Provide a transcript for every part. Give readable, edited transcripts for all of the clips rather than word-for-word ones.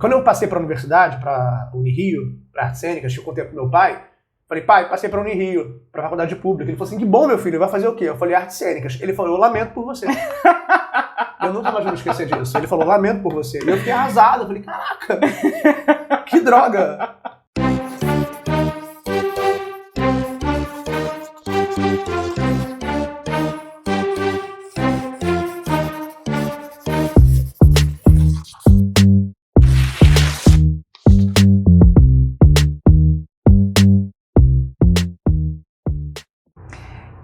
Quando eu passei para a universidade, para Unirio, para Artes Cênicas, eu contei pro meu pai, falei, pai, passei para Unirio, para a faculdade pública. Ele falou assim, que bom, meu filho, vai fazer o quê? Eu falei, Artes Cênicas. Ele falou, eu lamento por você. Eu nunca mais vou me esquecer disso. Ele falou, lamento por você. E eu fiquei arrasado, eu falei, caraca, que droga.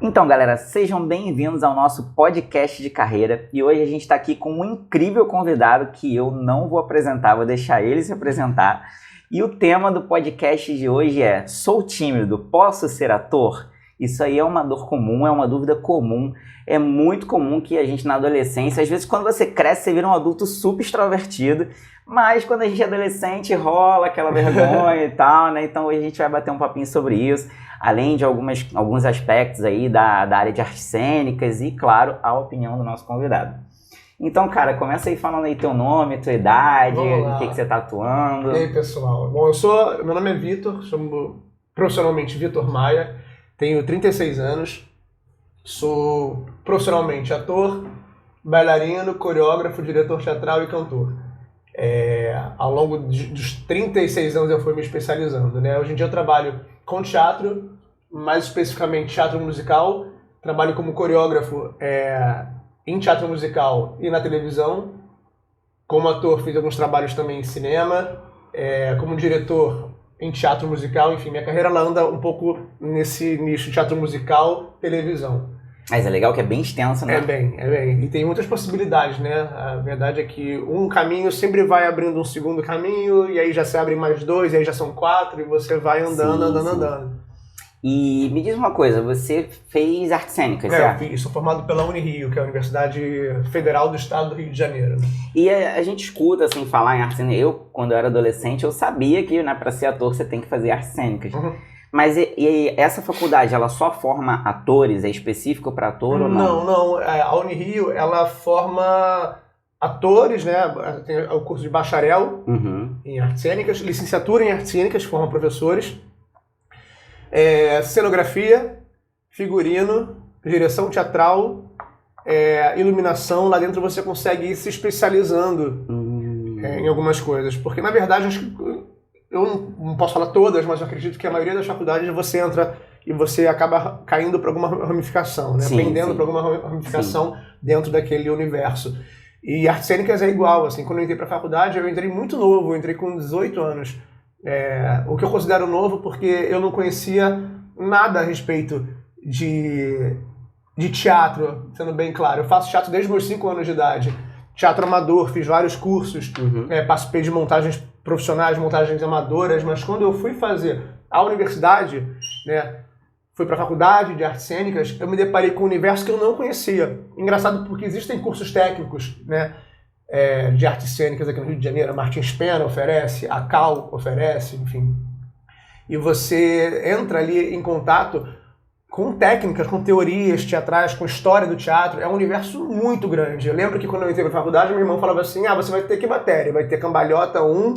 Então, galera, sejam bem-vindos ao nosso podcast de carreira e hoje a gente está aqui com um incrível convidado que eu não vou apresentar, vou deixar ele se apresentar. E o tema do podcast de hoje é: sou tímido, posso ser ator? Isso aí é uma dor comum, é uma dúvida comum. É muito comum que a gente na adolescência, às vezes quando você cresce, você vira um adulto super extrovertido, mas quando a gente é adolescente rola aquela vergonha e tal, né? Então hoje a gente vai bater um papinho sobre isso, além de alguns aspectos aí da área de artes cênicas e, claro, a opinião do nosso convidado. Então, cara, começa aí falando aí teu nome, tua idade, o que você tá atuando. E aí, pessoal? Bom, meu nome é Vitor, sou profissionalmente Vitor Maia, tenho 36 anos, sou profissionalmente ator, bailarino, coreógrafo, diretor teatral e cantor. Ao longo dos 36 anos eu fui me especializando, né? Hoje em dia eu trabalho com teatro, mais especificamente teatro musical, trabalho como coreógrafo em teatro musical e na televisão. Como ator fiz alguns trabalhos também em cinema, como diretor em teatro musical, enfim, minha carreira ela anda um pouco nesse nicho de teatro musical, televisão. Mas é legal que é bem extenso, né? É bem. E tem muitas possibilidades, né? A verdade é que um caminho sempre vai abrindo um segundo caminho, e aí já se abrem mais dois, e aí já são quatro, e você vai andando, andando. E me diz uma coisa, você fez artes cênicas, certo? Eu sou formado pela Unirio, que é a Universidade Federal do Estado do Rio de Janeiro. E a gente escuta, assim, falar em artes cênicas. Eu, quando eu era adolescente, eu sabia que, né, para ser ator você tem que fazer artes cênicas. Uhum. Mas e essa faculdade, ela só forma atores? É específico para ator ou não? Não. A Unirio, ela forma atores, né? Tem o curso de bacharel em artes cênicas, licenciatura em artes cênicas, forma professores. Cenografia, figurino, direção teatral, iluminação. Lá dentro você consegue ir se especializando em algumas coisas. Porque, na verdade, acho que eu não posso falar todas, mas eu acredito que a maioria das faculdades você entra e você acaba caindo para alguma ramificação, né? Pendendo para alguma ramificação dentro daquele universo. E artes cênicas é igual, assim, quando eu entrei para a faculdade, eu entrei muito novo, eu entrei com 18 anos. O que eu considero novo porque eu não conhecia nada a respeito de teatro, sendo bem claro. Eu faço teatro desde meus 5 anos de idade. Teatro amador, fiz vários cursos, participei de montagens profissionais, montagens amadoras, mas quando eu fui fazer a universidade, né, fui para a faculdade de artes cênicas, eu me deparei com um universo que eu não conhecia. Engraçado porque existem cursos técnicos, né, de artes cênicas aqui no Rio de Janeiro, a Martins Pena oferece, a Cal oferece, enfim. E você entra ali em contato com técnicas, com teorias teatrais, com história do teatro. É um universo muito grande. Eu lembro que quando eu entrei para a faculdade, meu irmão falava assim, você vai ter que matéria, vai ter cambalhota 1,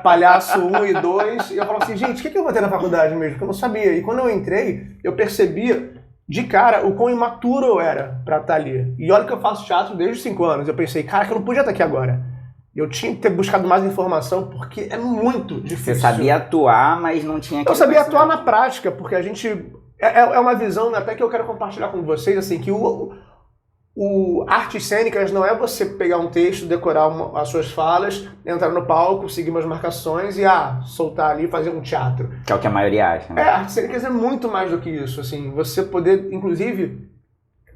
palhaço 1 e 2. E eu falava assim, gente, o que eu vou ter na faculdade mesmo? Porque eu não sabia. E quando eu entrei, eu percebia de cara o quão imaturo eu era para estar ali. E olha que eu faço teatro desde os 5 anos. Eu pensei, cara, que eu não podia estar aqui agora. Eu tinha que ter buscado mais informação, porque é muito difícil. Você sabia atuar, mas não tinha... Eu sabia atuar na prática, porque a gente... É uma visão até que eu quero compartilhar com vocês, assim, que o artes cênicas não é você pegar um texto, decorar as suas falas, entrar no palco, seguir umas marcações e soltar ali e fazer um teatro. Que é o que a maioria acha, né? Artes cênicas é muito mais do que isso, assim. Você poder, inclusive,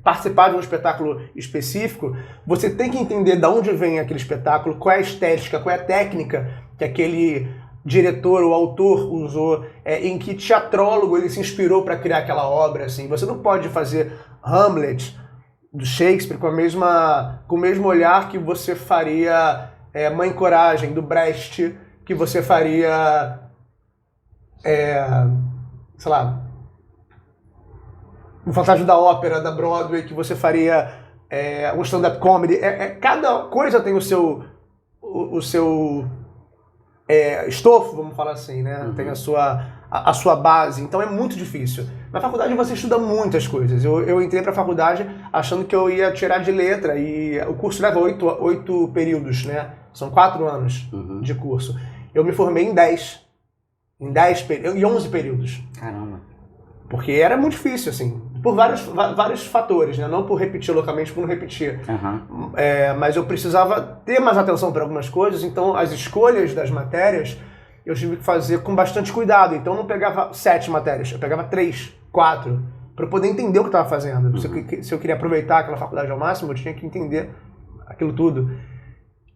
participar de um espetáculo específico, você tem que entender de onde vem aquele espetáculo, qual é a estética, qual é a técnica que aquele diretor ou autor usou, em que teatrólogo ele se inspirou para criar aquela obra, assim. Você não pode fazer Hamlet do Shakespeare com o mesmo olhar que você faria Mãe Coragem do Brecht, que você faria sei lá, o Fantástico da Ópera, da Broadway, que você faria um stand-up comedy. Cada coisa tem o o seu estofo, vamos falar assim, né? Tem a sua base, então é muito difícil. Na faculdade você estuda muitas coisas. Eu entrei para a faculdade achando que eu ia tirar de letra e o curso leva 8 períodos, né? São 4 anos de curso. Eu me formei em 11 períodos. Caramba. Porque era muito difícil, assim, por vários fatores, né? Não por repetir loucamente, por não repetir. Mas eu precisava ter mais atenção para algumas coisas, então as escolhas das matérias eu tive que fazer com bastante cuidado. Então eu não pegava 7 matérias, eu pegava 3, 4, para eu poder entender o que eu estava fazendo. Se eu queria aproveitar aquela faculdade ao máximo, eu tinha que entender aquilo tudo.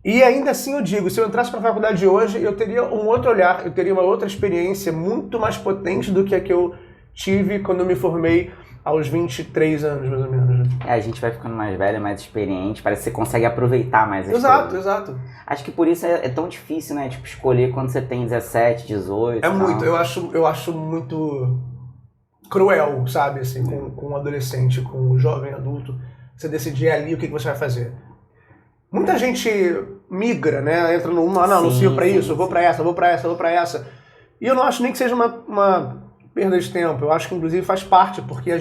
E ainda assim eu digo, se eu entrasse para a faculdade de hoje, eu teria um outro olhar, eu teria uma outra experiência muito mais potente do que a que eu tive quando eu me formei aos 23 anos, mais ou menos. A gente vai ficando mais velho, mais experiente, parece que você consegue aproveitar mais as coisas. Exato. Acho que por isso é tão difícil, né? Tipo, escolher quando você tem 17, 18... É muito, eu acho muito cruel, sabe, assim, com um adolescente, com um jovem adulto, você decidir ali o que você vai fazer. Muita gente migra, né? Entra não sirvo pra isso, eu vou pra essa. E eu não acho nem que seja uma perda de tempo. Eu acho que, inclusive, faz parte, porque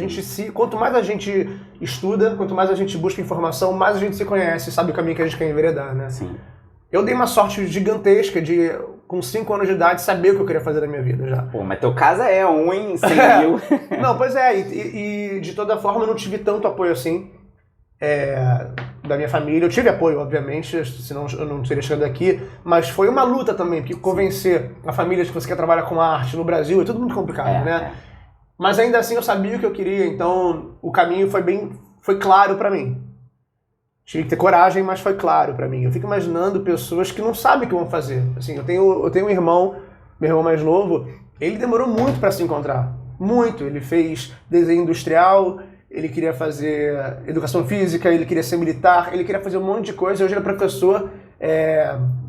quanto mais a gente estuda, quanto mais a gente busca informação, mais a gente se conhece, sabe o caminho que a gente quer enveredar, né? Sim. Eu dei uma sorte gigantesca de, com 5 anos de idade, saber o que eu queria fazer da minha vida já. Pô, mas teu caso é 1 em 100 mil. Não, pois é, e de toda forma eu não tive tanto apoio assim da minha família. Eu tive apoio, obviamente, senão eu não teria chegado aqui, mas foi uma luta também, porque convencer a família de que você quer trabalhar com arte no Brasil é tudo muito complicado, né? Mas ainda assim eu sabia o que eu queria, então o caminho foi claro pra mim. Tive que ter coragem, mas foi claro pra mim. Eu fico imaginando pessoas que não sabem o que vão fazer. Assim, eu tenho um irmão, meu irmão mais novo, ele demorou muito pra se encontrar. Muito. Ele fez desenho industrial, ele queria fazer educação física, ele queria ser militar, ele queria fazer um monte de coisa. Hoje ele é professor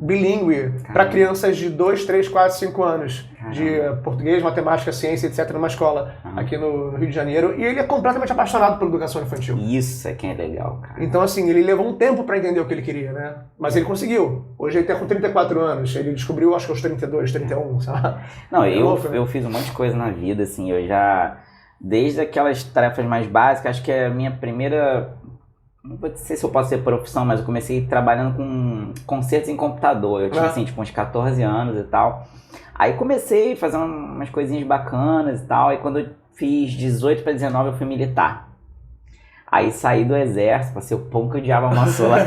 bilíngue para crianças de 2, 3, 4, 5 anos. De português, matemática, ciência, etc. numa escola aqui no Rio de Janeiro. E ele é completamente apaixonado pela educação infantil. Isso é que é legal, cara. Então, assim, ele levou um tempo para entender o que ele queria, né? Mas ele conseguiu. Hoje ele tá com 34 anos. Ele descobriu, acho que aos 32, 31, sabe? Não, eu fiz um monte de coisa na vida, assim. Eu já... Desde aquelas tarefas mais básicas, acho que é a minha primeira... Não sei se eu posso ser profissão, mas eu comecei trabalhando com concertos em computador. Eu tinha, assim, tipo, uns 14 anos e tal. Aí comecei a fazer umas coisinhas bacanas e tal. Aí quando eu fiz 18 para 19, eu fui militar. Aí saí do exército, passei o pão que o diabo amassou lá.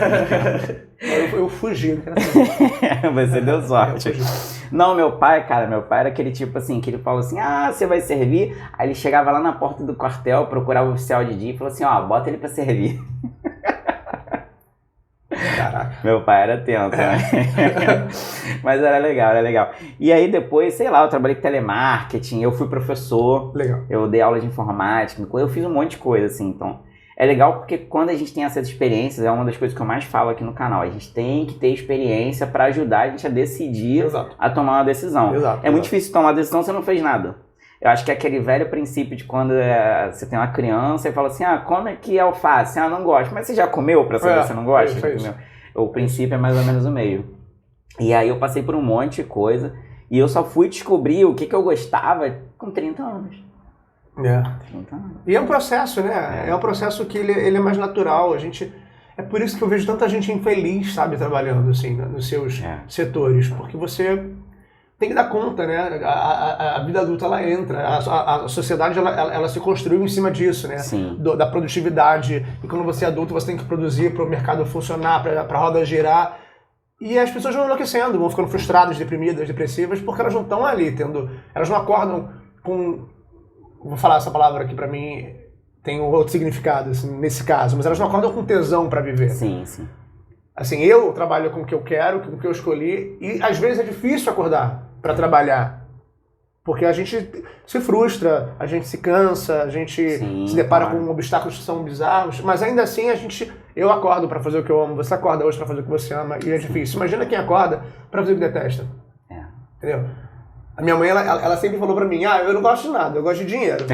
Eu fugi. Você deu sorte. Não, meu pai era aquele tipo assim, que ele falou assim, você vai servir? Aí ele chegava lá na porta do quartel, procurava o oficial de dia e falou assim, bota ele pra servir. Caraca. Meu pai era tenso, né? Mas era legal. E aí depois, sei lá, eu trabalhei com telemarketing, eu fui professor, legal. Eu dei aula de informática, eu fiz um monte de coisa, assim, então... É legal porque quando a gente tem essas experiências, é uma das coisas que eu mais falo aqui no canal, a gente tem que ter experiência para ajudar a gente a decidir, a tomar uma decisão. É muito difícil tomar uma decisão se você não fez nada. Eu acho que é aquele velho princípio de quando você tem uma criança e fala assim, come aqui alface, não gosto, mas você já comeu para saber se você não gosta? O princípio é mais ou menos o meio. E aí eu passei por um monte de coisa e eu só fui descobrir o que eu gostava com 30 anos. E é um processo, né? É um processo que ele é mais natural. É por isso que eu vejo tanta gente infeliz, sabe, trabalhando assim, nos seus setores, porque você tem que dar conta, né? A vida adulta, ela entra, a sociedade, ela se construiu em cima disso, né? Da produtividade. E quando você é adulto, você tem que produzir para o mercado funcionar, para a roda girar. E as pessoas vão enlouquecendo, vão ficando frustradas, deprimidas, depressivas, porque elas não estão ali elas não acordam com... Vou falar essa palavra aqui, pra mim tem um outro significado assim, nesse caso, mas elas não acordam com tesão pra viver. Sim. Assim, eu trabalho com o que eu quero, com o que eu escolhi, e às vezes é difícil acordar pra trabalhar. Porque a gente se frustra, a gente se cansa, a gente se depara com obstáculos que são bizarros, mas ainda assim eu acordo pra fazer o que eu amo, você acorda hoje pra fazer o que você ama, e é difícil. Imagina quem acorda pra fazer o que detesta. Entendeu? A minha mãe, ela sempre falou pra mim, eu não gosto de nada, eu gosto de dinheiro.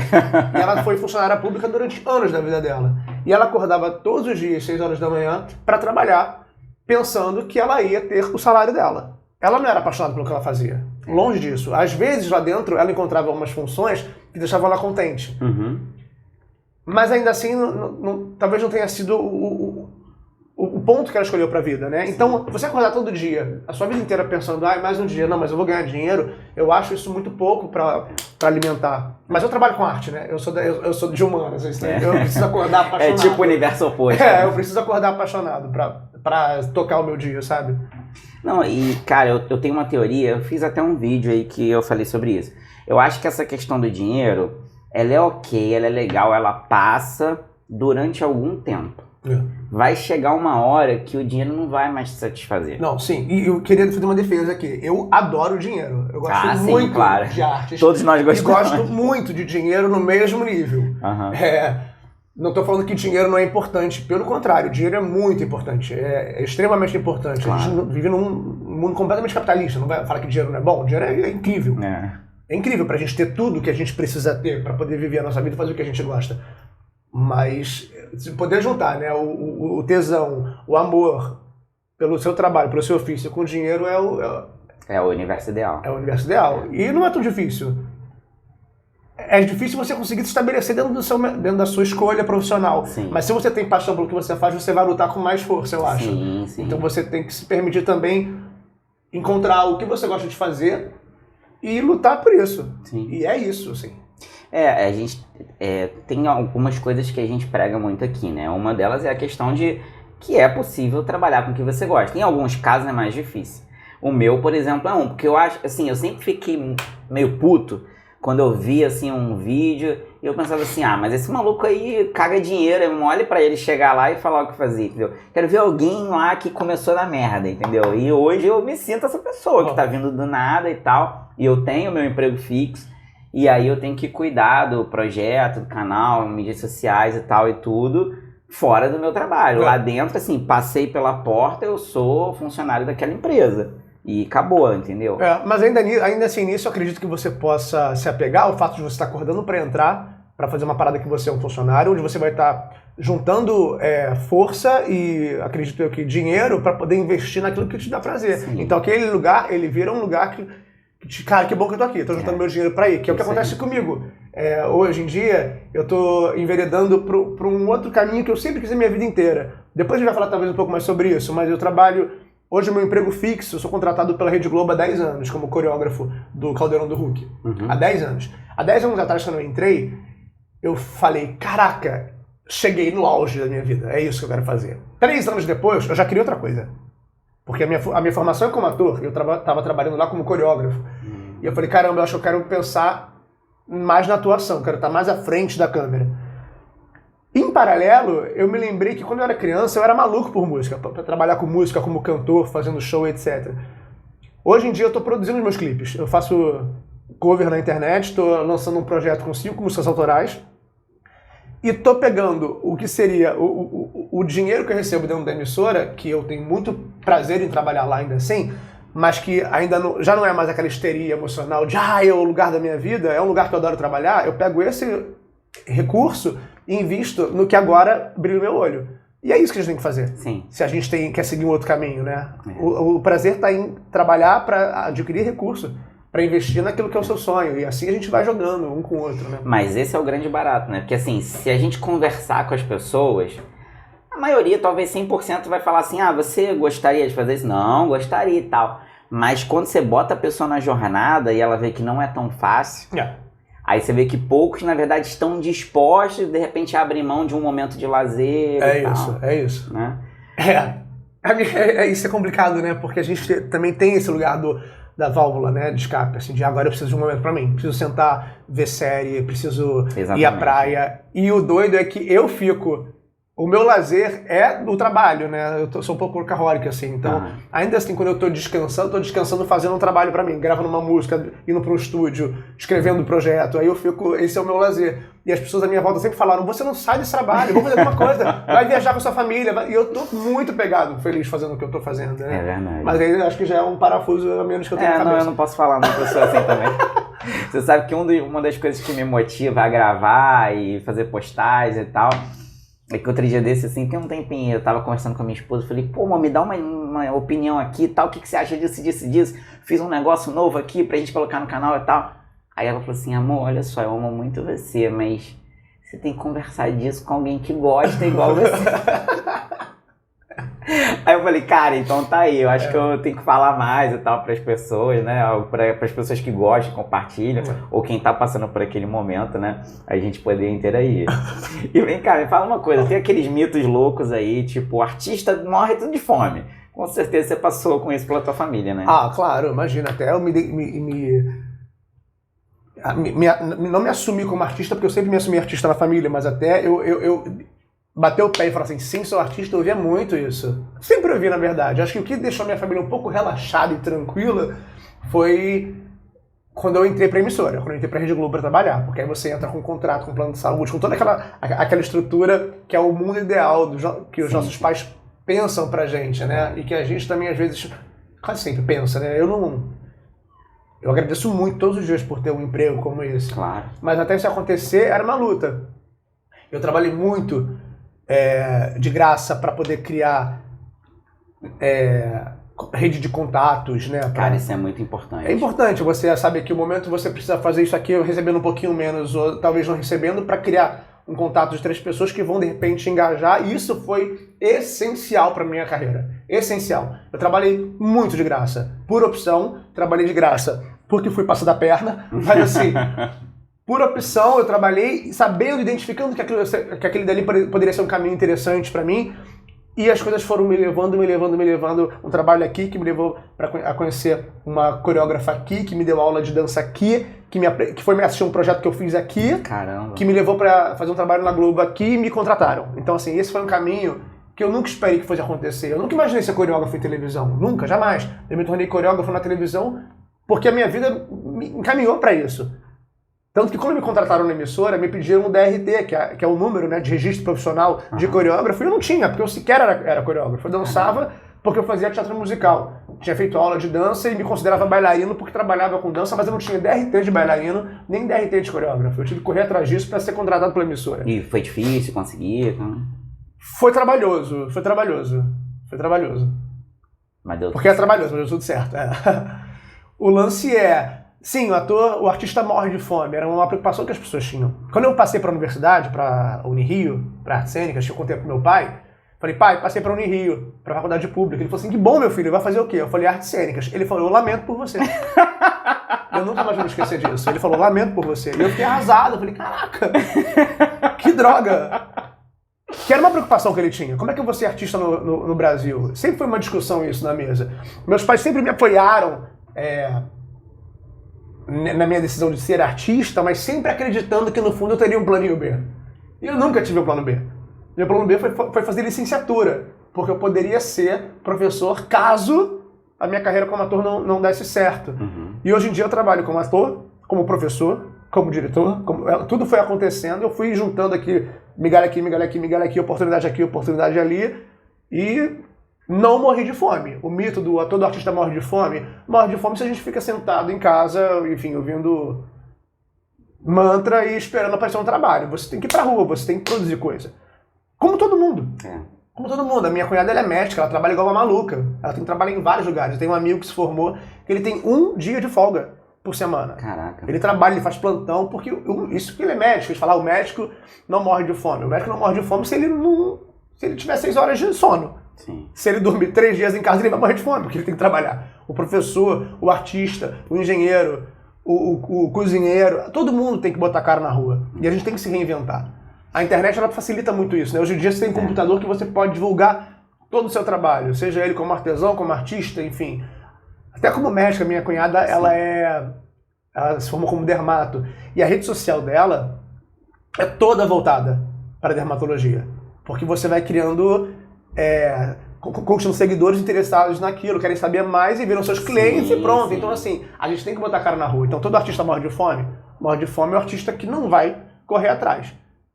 E ela foi funcionária pública durante anos da vida dela. E ela acordava todos os dias, 6 horas da manhã, pra trabalhar. pensando que ela ia ter o salário dela. Ela não era apaixonada pelo que ela fazia. Longe disso. Às vezes, lá dentro, ela encontrava algumas funções que deixavam ela contente. Mas ainda assim, talvez não tenha sido o ponto que ela escolheu pra vida, né? Então, você acordar todo dia, a sua vida inteira pensando, mais um dia, não, mas eu vou ganhar dinheiro, eu acho isso muito pouco pra alimentar. Mas eu trabalho com arte, né? Eu sou de humanas, eu preciso acordar apaixonado. É tipo o universo oposto. Eu preciso acordar apaixonado pra tocar o meu dia, sabe? Não, e cara, eu tenho uma teoria, eu fiz até um vídeo aí que eu falei sobre isso. Eu acho que essa questão do dinheiro, ela é ok, ela é legal, ela passa durante algum tempo. Vai chegar uma hora que o dinheiro não vai mais te satisfazer. Não, sim. E eu queria fazer uma defesa aqui. Eu adoro dinheiro. Eu gosto muito de artes. Todos nós gostamos. E gosto muito de dinheiro no mesmo nível. Não estou falando que dinheiro não é importante. Pelo contrário, dinheiro é muito importante. É extremamente importante. Claro. A gente vive num mundo completamente capitalista. Não vai falar que dinheiro não é bom. Dinheiro é incrível. É incrível pra gente ter tudo que a gente precisa ter pra poder viver a nossa vida e fazer o que a gente gosta. Mas se poder juntar, né, o tesão, o amor pelo seu trabalho, pelo seu ofício com o dinheiro é o universo ideal. É o universo ideal. E não é tão difícil. É difícil você conseguir se estabelecer dentro da sua escolha profissional. Sim. Mas se você tem paixão pelo que você faz, você vai lutar com mais força, eu acho. Sim. Então você tem que se permitir também encontrar o que você gosta de fazer e lutar por isso. Sim. E é isso, assim. A gente tem algumas coisas que a gente prega muito aqui, né? Uma delas é a questão de que é possível trabalhar com o que você gosta. Em alguns casos é mais difícil. O meu, por exemplo, é porque eu acho, assim, eu sempre fiquei meio puto quando eu via, assim, um vídeo e eu pensava assim, mas esse maluco aí caga dinheiro, é mole pra ele chegar lá e falar o que fazer, entendeu? Quero ver alguém lá que começou na merda, entendeu? E hoje eu me sinto essa pessoa que tá vindo do nada e tal, e eu tenho meu emprego fixo. E aí eu tenho que cuidar do projeto, do canal, mídias sociais e tal e tudo, fora do meu trabalho. Lá dentro, assim, passei pela porta, eu sou funcionário daquela empresa. E acabou, entendeu? Mas ainda assim, nisso eu acredito que você possa se apegar ao fato de você estar acordando para entrar, para fazer uma parada que você é um funcionário, onde você vai estar juntando força e, acredito eu, que dinheiro para poder investir naquilo que te dá prazer. Sim. Então aquele lugar, ele vira um lugar que cara, que bom que eu tô aqui, tô juntando meu dinheiro pra ir, que é o que acontece comigo. Hoje em dia, eu tô enveredando pra um outro caminho que eu sempre quis a minha vida inteira. Depois a gente vai falar talvez um pouco mais sobre isso, mas eu trabalho, hoje o meu emprego fixo, eu sou contratado pela Rede Globo há 10 anos, como coreógrafo do Caldeirão do Hulk. Há 10 anos. Há 10 anos atrás, quando eu entrei, eu falei, caraca, cheguei no auge da minha vida, é isso que eu quero fazer. 3 anos depois, eu já queria outra coisa. Porque a minha formação é como ator, eu tava trabalhando lá como coreógrafo. E eu falei, caramba, eu acho que eu quero pensar mais na atuação, quero estar mais à frente da câmera. Em paralelo, eu me lembrei que quando eu era criança, eu era maluco por música, pra trabalhar com música, como cantor, fazendo show, etc. Hoje em dia eu tô produzindo os meus clipes. Eu faço cover na internet, tô lançando um projeto com 5 músicas autorais. E tô pegando o que seria o dinheiro que eu recebo dentro da emissora, que eu tenho muito prazer em trabalhar lá ainda assim, mas que ainda já não é mais aquela histeria emocional de é o lugar da minha vida, é um lugar que eu adoro trabalhar. Eu pego esse recurso e invisto no que agora brilha o meu olho. E é isso que a gente tem que fazer. Sim. Se a gente quer seguir um outro caminho, né? O prazer está em trabalhar para adquirir recurso, para investir naquilo que é o seu sonho. E assim a gente vai jogando um com o outro, né? Mas esse é o grande barato, né? Porque assim, se a gente conversar com as pessoas, a maioria, talvez 100%, vai falar assim, você gostaria de fazer isso? Não, gostaria e tal. Mas quando você bota a pessoa na jornada e ela vê que não é tão fácil, aí você vê que poucos, na verdade, estão dispostos e de repente abrem mão de um momento de lazer e tal. É isso. Né? Isso é complicado, né? Porque a gente também tem esse lugar da válvula, né, de escape, assim, de agora eu preciso de um momento pra mim, preciso sentar, ver série, preciso ir à praia. E o doido é que eu fico... O meu lazer é o trabalho, né? Eu sou um pouco workaholic, assim. Então, ainda assim, quando eu tô descansando fazendo um trabalho pra mim, gravando uma música, indo pra um estúdio, escrevendo um projeto. Aí eu fico, esse é o meu lazer. E as pessoas à minha volta sempre falaram, você não sai desse trabalho, vamos fazer alguma coisa, vai viajar com a sua família. E eu tô muito pegado, feliz fazendo o que eu tô fazendo, né? É verdade. Mas aí acho que já é um parafuso a menos que eu tenho na cabeça. Não, eu não posso falar uma pessoa assim também. Você sabe que uma das coisas que me motiva a gravar e fazer postagens e tal... É que outro dia desse, assim, tem um tempinho, eu tava conversando com a minha esposa, falei, pô, mano, me dá uma opinião aqui e tal, o que você acha disso? Fiz um negócio novo aqui pra gente colocar no canal e tal. Aí ela falou assim, amor, olha só, eu amo muito você, mas você tem que conversar disso com alguém que gosta igual você. Aí eu falei, cara, então tá aí, eu acho que eu tenho que falar mais e tal pras pessoas, né, para as pessoas que gostam, compartilham, ou quem tá passando por aquele momento, né, a gente poder interagir. E vem cá, me fala uma coisa, tem aqueles mitos loucos aí, tipo, o artista morre tudo de fome. Com certeza você passou com isso pela tua família, né? Ah, claro, imagina, até eu não me assumi como artista, porque eu sempre me assumi artista na família, mas até eu bater o pé e falar assim, sim, sou artista, eu ouvia muito isso. Sempre ouvi, na verdade. Acho que o que deixou minha família um pouco relaxada e tranquila foi quando eu entrei pra emissora, quando eu entrei pra Rede Globo pra trabalhar, porque aí você entra com um contrato, com um plano de saúde, com toda aquela estrutura que é o mundo ideal que os nossos pais pensam pra gente, né? E que a gente também, às vezes, quase sempre pensa, né? Eu agradeço muito todos os dias por ter um emprego como esse. Claro. Mas até isso acontecer, era uma luta. Eu trabalhei muito de graça para poder criar rede de contatos, né? Cara, isso é muito importante. É importante, você sabe que o momento que você precisa fazer isso aqui, recebendo um pouquinho menos, ou talvez não recebendo, para criar um contato de 3 pessoas que vão, de repente, engajar. E isso foi essencial para minha carreira. Essencial. Eu trabalhei muito de graça. Por opção, trabalhei de graça porque fui passar da perna, mas assim... Por opção, eu trabalhei sabendo, identificando que aquele dali poderia ser um caminho interessante para mim, e as coisas foram me levando. Um trabalho aqui que me levou a conhecer uma coreógrafa aqui, que me deu aula de dança aqui, que foi me assistir um projeto que eu fiz aqui, Caramba. Que me levou para fazer um trabalho na Globo aqui e me contrataram. Então, assim, esse foi um caminho que eu nunca esperei que fosse acontecer. Eu nunca imaginei ser coreógrafo em televisão. Nunca, jamais. Eu me tornei coreógrafo na televisão porque a minha vida me encaminhou para isso. Tanto que quando me contrataram na emissora, me pediram o DRT, que é o número, né, de registro profissional de coreógrafo, e eu não tinha, porque eu sequer era coreógrafo. Eu dançava porque eu fazia teatro musical. Tinha feito aula de dança e me considerava bailarino porque trabalhava com dança, mas eu não tinha DRT de bailarino, nem DRT de coreógrafo. Eu tive que correr atrás disso para ser contratado pela emissora. E foi difícil conseguir? Foi trabalhoso. Mas deu porque é trabalhoso, mas deu tudo certo. O lance sim, o artista morre de fome, era uma preocupação que as pessoas tinham. Quando eu passei para a universidade, para a Unirio, para artes cênicas, que eu contei pro meu pai, falei, pai, passei para a Unirio, para a faculdade pública. Ele falou assim, que bom, meu filho, vai fazer o quê? Eu falei, artes cênicas. Ele falou, eu lamento por você. Eu nunca mais vou me esquecer disso. Ele falou, lamento por você. E eu fiquei arrasado, eu falei, caraca, que droga. Que era uma preocupação que ele tinha. Como é que eu vou ser artista no Brasil? Sempre foi uma discussão isso na mesa. Meus pais sempre me apoiaram, na minha decisão de ser artista, mas sempre acreditando que no fundo eu teria um planinho B. E eu nunca tive um plano B. Meu plano B foi fazer licenciatura, porque eu poderia ser professor caso a minha carreira como ator não desse certo. E hoje em dia eu trabalho como ator, como professor, como diretor, tudo foi acontecendo, eu fui juntando aqui, migalha aqui, oportunidade ali, e não morri de fome. O mito do todo artista morre de fome se a gente fica sentado em casa, enfim, ouvindo mantra e esperando aparecer um trabalho. Você tem que ir pra rua, você tem que produzir coisa. Como todo mundo. Como todo mundo. A minha cunhada, ela é médica, ela trabalha igual uma maluca. Ela tem que trabalhar em vários lugares. Eu tenho um amigo que se formou, que ele tem 1 dia de folga por semana. Caraca. Ele trabalha, ele faz plantão, porque isso que ele é médico. Eles falam, o médico não morre de fome. O médico não morre de fome se ele tiver 6 horas de sono. Sim. Se ele dormir 3 dias em casa, ele vai morrer de fome, porque ele tem que trabalhar. O professor, o artista, o engenheiro, o cozinheiro, todo mundo tem que botar a cara na rua. E a gente tem que se reinventar. A internet, ela facilita muito isso, né? Hoje em dia você tem um computador que você pode divulgar todo o seu trabalho, seja ele como artesão, como artista, enfim. Até como médica, minha cunhada, ela se formou como dermato. E a rede social dela é toda voltada para a dermatologia. Porque você vai criando, conquistando seguidores interessados naquilo, querem saber mais e viram seus clientes e pronto. Então, assim, a gente tem que botar a cara na rua. Então, todo artista morre de fome é o artista que não vai correr atrás.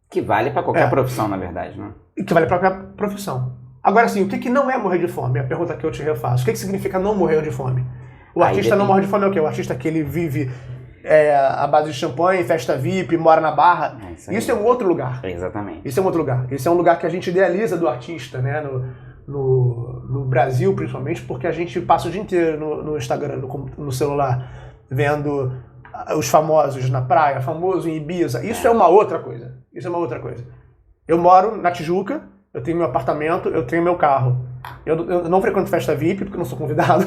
Que vale para qualquer profissão, na verdade, né? E que vale para qualquer profissão. Agora, assim, o que não é morrer de fome? É a pergunta que eu te refaço. O que significa não morrer de fome? O artista não morre de fome é o quê? O artista que ele vive a base de champanhe, festa VIP, mora na Barra. Isso é um outro lugar. Exatamente. Isso é um outro lugar. Isso é um lugar que a gente idealiza do artista, né? No Brasil, principalmente, porque a gente passa o dia inteiro no Instagram, no celular, vendo os famosos na praia, famoso em Ibiza. Isso é uma outra coisa. Isso é uma outra coisa. Eu moro na Tijuca, eu tenho meu apartamento, eu tenho meu carro. Eu não frequento festa VIP, porque eu não sou convidado.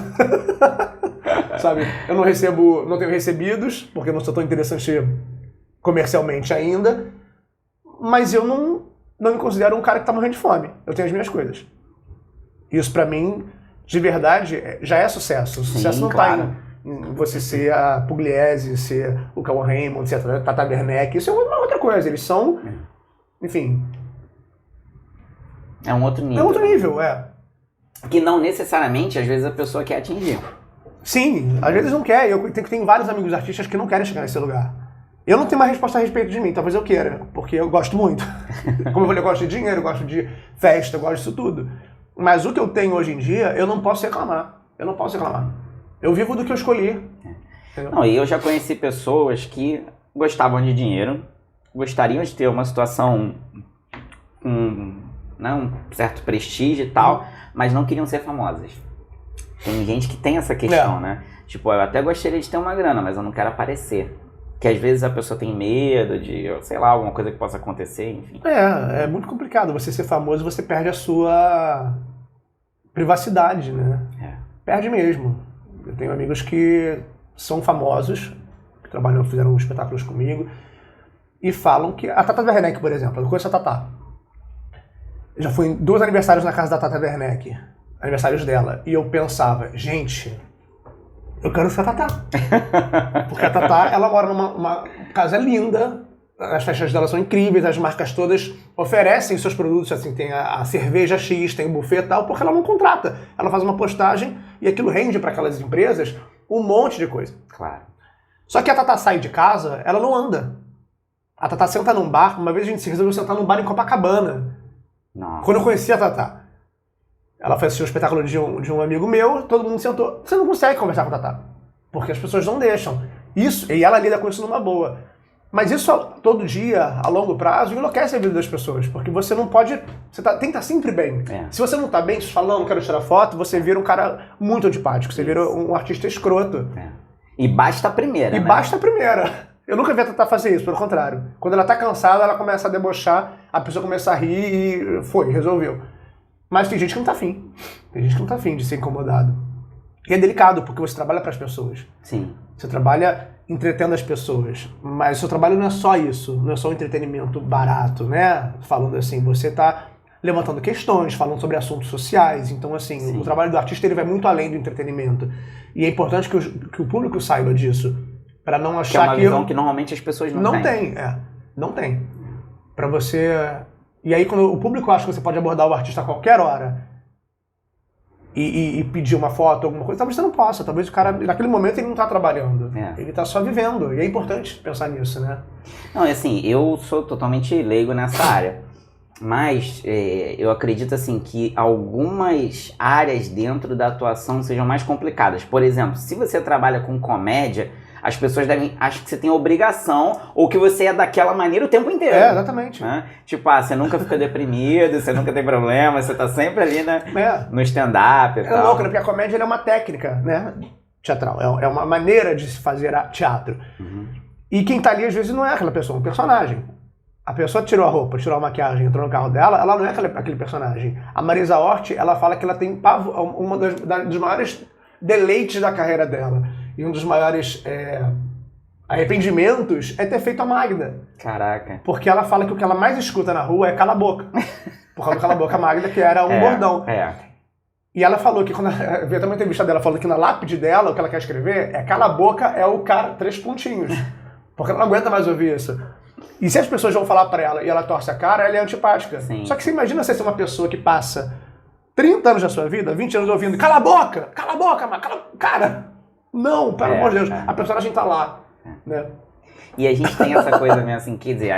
Sabe? Eu não tenho recebidos, porque eu não sou tão interessante comercialmente ainda. Mas eu não me considero um cara que tá morrendo de fome. Eu tenho as minhas coisas. Isso pra mim, de verdade, já é sucesso. O sucesso não tá em você ser a Pugliese, ser o Cauã Raymond, ser a Tata Werneck. Isso é uma outra coisa. Eles são, enfim... É um outro nível. É um outro nível, Que não necessariamente, às vezes, a pessoa quer atingir. Sim, às vezes não quer. Eu tenho vários amigos artistas que não querem chegar nesse lugar. Eu não tenho uma resposta a respeito de mim, talvez eu queira, porque eu gosto muito. Como eu falei, eu gosto de dinheiro, eu gosto de festa, eu gosto disso tudo. Mas o que eu tenho hoje em dia, eu não posso reclamar. Eu não posso reclamar. Eu vivo do que eu escolhi. Não, e eu já conheci pessoas que gostavam de dinheiro, gostariam de ter uma situação com um certo prestígio e tal, mas não queriam ser famosas. Tem gente que tem essa questão, né? Tipo, eu até gostaria de ter uma grana, mas eu não quero aparecer. Que às vezes a pessoa tem medo de, sei lá, alguma coisa que possa acontecer, enfim. É muito complicado. Você ser famoso, você perde a sua privacidade, né? Perde mesmo. Eu tenho amigos que são famosos, que fizeram espetáculos comigo, e falam que... A Tata Werneck, por exemplo, eu conheço a Tata. Eu já fui em 2 aniversários na casa da Tata Werneck, aniversários dela, e eu pensava, gente, eu quero ser a Tata. Porque a Tata, ela mora numa casa linda, as festas dela são incríveis, as marcas todas oferecem seus produtos, assim, tem a cerveja X, tem o buffet e tal, porque ela não contrata. Ela faz uma postagem e aquilo rende para aquelas empresas um monte de coisa. Claro. Só que a Tata sai de casa, ela não anda. A Tata senta num bar, uma vez a gente se resolveu sentar num bar em Copacabana. Nossa. Quando eu conheci a Tata. Ela foi assistir um espetáculo de um amigo meu, todo mundo sentou. Você não consegue conversar com a Tata, porque as pessoas não deixam. Isso, e ela lida com isso numa boa. Mas isso todo dia, a longo prazo, enlouquece a vida das pessoas, porque você não pode... tem que estar sempre bem. Se você não está bem, se fala, não quero tirar foto, você vira um cara muito antipático, você vira um artista escroto. E basta a primeira, E basta a primeira. Eu nunca vi a Tata fazer isso, pelo contrário. Quando ela tá cansada, ela começa a debochar, a pessoa começa a rir e resolveu. Mas tem gente que não tá afim. Tem gente que não tá afim de ser incomodado. E é delicado, porque você trabalha para as pessoas. Sim. Você trabalha entretendo as pessoas. Mas o seu trabalho não é só isso. Não é só um entretenimento barato, né? Falando assim, você tá levantando questões, falando sobre assuntos sociais. Então, assim, Sim. O trabalho do artista ele vai muito além do entretenimento. E é importante que o público saiba disso. Para não achar que é uma visão que normalmente as pessoas não têm. Não tem. Para você... E aí, quando o público acha que você pode abordar o artista a qualquer hora e pedir uma foto, alguma coisa, talvez você não possa. Talvez o cara, naquele momento, ele não tá trabalhando. Ele tá só vivendo. E é importante pensar nisso, né? Não, assim, eu sou totalmente leigo nessa área. Mas eu acredito, assim, que algumas áreas dentro da atuação sejam mais complicadas. Por exemplo, se você trabalha com comédia... As pessoas acham que você tem obrigação ou que você é daquela maneira o tempo inteiro. Exatamente. Né? Tipo, você nunca fica deprimido, você nunca tem problema, você tá sempre ali no stand-up e tal. É louco, né? Porque a comédia é uma técnica, né? Teatral. É uma maneira de se fazer teatro. Uhum. E quem tá ali, às vezes, não é aquela pessoa, é um personagem. A pessoa tirou a roupa, tirou a maquiagem, entrou no carro dela, ela não é aquele personagem. A Marisa Hort, ela fala que ela tem uma dos maiores deleites da carreira dela. E um dos maiores arrependimentos é ter feito a Magda. Caraca. Porque ela fala que o que ela mais escuta na rua é cala a boca. Por causa do cala a boca Magda, que era um bordão. E ela falou que, quando eu vi até uma entrevista dela, falando que na lápide dela, o que ela quer escrever é cala a boca é o cara, 3 pontinhos. Porque ela não aguenta mais ouvir isso. E se as pessoas vão falar pra ela e ela torce a cara, ela é antipática. Sim. Só que você imagina você ser uma pessoa que passa 30 anos da sua vida, 20 anos ouvindo cala a boca, cara... Não, pelo amor de Deus, a personagem tá lá, né? E a gente tem essa coisa mesmo assim, quer dizer,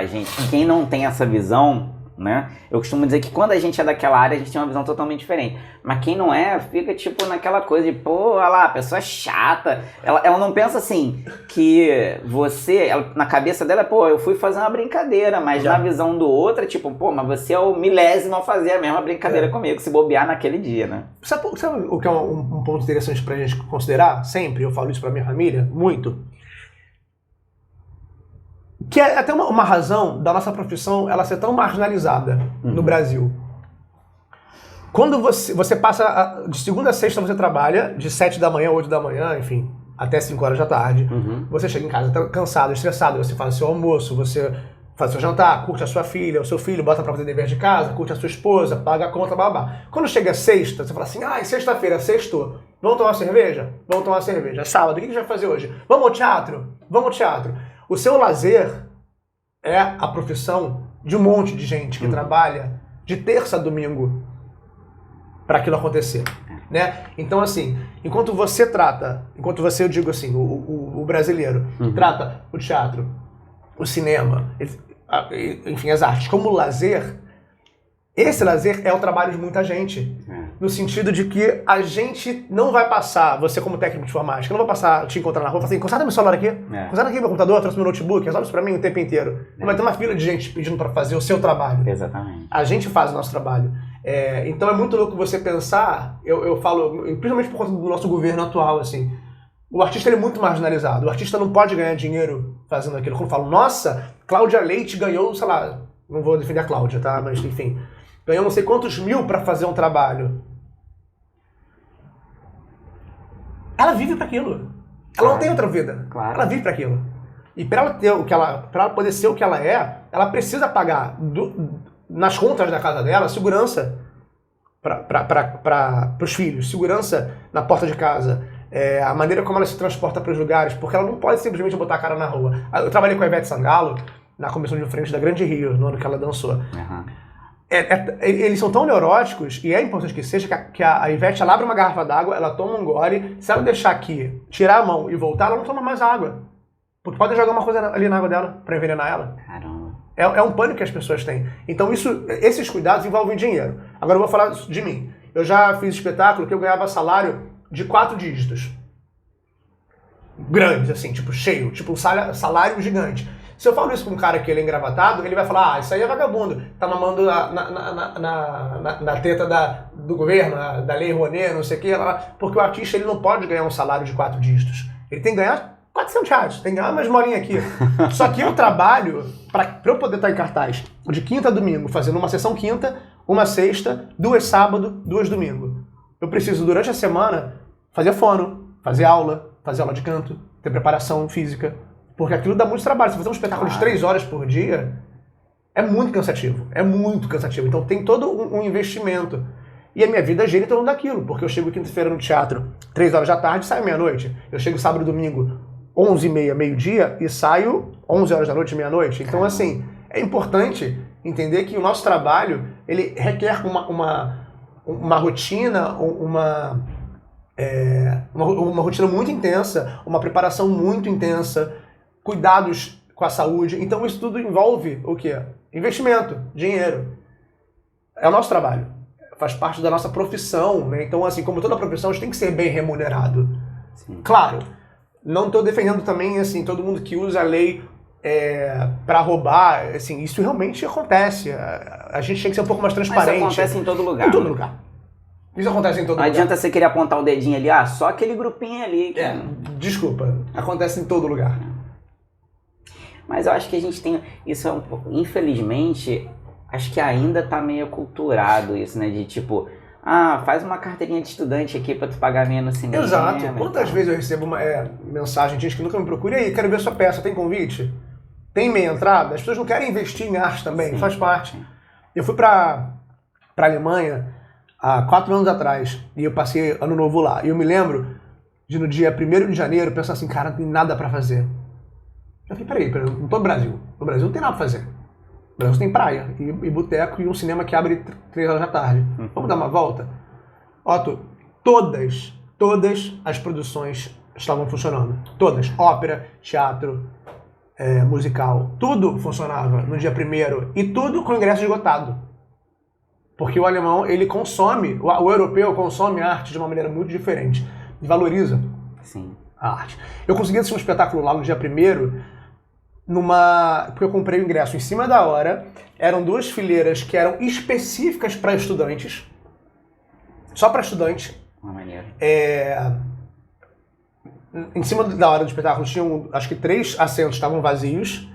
quem não tem essa visão, né? Eu costumo dizer que quando a gente é daquela área, a gente tem uma visão totalmente diferente. Mas quem não é, fica tipo naquela coisa de, pô, olha lá, a pessoa é chata. Ela não pensa assim, que você, na cabeça dela, pô, eu fui fazer uma brincadeira, mas na visão do outro é tipo, pô, mas você é o milésimo a fazer a mesma brincadeira comigo, se bobear naquele dia, né? Sabe o que é um ponto interessante pra gente considerar? Sempre, eu falo isso pra minha família, muito. Que é até uma razão da nossa profissão ela ser tão marginalizada no Brasil. Quando você passa, de segunda a sexta você trabalha, de 7 da manhã, 8 da manhã, enfim, até 5 horas da tarde. Você chega em casa cansado, estressado, você faz o seu almoço, você faz o seu jantar, curte a sua filha, o seu filho, bota pra fazer dever de casa, curte a sua esposa, paga a conta, babá. Quando chega sexta, você fala assim, sexta-feira, sextou, vamos tomar uma cerveja? Vamos tomar uma cerveja. Sábado, o que a gente vai fazer hoje? Vamos ao teatro? Vamos ao teatro. O seu lazer é a profissão de um monte de gente que trabalha de terça a domingo para aquilo acontecer, né? Então, assim, enquanto você, eu digo assim, o brasileiro trata o teatro, o cinema, enfim, as artes como lazer, esse lazer é o trabalho de muita gente. No sentido de que a gente não vai passar, você como técnico de informática, não vai passar te encontrar na rua e falar assim, conserta meu celular aqui, conserta aqui meu computador, trouxe meu notebook, resolve isso pra mim o tempo inteiro. Não vai ter uma fila de gente pedindo pra fazer o seu trabalho. Exatamente. A gente faz o nosso trabalho. Então é muito louco você pensar, eu falo, principalmente por conta do nosso governo atual, assim, o artista ele é muito marginalizado, o artista não pode ganhar dinheiro fazendo aquilo. Quando eu falo, nossa, Cláudia Leite ganhou, sei lá, não vou defender a Cláudia, tá, mas enfim, ganhou não sei quantos mil pra fazer um trabalho. Ela vive para aquilo. Ela não tem outra vida. Ela vive para aquilo. E para ela ter para ela poder ser o que ela é, ela precisa pagar nas contas da casa dela segurança para os filhos, segurança na porta de casa, a maneira como ela se transporta para os lugares, porque ela não pode simplesmente botar a cara na rua. Eu trabalhei com a Ivete Sangalo na comissão de frente da Grande Rio, no ano que ela dançou. Eles são tão neuróticos, e é importante que seja, que a Ivete ela abre uma garrafa d'água, ela toma um gole, se ela deixar aqui, tirar a mão e voltar, ela não toma mais água. Porque pode jogar uma coisa ali na água dela, pra envenenar ela. Caramba. É um pânico que as pessoas têm. Então esses cuidados envolvem dinheiro. Agora eu vou falar de mim. Eu já fiz espetáculo que eu ganhava salário de 4 dígitos. Grandes, assim, tipo cheio, tipo um salário gigante. Se eu falo isso com um cara que ele é engravatado, ele vai falar, isso aí é vagabundo, tá mamando na teta do governo, da lei Rouanet, não sei o que, porque o artista ele não pode ganhar um salário de 4 dígitos. Ele tem que ganhar R$400, tem que ganhar umas molinhas aqui. Só que eu trabalho, pra eu poder estar em cartaz, de quinta a domingo, fazendo uma sessão quinta, uma sexta, 2 sábado, 2 domingo. Eu preciso, durante a semana, fazer fono, fazer aula de canto, ter preparação física. Porque aquilo dá muito trabalho. Se você fazer um espetáculo de 3 horas por dia, é muito cansativo. É muito cansativo. Então tem todo um investimento. E a minha vida gira em torno daquilo. Porque eu chego quinta-feira no teatro, 3 horas da tarde, saio meia-noite. Eu chego sábado e domingo, 11h30, meio-dia, e saio 11 horas da noite, meia-noite. Então, assim, é importante entender que o nosso trabalho, ele requer uma rotina, uma rotina muito intensa, uma preparação muito intensa, cuidados com a saúde. Então isso tudo envolve o quê? Investimento, dinheiro. É o nosso trabalho. Faz parte da nossa profissão, né? Então, assim, como toda profissão, a gente tem que ser bem remunerado. Sim. Claro, não estou defendendo também, assim, todo mundo que usa a lei para roubar, assim, isso realmente acontece. A gente tem que ser um pouco mais transparente. Mas isso acontece em todo lugar. Em todo lugar. Isso acontece em todo lugar. Não adianta você querer apontar o dedinho ali, só aquele grupinho ali. Que... Desculpa, acontece em todo lugar. Mas eu acho que a gente tem... Isso é um pouco... Infelizmente, acho que ainda tá meio culturado isso, né? De tipo... faz uma carteirinha de estudante aqui pra tu pagar menos no cinema. Exato. Quantas vezes eu recebo uma mensagem de gente que nunca me procura, e aí, quero ver sua peça, tem convite? Tem meia entrada? As pessoas não querem investir em arte também, faz parte. Eu fui pra Alemanha há 4 anos atrás, e eu passei ano novo lá. E eu me lembro de no dia 1º de janeiro pensar assim, cara, não tem nada pra fazer. Eu falei, peraí, não tô no Brasil. No Brasil não tem nada pra fazer. No Brasil tem praia, e boteco, e um cinema que abre 3 horas da tarde. Vamos dar uma volta? Otto, todas as produções estavam funcionando. Todas. Ópera, teatro, musical, tudo funcionava no dia 1º e tudo com ingresso esgotado. Porque o alemão, ele consome, o europeu consome a arte de uma maneira muito diferente. E valoriza Sim. a arte. Eu consegui assistir um espetáculo lá no dia 1º, porque eu comprei o ingresso em cima da hora. Eram 2 fileiras que eram específicas para estudantes. Só para estudante. Uma maneira. Em cima da hora do espetáculo tinham, acho que 3 assentos estavam vazios.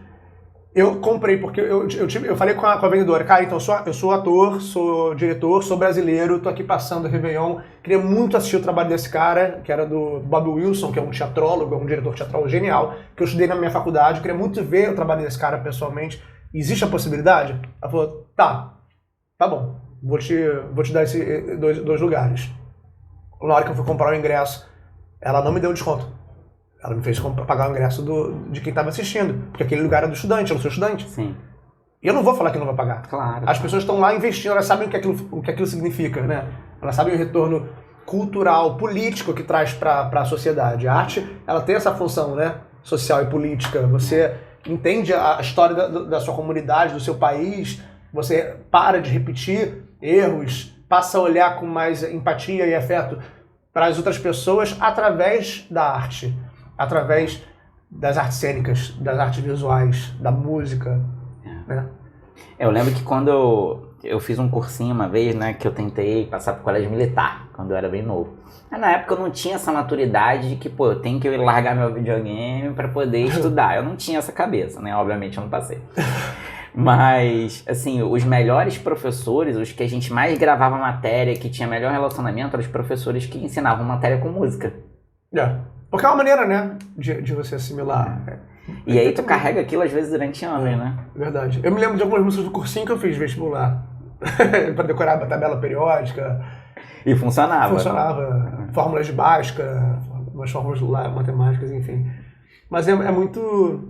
Eu comprei, porque eu falei com a vendedora, cara, então eu sou ator, sou diretor, sou brasileiro, tô aqui passando o Réveillon, queria muito assistir o trabalho desse cara, que era do Bob Wilson, que é um teatrólogo, um diretor teatral genial, que eu estudei na minha faculdade, eu queria muito ver o trabalho desse cara pessoalmente. Existe a possibilidade? Ela falou, tá bom, vou te dar esses 2 lugares. Na hora que eu fui comprar o ingresso, ela não me deu desconto. Ela me fez pagar o ingresso de quem estava assistindo, porque aquele lugar era do estudante, eu não sou estudante. Sim. E eu não vou falar que não vai pagar. Claro. As pessoas estão lá investindo, elas sabem o que aquilo significa, né? Elas sabem o retorno cultural, político que traz para a sociedade. A arte, ela tem essa função, né? Social e política. Você entende a história da sua comunidade, do seu país, você para de repetir erros, passa a olhar com mais empatia e afeto para as outras pessoas através da arte. Através das artes cênicas, das artes visuais, da música, né? Eu lembro que quando eu fiz um cursinho uma vez, né, que eu tentei passar pro colégio militar, quando eu era bem novo. Mas na época eu não tinha essa maturidade de que, pô, eu tenho que largar meu videogame para poder estudar. Eu não tinha essa cabeça, né? Obviamente eu não passei. Mas, assim, os melhores professores, os que a gente mais gravava matéria, que tinha melhor relacionamento, eram os professores que ensinavam matéria com música. Porque é uma maneira, né, de você assimilar. E aí tu carrega aquilo às vezes durante anos, né? Verdade. Eu me lembro de algumas músicas do cursinho que eu fiz vestibular. Pra decorar a tabela periódica. E funcionava. Fórmulas de Bhaskara, umas fórmulas lá, matemáticas, enfim. Mas é muito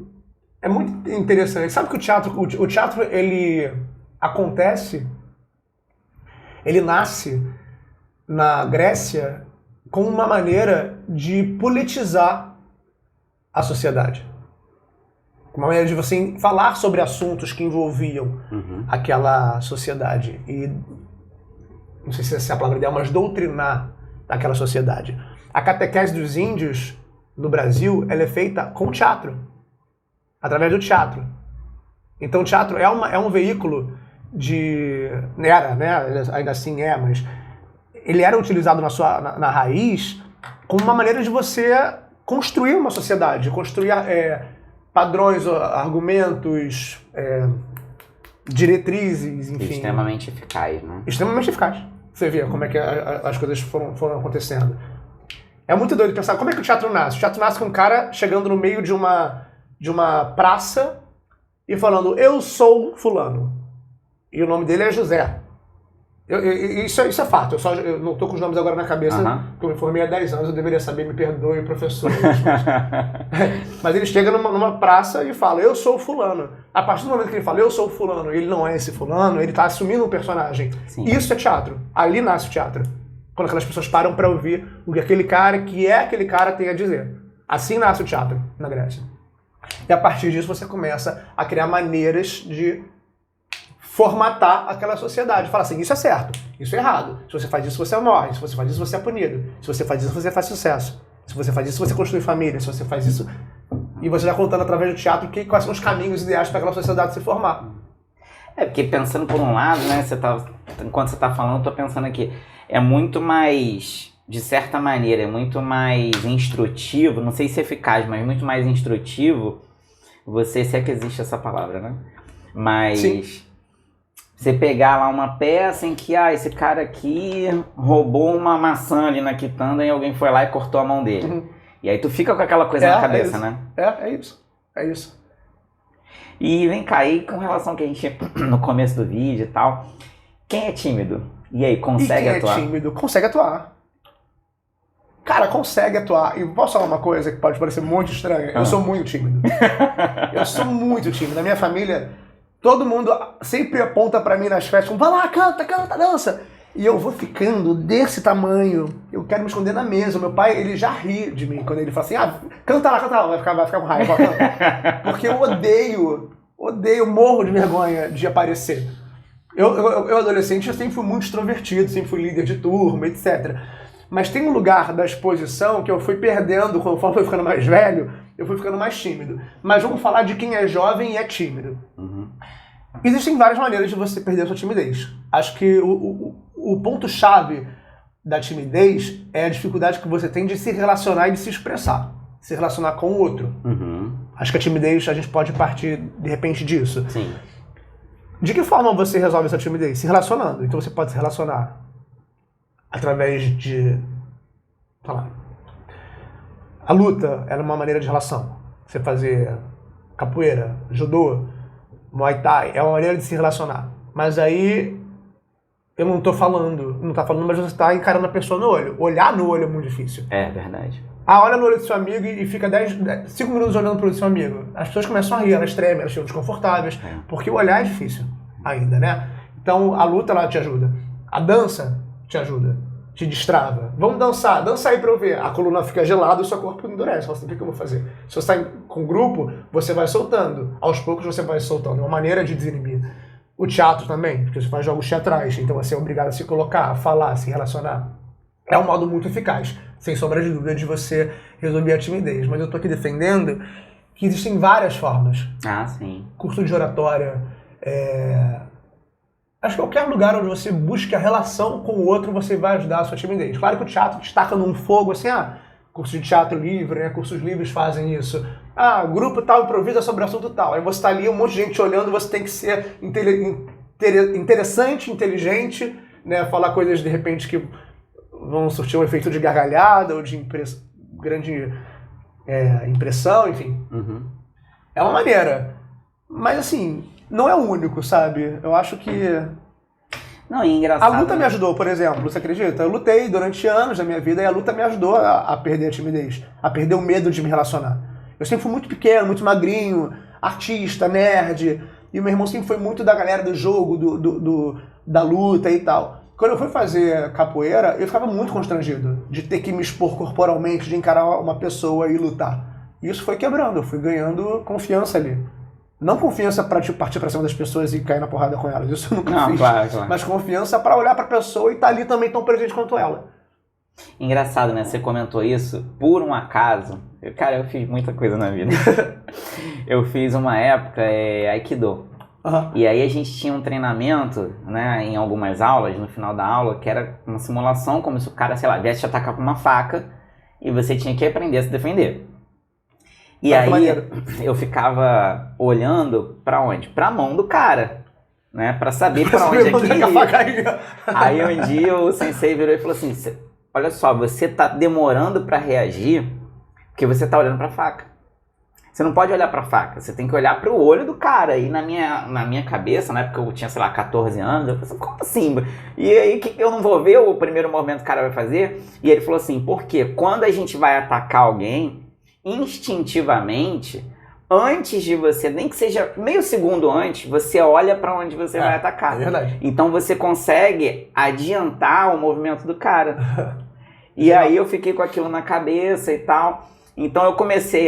interessante. Sabe que o teatro, ele acontece, ele nasce na Grécia com uma maneira de politizar a sociedade. Uma maneira de você falar sobre assuntos que envolviam aquela sociedade. E, não sei se essa é a palavra ideal, mas doutrinar aquela sociedade. A catequese dos índios no Brasil, ela é feita com teatro. Através do teatro. Então o teatro é um veículo de... Era, né? Ainda assim mas... Ele era utilizado na raiz como uma maneira de você construir uma sociedade, construir padrões, argumentos, diretrizes, enfim. Extremamente eficaz, né? Extremamente eficaz. Você vê como é que as coisas foram acontecendo. É muito doido pensar como é que o teatro nasce. O teatro nasce com um cara chegando no meio de uma praça e falando, eu sou fulano. E o nome dele é José. Isso é fato, eu não estou com os nomes agora na cabeça, porque eu me formei há 10 anos, eu deveria saber, me perdoe, professor. Mas ele chega numa praça e fala, eu sou fulano. A partir do momento que ele fala, eu sou fulano, e ele não é esse fulano, ele está assumindo um personagem. Sim. Isso é teatro. Ali nasce o teatro. Quando aquelas pessoas param para ouvir o que aquele cara tem a dizer. Assim nasce o teatro na Grécia. E a partir disso você começa a criar maneiras de formatar aquela sociedade. Fala assim, isso é certo, isso é errado. Se você faz isso, você morre. Se você faz isso, você é punido. Se você faz isso, você faz sucesso. Se você faz isso, você constrói família. Se você faz isso... E você vai contando através do teatro quais são os caminhos ideais para aquela sociedade se formar. Porque pensando por um lado, né, enquanto você está falando, eu tô pensando aqui, é muito mais, de certa maneira, é muito mais instrutivo, não sei se é eficaz, mas muito mais instrutivo, se é que existe essa palavra, né? Mas... Sim. Você pegar lá uma peça em que, esse cara aqui roubou uma maçã ali na quitanda e alguém foi lá e cortou a mão dele. E aí tu fica com aquela coisa na cabeça, né? É isso. E vem cá, aí com relação ao que a gente, no começo do vídeo e tal, quem é tímido? E aí, consegue atuar? Quem é tímido? Consegue atuar. Cara, consegue atuar. E posso falar uma coisa que pode parecer muito estranha? Eu sou muito tímido. Na minha família... Todo mundo sempre aponta pra mim nas festas, vai lá, canta, dança. E eu vou ficando desse tamanho, eu quero me esconder na mesa. Meu pai, ele já ri de mim quando ele fala assim, canta lá, vai ficar com raiva. Porque eu odeio, morro de vergonha de aparecer. Eu adolescente, eu sempre fui muito extrovertido, sempre fui líder de turma, etc. Mas tem um lugar da exposição que eu fui perdendo, conforme eu fui ficando mais velho, eu fui ficando mais tímido. Mas vamos falar de quem é jovem e é tímido. Existem várias maneiras de você perder a sua timidez. Acho que o ponto-chave da timidez é a dificuldade que você tem de se relacionar e de se expressar. Se relacionar com o outro. Acho que a timidez, a gente pode partir, de repente, disso. Sim. De que forma você resolve essa timidez? Se relacionando. Então você pode se relacionar através de... sei lá. A luta é uma maneira de relação. Você fazer capoeira, judô, Muay Thai, é uma maneira de se relacionar. Mas aí, eu não tô falando, mas você tá encarando a pessoa no olho. Olhar no olho é muito difícil. É verdade. Olha no olho do seu amigo e fica 5 minutos olhando pro olho do seu amigo. As pessoas começam a rir, elas tremem, elas ficam desconfortáveis. Porque o olhar é difícil ainda, né? Então, a luta, ela te ajuda. A dança te ajuda. Te destrava. Vamos dançar, dança aí pra eu ver. A coluna fica gelada e o seu corpo endurece. Você fala assim, o que eu vou fazer? Se você está com grupo, você vai soltando. Aos poucos você vai soltando. É uma maneira de desinibir. O teatro também, porque você faz jogos teatrais, então você é obrigado a se colocar, a falar, a se relacionar. É um modo muito eficaz, sem sombra de dúvida, de você resolver a timidez. Mas eu tô aqui defendendo que existem várias formas. Sim. Curso de oratória, acho que qualquer lugar onde você busque a relação com o outro, você vai ajudar a sua timidez. Claro que o teatro destaca num fogo, assim, curso de teatro livre, né? Cursos livres fazem isso. Grupo tal improvisa sobre assunto tal. Aí você tá ali, um monte de gente olhando, você tem que ser interessante, inteligente, né? Falar coisas, de repente, que vão surtir um efeito de gargalhada ou de grande impressão, enfim. É uma maneira. Mas, assim, não é o único, sabe? Eu acho que... Não, é engraçado. A luta me ajudou, por exemplo, você acredita? Eu lutei durante anos da minha vida e a luta me ajudou a perder a timidez, a perder o medo de me relacionar. Eu sempre fui muito pequeno, muito magrinho, artista, nerd, e o meu irmão sempre foi muito da galera do jogo, da luta e tal. Quando eu fui fazer capoeira, eu ficava muito constrangido de ter que me expor corporalmente, de encarar uma pessoa e lutar. E isso foi quebrando, eu fui ganhando confiança ali. Não confiança pra partir pra cima das pessoas e cair na porrada com elas, isso eu nunca fiz. Claro. Mas confiança pra olhar pra pessoa e estar ali também tão presente quanto ela. Engraçado, né? Você comentou isso, por um acaso. Eu fiz muita coisa na vida. Eu fiz uma época Aikido. E aí a gente tinha um treinamento, né, em algumas aulas, no final da aula, que era uma simulação, como se o cara, sei lá, viesse te atacar com uma faca e você tinha que aprender a se defender. E aí eu ficava olhando pra onde? Pra mão do cara, né? Pra saber pra onde é que ia. Aí um dia o sensei virou e falou assim, olha só, você tá demorando pra reagir porque você tá olhando pra faca. Você não pode olhar pra faca, você tem que olhar pro olho do cara. E na minha cabeça, na época eu tinha, sei lá, 14 anos, eu falei assim, como assim? E aí que eu não vou ver o primeiro movimento que o cara vai fazer? E ele falou assim, porque quando a gente vai atacar alguém, instintivamente, antes de você, nem que seja meio segundo antes, você olha para onde você vai atacar. É verdade. Então você consegue adiantar o movimento do cara. E aí eu fiquei com aquilo na cabeça e tal. Então eu comecei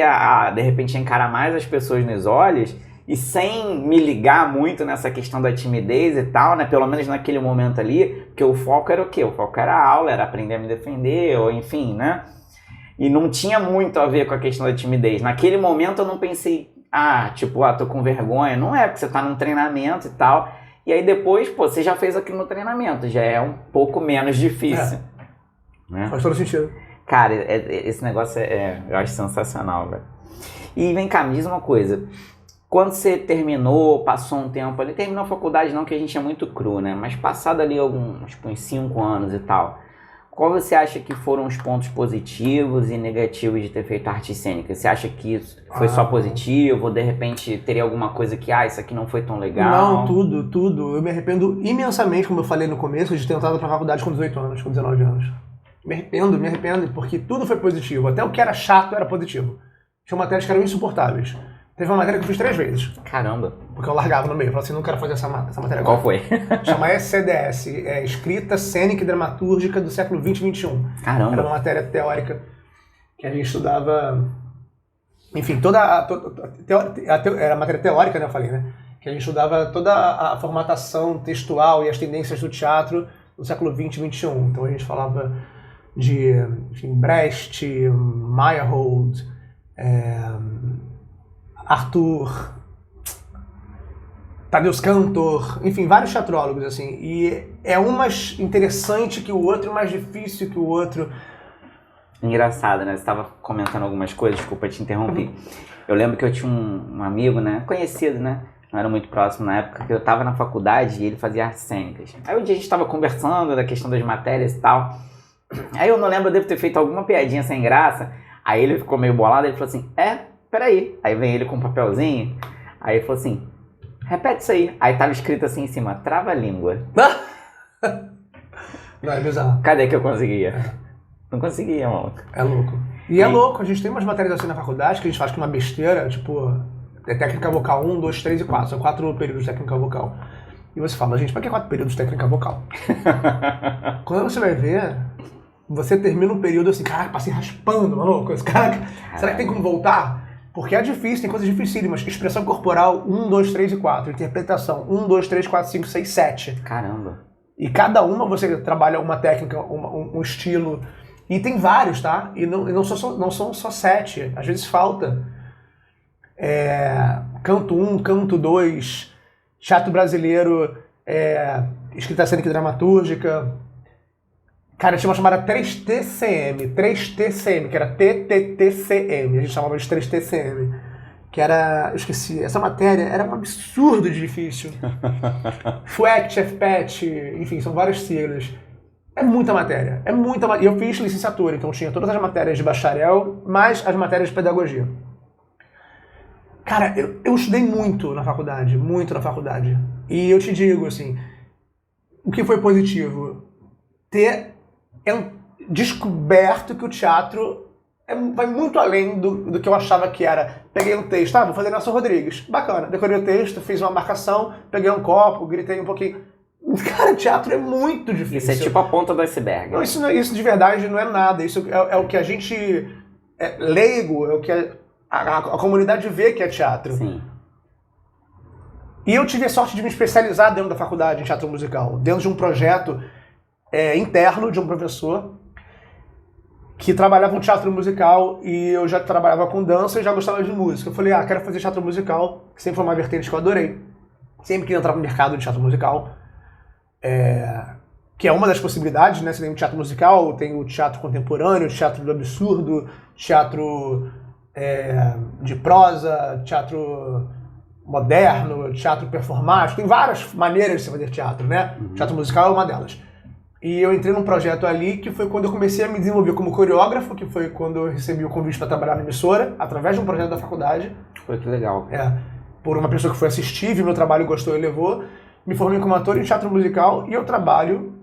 de repente, a encarar mais as pessoas nos olhos e sem me ligar muito nessa questão da timidez e tal, né? Pelo menos naquele momento ali, porque o foco era o quê? O foco era a aula, era aprender a me defender, ou enfim, né? E não tinha muito a ver com a questão da timidez. Naquele momento eu não pensei, tô com vergonha. Não é, porque você tá num treinamento e tal. E aí depois, você já fez aquilo no treinamento. Já é um pouco menos difícil. Né? Faz todo sentido. Cara, esse negócio eu acho sensacional, velho. E vem cá, me diz uma coisa. Quando você terminou, passou um tempo ali, terminou a faculdade não, que a gente é muito cru, né? Mas passado ali uns 5 anos e tal, qual você acha que foram os pontos positivos e negativos de ter feito arte cênica? Você acha que isso foi só positivo? Ou de repente teria alguma coisa que, isso aqui não foi tão legal? Não, tudo. Eu me arrependo imensamente, como eu falei no começo, de ter entrado pra faculdade com 18 anos, com 19 anos. Me arrependo, porque tudo foi positivo. Até o que era chato era positivo. Tinha matérias que eram insuportáveis. Teve uma matéria que eu fiz 3 vezes. Caramba. Porque eu largava no meio. Eu falei assim, não quero fazer essa matéria agora. Qual foi? Chama SCDS, Escrita Cênica e Dramatúrgica do século XX e XXI. Caramba. Era uma matéria teórica que a gente estudava... Enfim, era matéria teórica, né, eu falei, né? Que a gente estudava toda a formatação textual e as tendências do teatro no século XX e XXI. Então a gente falava de, enfim, Brecht, Meyerhold, Arthur, Tadeusz Kantor, enfim, vários teatrólogos, assim. E é um mais interessante que o outro, mais difícil que o outro. Engraçado, né? Você estava comentando algumas coisas, desculpa te interromper. Eu lembro que eu tinha um amigo, né? Conhecido, né? Não era muito próximo na época, que eu estava na faculdade e ele fazia artes cênicas. Aí um dia a gente estava conversando da questão das matérias e tal. Aí eu não lembro, eu devo ter feito alguma piadinha sem graça. Aí ele ficou meio bolado, ele falou assim, peraí. Aí vem ele com um papelzinho, aí ele falou assim, repete isso aí. Aí tava escrito assim em cima, trava-língua. Não, é bizarro. Cadê que eu conseguia? Não conseguia, mano. É louco. E é louco, a gente tem umas matérias assim na faculdade que a gente faz com uma besteira, tipo, técnica vocal 1, 2, 3 e 4. São 4 períodos de técnica vocal. E você fala, gente, pra que 4 períodos de técnica vocal? Quando você vai ver, você termina um período assim, caraca, passei raspando, maluco. Caraca, será que tem como voltar? Porque é difícil, tem coisas dificílimas. Expressão corporal 1, 2, 3 e 4. Interpretação 1, 2, 3, 4, 5, 6, 7. Caramba. E cada uma você trabalha uma técnica, um estilo. E tem vários, tá? E não são só 7. Às vezes falta. Canto 1, canto 2, teatro brasileiro, escrita cênica e dramatúrgica. Cara, tinha uma chamada 3TCM, que era TTTCM. A gente chamava de 3TCM. Que era, eu esqueci, essa matéria era um absurdo de difícil. FUECT, FPET, enfim, são várias siglas. É muita matéria, E eu fiz licenciatura, então tinha todas as matérias de bacharel, mais as matérias de pedagogia. Cara, eu estudei muito na faculdade. E eu te digo, assim, o que foi positivo? Ter descoberto que o teatro vai muito além do que eu achava que era. Peguei um texto, vou fazer Nelson Rodrigues. Bacana, decorei o texto, fiz uma marcação, peguei um copo, gritei um pouquinho. Cara, teatro é muito difícil. Isso é tipo a ponta do iceberg. Não, isso de verdade não é nada. Isso é o que a gente leigo, é o que a comunidade vê que é teatro. Sim. E eu tive a sorte de me especializar dentro da faculdade em teatro musical, dentro de um projeto interno de um professor que trabalhava com teatro musical e eu já trabalhava com dança e já gostava de música. Eu falei, quero fazer teatro musical, que sempre foi uma vertente que eu adorei. Sempre queria entrar no mercado de teatro musical. Que é uma das possibilidades, né? Você tem o teatro musical, tem o teatro contemporâneo, o teatro do absurdo, teatro de prosa, teatro moderno, teatro performático. Tem várias maneiras de se fazer teatro, né? O teatro musical é uma delas. E eu entrei num projeto ali que foi quando eu comecei a me desenvolver como coreógrafo, que foi quando eu recebi o convite para trabalhar na emissora, através de um projeto da faculdade. Foi que legal. Por uma pessoa que foi assistir, viu meu trabalho, gostou e levou. Me formei como ator em teatro musical e eu trabalho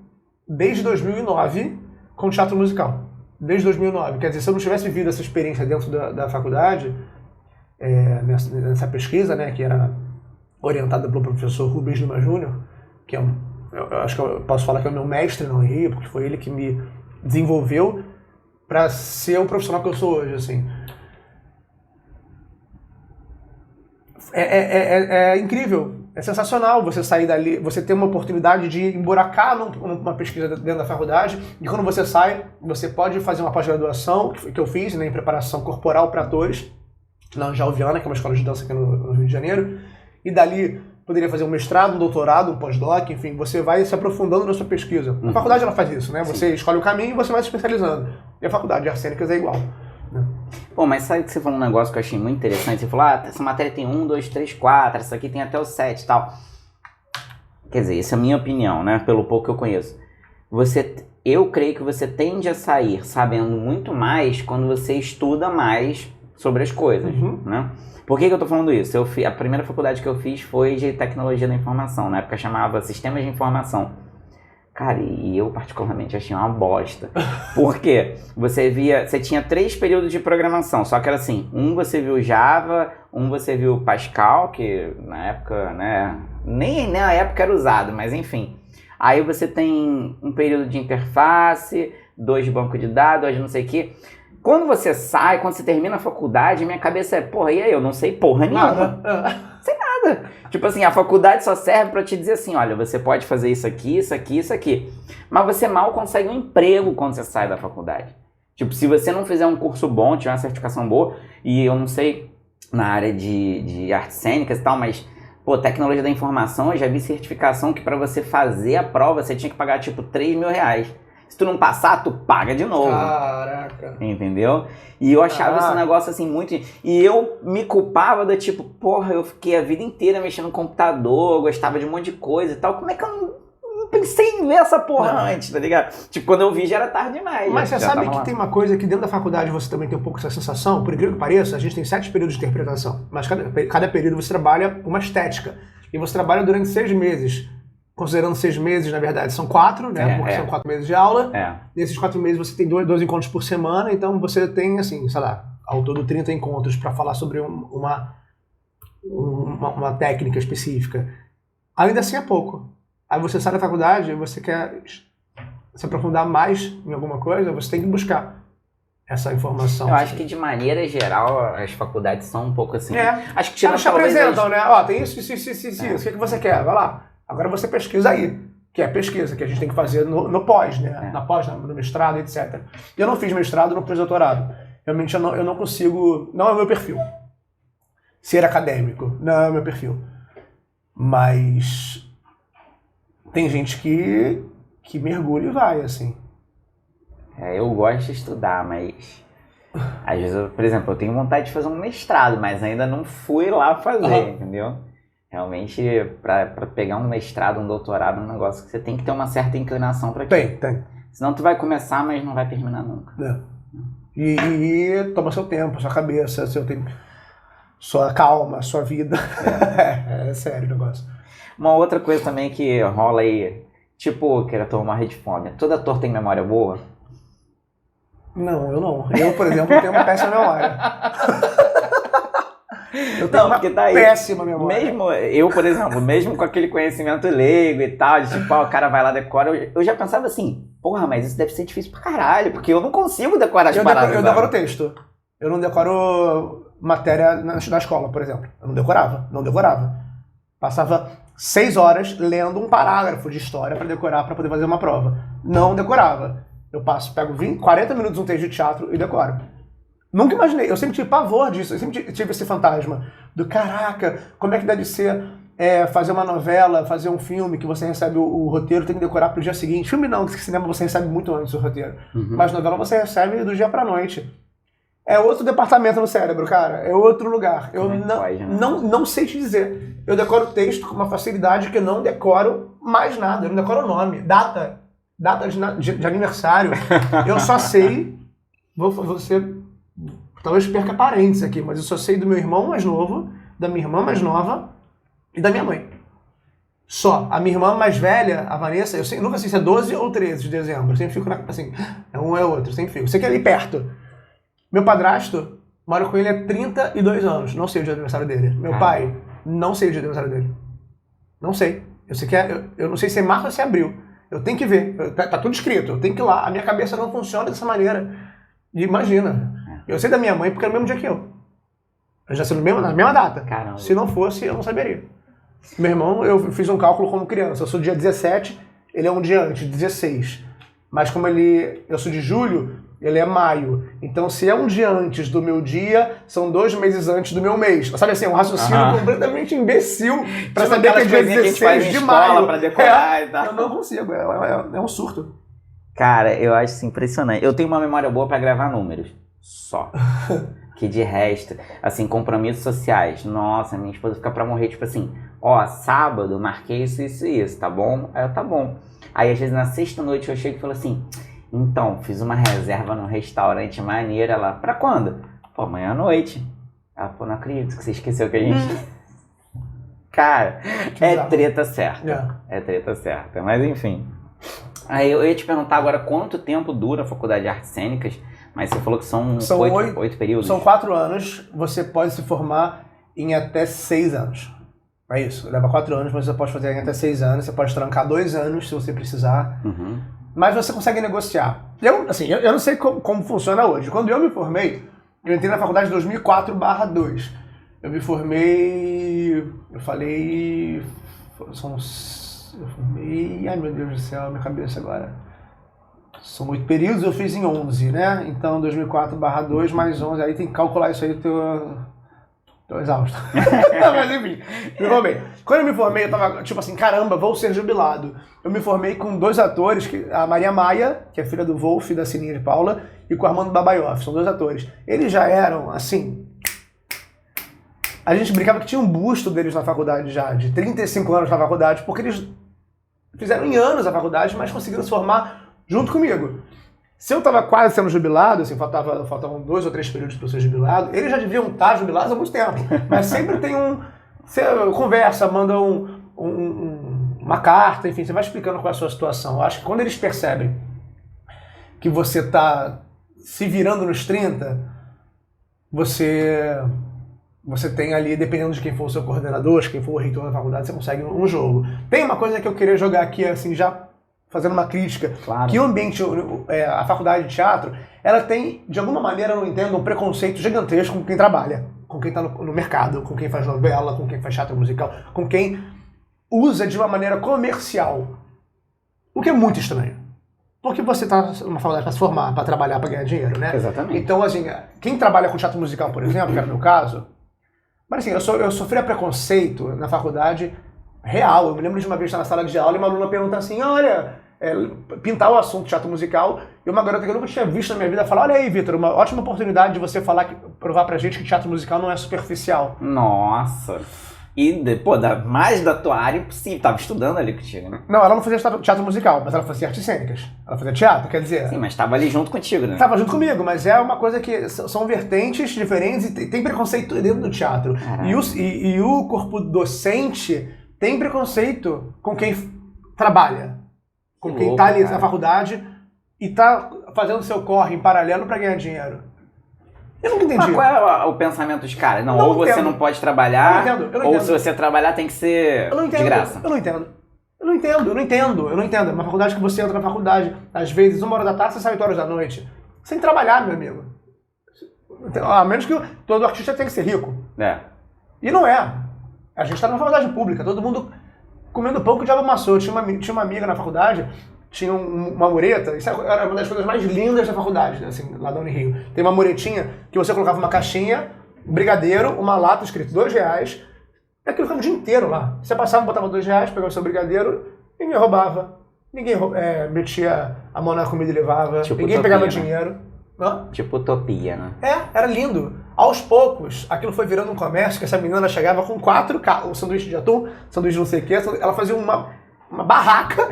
desde 2009 com teatro musical. Desde 2009. Quer dizer, se eu não tivesse vivido essa experiência dentro da faculdade, nessa pesquisa, né, que era orientada pelo professor Rubens Lima Júnior, que eu acho que eu posso falar que é o meu mestre no Rio, porque foi ele que me desenvolveu para ser o profissional que eu sou hoje, assim. É incrível. É sensacional você sair dali, você ter uma oportunidade de emburacar numa pesquisa dentro da faculdade, e quando você sai, você pode fazer uma pós-graduação, que eu fiz, né, em preparação corporal para atores, na Angel Viana, que é uma escola de dança aqui no Rio de Janeiro, e dali poderia fazer um mestrado, um doutorado, um pós-doc, enfim, você vai se aprofundando na sua pesquisa. A faculdade ela faz isso, né? Você escolhe o caminho e você vai se especializando. E a faculdade de artes cênicas é igual. Né? Pô, mas sabe que você falou um negócio que eu achei muito interessante? Você falou, essa matéria tem 1, 2, 3, 4, essa aqui tem até o 7 e tal. Quer dizer, essa é a minha opinião, né? Pelo pouco que eu conheço. Eu creio que você tende a sair sabendo muito mais quando você estuda mais sobre as coisas, né? Por que eu tô falando isso? A primeira faculdade que eu fiz foi de tecnologia da informação. Na época chamava Sistemas de Informação. Cara, e eu particularmente achei uma bosta. Por quê? Você tinha 3 períodos de programação, só que era assim, um você viu Java, um você viu Pascal, que na época, né, nem na época era usado, mas enfim. Aí você tem um período de interface, 2 de banco de dados, 2 de não sei o quê. Quando você sai, quando você termina a faculdade, minha cabeça é, porra, e aí, eu não sei porra nenhuma. Sei nada. Tipo assim, a faculdade só serve pra te dizer assim, olha, você pode fazer isso aqui, isso aqui, isso aqui. Mas você mal consegue um emprego quando você sai da faculdade. Tipo, se você não fizer um curso bom, tiver uma certificação boa, e eu não sei na área de artes cênicas e tal, mas, pô, tecnologia da informação, eu já vi certificação que pra você fazer a prova, você tinha que pagar, tipo, 3 mil reais. Se tu não passar, tu paga de novo. Caraca. Entendeu? E eu achava esse negócio assim muito... E eu me culpava do tipo, porra, eu fiquei a vida inteira mexendo no computador, gostava de um monte de coisa e tal. Como é que eu não pensei em ver essa porra antes, tá ligado? Tipo, quando eu vi já era tarde demais. Mas você sabe que tem uma coisa que dentro da faculdade você também tem um pouco essa sensação, por incrível que pareça, a gente tem 7 períodos de interpretação, mas cada período você trabalha uma estética. E você trabalha durante 6 meses. Considerando 6 meses, na verdade, são 4, né? Porque são 4 meses de aula. Nesses 4 meses você tem 2 encontros por semana, então você tem, assim, sei lá, ao todo 30 encontros para falar sobre uma técnica específica. Ainda assim é pouco. Aí você sai da faculdade e você quer se aprofundar mais em alguma coisa, você tem que buscar essa informação. Eu acho que de maneira geral as faculdades são um pouco assim. Acho que elas te apresentam, né? Ó, tem isso. O que você quer? Vai lá. Agora você pesquisa aí, que é a pesquisa que a gente tem que fazer no pós, né? Na pós, no mestrado, etc. Eu não fiz mestrado, não fiz doutorado. Realmente eu não consigo, não é o meu perfil. Ser acadêmico, não é o meu perfil. Mas tem gente que mergulha e vai, assim. Eu gosto de estudar, mas às vezes, por exemplo, eu tenho vontade de fazer um mestrado, mas ainda não fui lá fazer, entendeu? Realmente, para pegar um mestrado, um doutorado, um negócio que você tem que ter uma certa inclinação para aquilo. Tem. Senão tu vai começar, mas não vai terminar nunca. E toma seu tempo, sua cabeça, seu tempo, sua calma, sua vida. É sério o negócio. Uma outra coisa também que rola aí, tipo, que era tomar de fome. Todo ator tem memória boa? Não, eu não. Eu, por exemplo, tenho uma péssima memória. Eu tenho uma péssima memória. Mesmo eu, por exemplo, mesmo com aquele conhecimento leigo e tal, de tipo, o cara vai lá, decora, eu já pensava assim, porra, mas isso deve ser difícil pra caralho, porque eu não consigo decorar as paradas. Eu decoro texto. Eu não decoro matéria na escola, por exemplo. Eu não decorava. Passava 6 horas lendo um parágrafo de história pra decorar, pra poder fazer uma prova. Não decorava. Eu pego 40 minutos um texto de teatro e decoro. Nunca imaginei, eu sempre tive pavor disso, eu sempre tive esse fantasma do caraca, como é que deve ser fazer uma novela, fazer um filme que você recebe o roteiro, tem que decorar pro dia seguinte. Filme não, porque cinema você recebe muito antes o roteiro. Mas novela você recebe do dia pra noite. É outro departamento no cérebro, cara, é outro lugar. Eu não sei te dizer. Eu decoro o texto com uma facilidade que eu não decoro mais nada, eu não decoro o nome, data de aniversário. Eu só sei, talvez perca parentes aqui, mas eu só sei do meu irmão mais novo, da minha irmã mais nova e da minha mãe. Só. A minha irmã mais velha, a Vanessa, eu nunca sei se é 12 ou 13 de dezembro. Eu sempre fico assim, é um é outro, sempre fico. Eu sei que é ali perto. Meu padrasto, moro com ele há 32 anos. Não sei o dia do aniversário dele. Meu pai, não sei o dia do aniversário dele. Não sei. Eu sei que eu não sei se é março ou se é abril. Eu tenho que ver. Tá tudo escrito. Eu tenho que ir lá. A minha cabeça não funciona dessa maneira. E imagina. Eu sei da minha mãe porque era o mesmo dia que eu. Eu já sei na mesma data. Caramba. Se não fosse, eu não saberia. Meu irmão, eu fiz um cálculo como criança. Eu sou dia 17, ele é um dia antes, 16. Mas como eu sou de julho, ele é maio. Então, se é um dia antes do meu dia, são 2 meses antes do meu mês. Sabe assim, um raciocínio completamente imbecil pra saber que é dia 16 de maio. Pra decorar e tal. Eu não consigo, é um surto. Cara, eu acho isso impressionante. Eu tenho uma memória boa pra gravar números. Só. Que de resto, assim, compromissos sociais. Nossa, minha esposa fica pra morrer, tipo assim, sábado, marquei isso, tá bom? Aí eu, tá bom. Aí, às vezes, na sexta-noite, eu chego e falo assim, então, fiz uma reserva num restaurante maneiro. Ela, pra quando? Pô, amanhã à noite. Ela, não acredito que você esqueceu que a gente... Cara, é treta certa. É treta certa, mas enfim. Aí eu ia te perguntar agora quanto tempo dura a faculdade de artes cênicas, mas você falou que são 8 períodos. São 4 anos, você pode se formar em até 6 anos. É isso, leva 4 anos, mas você pode fazer em até 6 anos, você pode trancar 2 anos se você precisar, mas você consegue negociar. Eu não sei como funciona hoje. Quando eu me formei, eu entrei na faculdade em 2004/2. Eu me formei, eu formei, ai meu Deus do céu, minha cabeça agora. São 8 períodos, eu fiz em 11, né? Então 2004/2 mais 11, aí tem que calcular isso aí, tô exausto. Mas enfim, me formei. Quando eu me formei, eu tava tipo assim, caramba, vou ser jubilado. Eu me formei com 2 atores, a Maria Maia, que é filha do Wolf e da Sininha de Paula, e com o Armando Babaioff, são 2 atores. Eles já eram, assim... A gente brincava que tinha um busto deles na faculdade já, de 35 anos na faculdade, porque eles fizeram em anos a faculdade, mas conseguiram se formar junto comigo. Se eu estava quase sendo jubilado, assim, faltavam 2 ou 3 períodos para eu ser jubilado, eles já deviam estar jubilados há muito tempo. Mas sempre tem você conversa, manda uma carta, enfim, você vai explicando qual é a sua situação. Eu acho que quando eles percebem que você está se virando nos 30, você tem ali, dependendo de quem for o seu coordenador, de quem for o reitor da faculdade, você consegue um jogo. Tem uma coisa que eu queria jogar aqui, assim, já fazendo uma crítica, claro. Que o ambiente, a faculdade de teatro, ela tem, de alguma maneira, eu não entendo, um preconceito gigantesco com quem trabalha, com quem está no mercado, com quem faz novela, com quem faz teatro musical, com quem usa de uma maneira comercial. O que é muito estranho. Porque você está numa faculdade para se formar, para trabalhar, para ganhar dinheiro, né? Exatamente. Então, assim, quem trabalha com teatro musical, por exemplo, que era o meu caso, mas assim, eu sofria preconceito na faculdade real. Eu me lembro de uma vez estar na sala de aula e uma aluna perguntar assim, olha, pintar o assunto teatro musical, e uma garota que eu nunca tinha visto na minha vida falar, olha aí, Vitor, uma ótima oportunidade de você provar pra gente que teatro musical não é superficial. Nossa! E, mais da tua área impossível. Tava estudando ali contigo, né? Não, ela não fazia teatro musical, mas ela fazia artes cênicas. Ela fazia teatro, quer dizer... Sim, mas tava ali junto contigo, né? Tava junto comigo, mas é uma coisa que são vertentes diferentes e tem preconceito dentro do teatro. E o corpo docente tem preconceito com quem trabalha. Com quem tá ali na faculdade e tá fazendo seu corre em paralelo pra ganhar dinheiro. Eu nunca entendi. Mas qual é o pensamento dos caras? Não, ou você não pode trabalhar, eu não entendo. ou se você trabalhar tem que ser de graça. Eu não entendo. É uma faculdade que você entra na faculdade, às vezes, 1h da tarde, você sai 8 horas da noite. Sem trabalhar, meu amigo. A menos que todo artista tem que ser rico. É. E não é. A gente tá numa faculdade pública, todo mundo comendo pão que o diabo amassou. Tinha uma amiga na faculdade, tinha uma mureta, isso era uma das coisas mais lindas da faculdade, assim, lá da Unirio. Tem uma muretinha que você colocava uma caixinha, brigadeiro, uma lata escrito R$2, e aquilo ficava o dia inteiro lá. Você passava, botava R$2, pegava o seu brigadeiro, ninguém roubava, ninguém metia a mão na comida e levava, tipo ninguém utopia, pegava né? dinheiro. Hã? Tipo utopia, né? Era lindo. Aos poucos, aquilo foi virando um comércio, que essa menina chegava com 4 um sanduíche de atum, sanduíche de não sei o quê, ela fazia uma barraca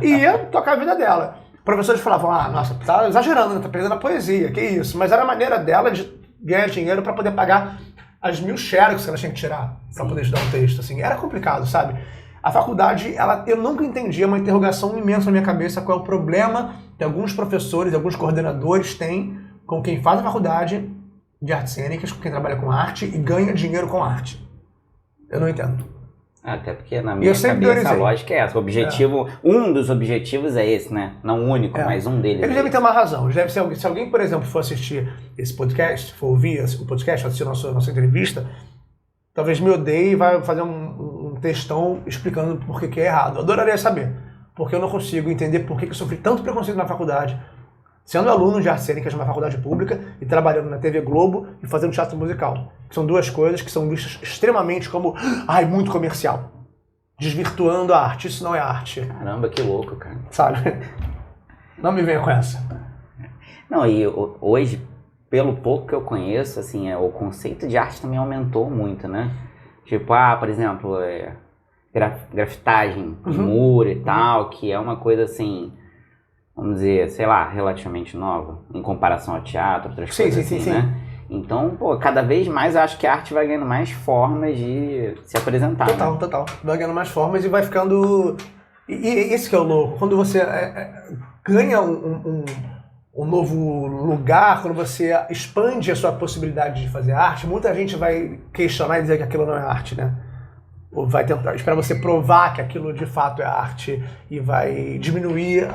e ia tocar a vida dela. Professores falavam, nossa, tá exagerando, né? Tá perdendo a poesia, que isso. Mas era a maneira dela de ganhar dinheiro para poder pagar as 1000 xerox que ela tinha que tirar para poder estudar um texto. Assim. Era complicado, sabe? A faculdade, eu nunca entendia, uma interrogação imensa na minha cabeça, qual é o problema que alguns professores, alguns coordenadores têm com quem faz a faculdade de artes cênicas, com quem trabalha com arte e ganha dinheiro com arte. Eu não entendo. Até porque na minha cabeça a lógica é essa. O objetivo, um dos objetivos é esse, né? Não o único, mas um deles. Eles devem ter uma razão. Se alguém, por exemplo, for assistir esse podcast, for ouvir o podcast, assistir nossa entrevista, talvez me odeie e vai fazer um textão explicando por que é errado. Eu adoraria saber. Porque eu não consigo entender por que eu sofri tanto preconceito na faculdade, sendo aluno de artes cênicas numa faculdade pública e trabalhando na TV Globo e fazendo teatro musical. Que são duas coisas que são vistas extremamente como, muito comercial. Desvirtuando a arte. Isso não é arte. Caramba, que louco, cara. Sabe? Não me venha com essa. Não, e hoje, pelo pouco que eu conheço, assim, o conceito de arte também aumentou muito, né? Tipo, por exemplo, grafitagem, muro e tal, que é uma coisa assim, vamos dizer, sei lá, relativamente nova, em comparação ao teatro, outras coisas assim, né? Então, cada vez mais eu acho que a arte vai ganhando mais formas de se apresentar. Total. Vai ganhando mais formas e vai ficando E esse que é o louco. Quando você ganha um novo lugar, quando você expande a sua possibilidade de fazer arte, muita gente vai questionar e dizer que aquilo não é arte, né? Ou vai tentar, esperar você provar que aquilo de fato é arte e vai diminuir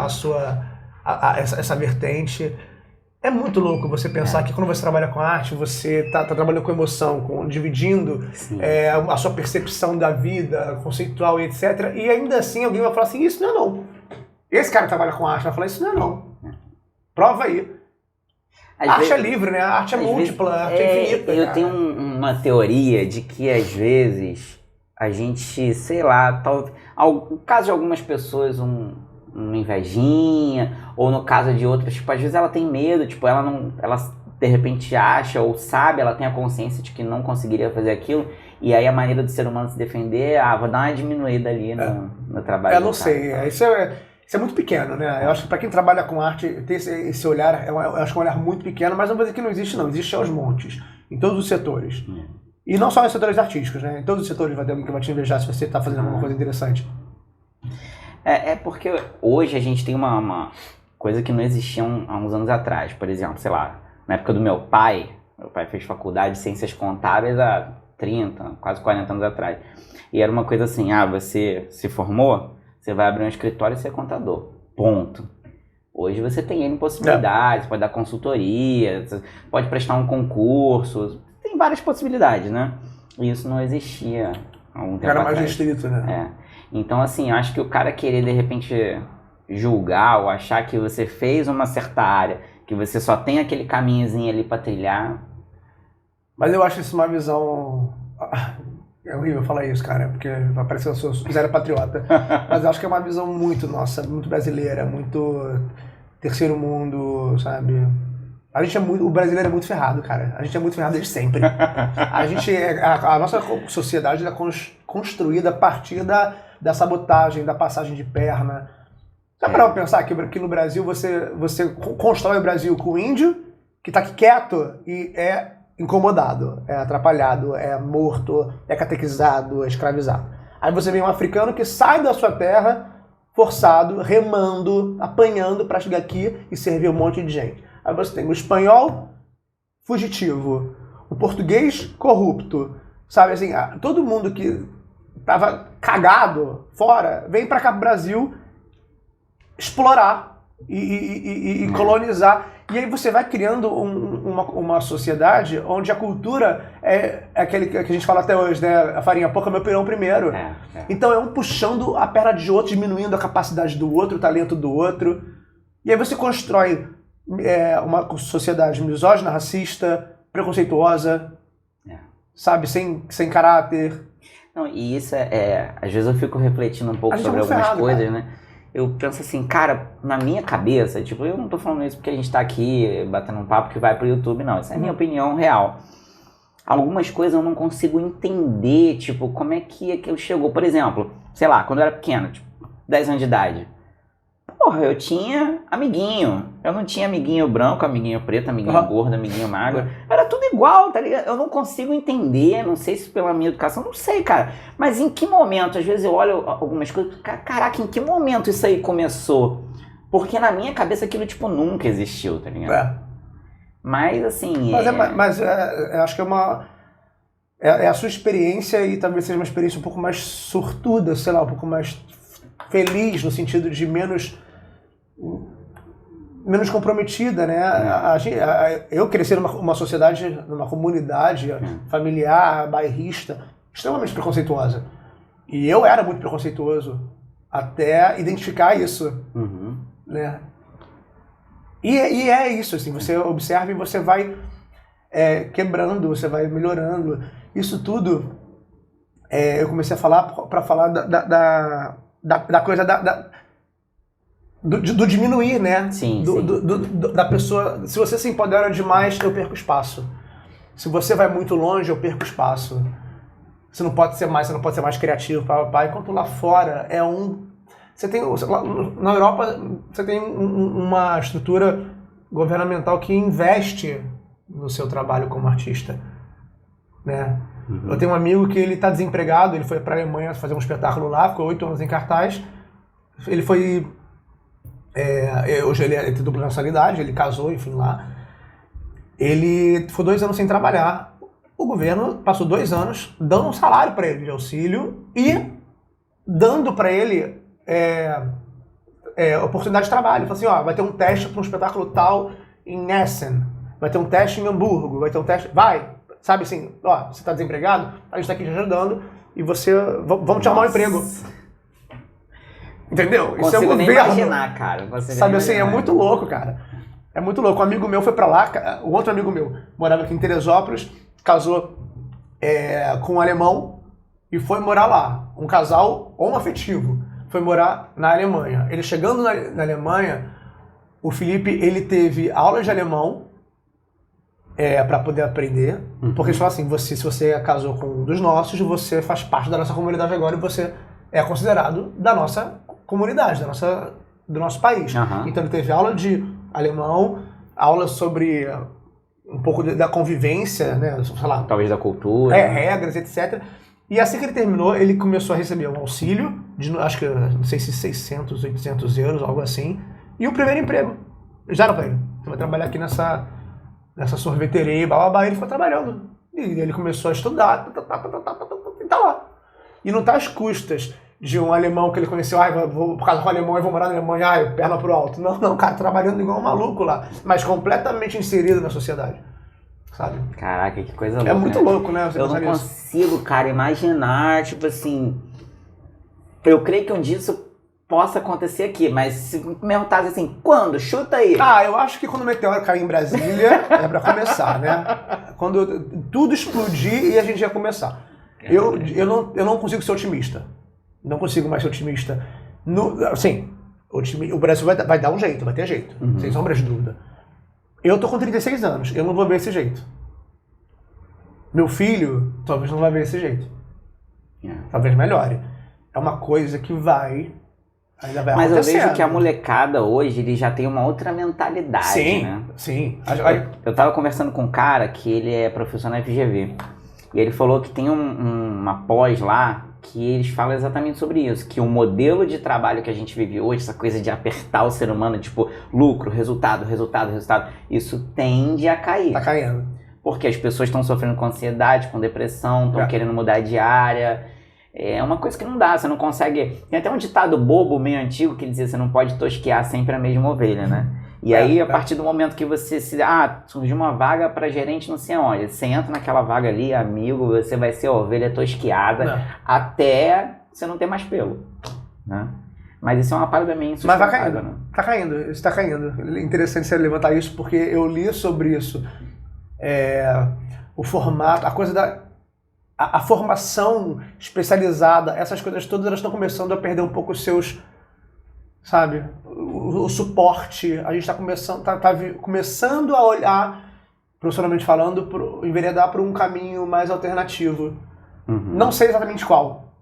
essa vertente. É muito louco você pensar que quando você trabalha com arte, você tá trabalhando com emoção, dividindo a sua percepção da vida, conceitual e etc. E ainda assim alguém vai falar assim, isso não é não. Esse cara que trabalha com arte vai falar, isso não é não. Prova aí. A arte é livre, né? A arte é múltipla, a arte é infinita. Eu tenho uma teoria de que às vezes a gente, sei lá, no caso de algumas pessoas, uma invejinha, ou no caso de outras, tipo, às vezes ela tem medo, tipo, ela de repente acha ou sabe, ela tem a consciência de que não conseguiria fazer aquilo, e aí a maneira do ser humano se defender, vou dar uma diminuída ali no trabalho. Eu não sei, isso é muito pequeno, né? Eu acho que para quem trabalha com arte, ter esse olhar, eu acho que é um olhar muito pequeno, mas não vou dizer que não existe, não. Existe aos montes, em todos os setores. E não só nos setores artísticos, né? Em todos os setores vai ter alguém que vai te invejar se você está fazendo alguma coisa interessante. Porque hoje a gente tem uma coisa que não existia há uns anos atrás. Por exemplo, sei lá, na época do meu pai fez faculdade de ciências contábeis há 30, quase 40 anos atrás. E era uma coisa assim, você se formou, você vai abrir um escritório e ser contador. Ponto. Hoje você tem N possibilidades, pode dar consultoria, pode prestar um concurso, tem várias possibilidades, né? E isso não existia há um tempo atrás. Era mais restrito, né? Então, assim, eu acho que o cara querer, de repente, julgar ou achar que você fez uma certa área, que você só tem aquele caminhozinho ali pra trilhar... Mas eu acho isso uma visão... É horrível falar isso, cara, porque vai parecer que eu sou zero patriota. Mas eu acho que é uma visão muito nossa, muito brasileira, muito terceiro mundo, sabe? O brasileiro é muito ferrado, cara. A gente é muito ferrado desde sempre. A nossa sociedade é construída a partir da sabotagem, da passagem de perna. Dá pra pensar que aqui no Brasil você constrói o Brasil com o índio, que tá aqui quieto e é incomodado, é atrapalhado, é morto, é catequizado, é escravizado. Aí você vem um africano que sai da sua terra forçado, remando, apanhando pra chegar aqui e servir um monte de gente. Aí você tem o espanhol fugitivo, o português corrupto, sabe assim, todo mundo que tava cagado fora vem pra cá pro Brasil explorar e colonizar. E aí você vai criando uma sociedade onde a cultura é aquele que a gente fala até hoje, né? A farinha pouca, meu pirão primeiro. Então é um puxando a perna de outro, diminuindo a capacidade do outro, o talento do outro. E aí você constrói uma sociedade misógina, racista, preconceituosa, sabe? Sem caráter. Não, e isso às vezes eu fico refletindo um pouco sobre algumas coisas, cara, né? Eu penso assim, cara, na minha cabeça, tipo, eu não tô falando isso porque a gente tá aqui batendo um papo que vai pro YouTube, não. Isso é a minha opinião real. Algumas coisas eu não consigo entender, tipo, como é que aquilo chegou. Por exemplo, sei lá, quando eu era pequeno, tipo, 10 anos de idade. Porra, eu tinha amiguinho. Eu não tinha amiguinho branco, amiguinho preto, amiguinho gordo, amiguinho magro. Era tudo igual, tá ligado? Eu não consigo entender, não sei se pela minha educação, não sei, cara. Mas em que momento? Às vezes eu olho algumas coisas, caraca, em que momento isso aí começou? Porque na minha cabeça aquilo, tipo, nunca existiu, tá ligado? Mas, assim... Mas eu acho que é a sua experiência e talvez seja uma experiência um pouco mais sortuda, sei lá, um pouco mais feliz, no sentido de menos comprometida, né? Eu cresci numa sociedade, numa comunidade familiar, bairrista, extremamente preconceituosa. E eu era muito preconceituoso até identificar isso, né? E é isso, assim, você observa e você vai quebrando, você vai melhorando. Isso tudo, eu comecei a falar para falar da coisa do diminuir, né? Sim, da pessoa. Se você se empodera demais, eu perco espaço. Se você vai muito longe, eu perco espaço. Você não pode ser mais criativo, enquanto lá fora você tem, na Europa, você tem uma estrutura governamental que investe no seu trabalho como artista, né? Eu tenho um amigo que ele está desempregado, ele foi para a Alemanha fazer um espetáculo lá, ficou 8 anos em cartaz, Ele foi... hoje ele tem dupla nacionalidade, ele casou, enfim, lá. Ele ficou 2 anos sem trabalhar. O governo passou 2 anos dando um salário para ele de auxílio e dando para ele oportunidade de trabalho. Falou assim, vai ter um teste para um espetáculo tal em Essen, vai ter um teste em Hamburgo, vai ter um teste... Vai! Sabe assim, você está desempregado, a gente está aqui te ajudando e vamos te arrumar um emprego. Entendeu? Isso é um governo. Imaginar, cara. Sabe assim, é muito louco, cara. É muito louco. Um amigo meu foi pra lá, um outro amigo meu morava aqui em Teresópolis, casou com um alemão e foi morar lá. Um casal homoafetivo foi morar na Alemanha. Ele chegando na Alemanha, o Felipe, ele teve aula de alemão para poder aprender, porque eles falam assim, se você casou com um dos nossos, você faz parte da nossa comunidade agora e você é considerado da nossa comunidade, do nosso país. Então ele teve aula de alemão, aula sobre um pouco da convivência, né, sei lá, talvez da cultura, regras, etc. E assim que ele terminou, ele começou a receber um auxílio de, acho que, não sei se 600, 800 euros, algo assim, e o primeiro emprego. Já era pra ele. Você vai trabalhar aqui nessa sorveteria, blá, ele ficou trabalhando. E ele começou a estudar, e tá lá. E não tá às custas de um alemão que ele conheceu, vou por causa do alemão, eu vou morar na Alemanha, perna pro alto. Não, cara, trabalhando igual um maluco lá, mas completamente inserido na sociedade, sabe? Caraca, que coisa louca. É muito louco, né? Eu não consigo, cara, imaginar, tipo assim, eu creio que um dia isso possa acontecer aqui, mas se me perguntasse assim, quando? Chuta aí. Eu acho que quando o meteoro cair em Brasília, é pra começar, né? Quando tudo explodir e a gente ia começar. Eu não consigo ser otimista. Não consigo mais ser otimista. O Brasil vai dar um jeito, vai ter jeito. Sem sombra de dúvida. Eu tô com 36 anos, eu não vou ver esse jeito. Meu filho talvez não vai ver esse jeito. Talvez melhore. É uma coisa que ainda vai Mas acontecendo. eu vejo que a molecada hoje, ele já tem uma outra mentalidade, né? Sim. Eu tava conversando com um cara que ele é professor na FGV. E ele falou que tem uma pós lá que eles falam exatamente sobre isso, que o modelo de trabalho que a gente vive hoje, essa coisa de apertar o ser humano, tipo, lucro, resultado, isso tende a cair. Tá caindo. Porque as pessoas estão sofrendo com ansiedade, com depressão, estão querendo mudar de área. É uma coisa que não dá, você não consegue... Tem até um ditado bobo, meio antigo, que dizia, você não pode tosquear sempre a mesma ovelha, né? E aí, a partir do momento que você surgiu uma vaga para gerente não sei onde, você entra naquela vaga ali, amigo, você vai ser a ovelha tosqueada até você não ter mais pelo, né? Mas isso é uma parada meio insustentável. Mas vai caindo, né? Isso tá caindo. É interessante você levantar isso, porque eu li sobre isso. O formato, a coisa da... A formação especializada, essas coisas todas, elas estão começando a perder um pouco os seus... Sabe? O suporte, a gente está começando a olhar, profissionalmente falando, enveredar por um caminho mais alternativo. Não sei exatamente qual,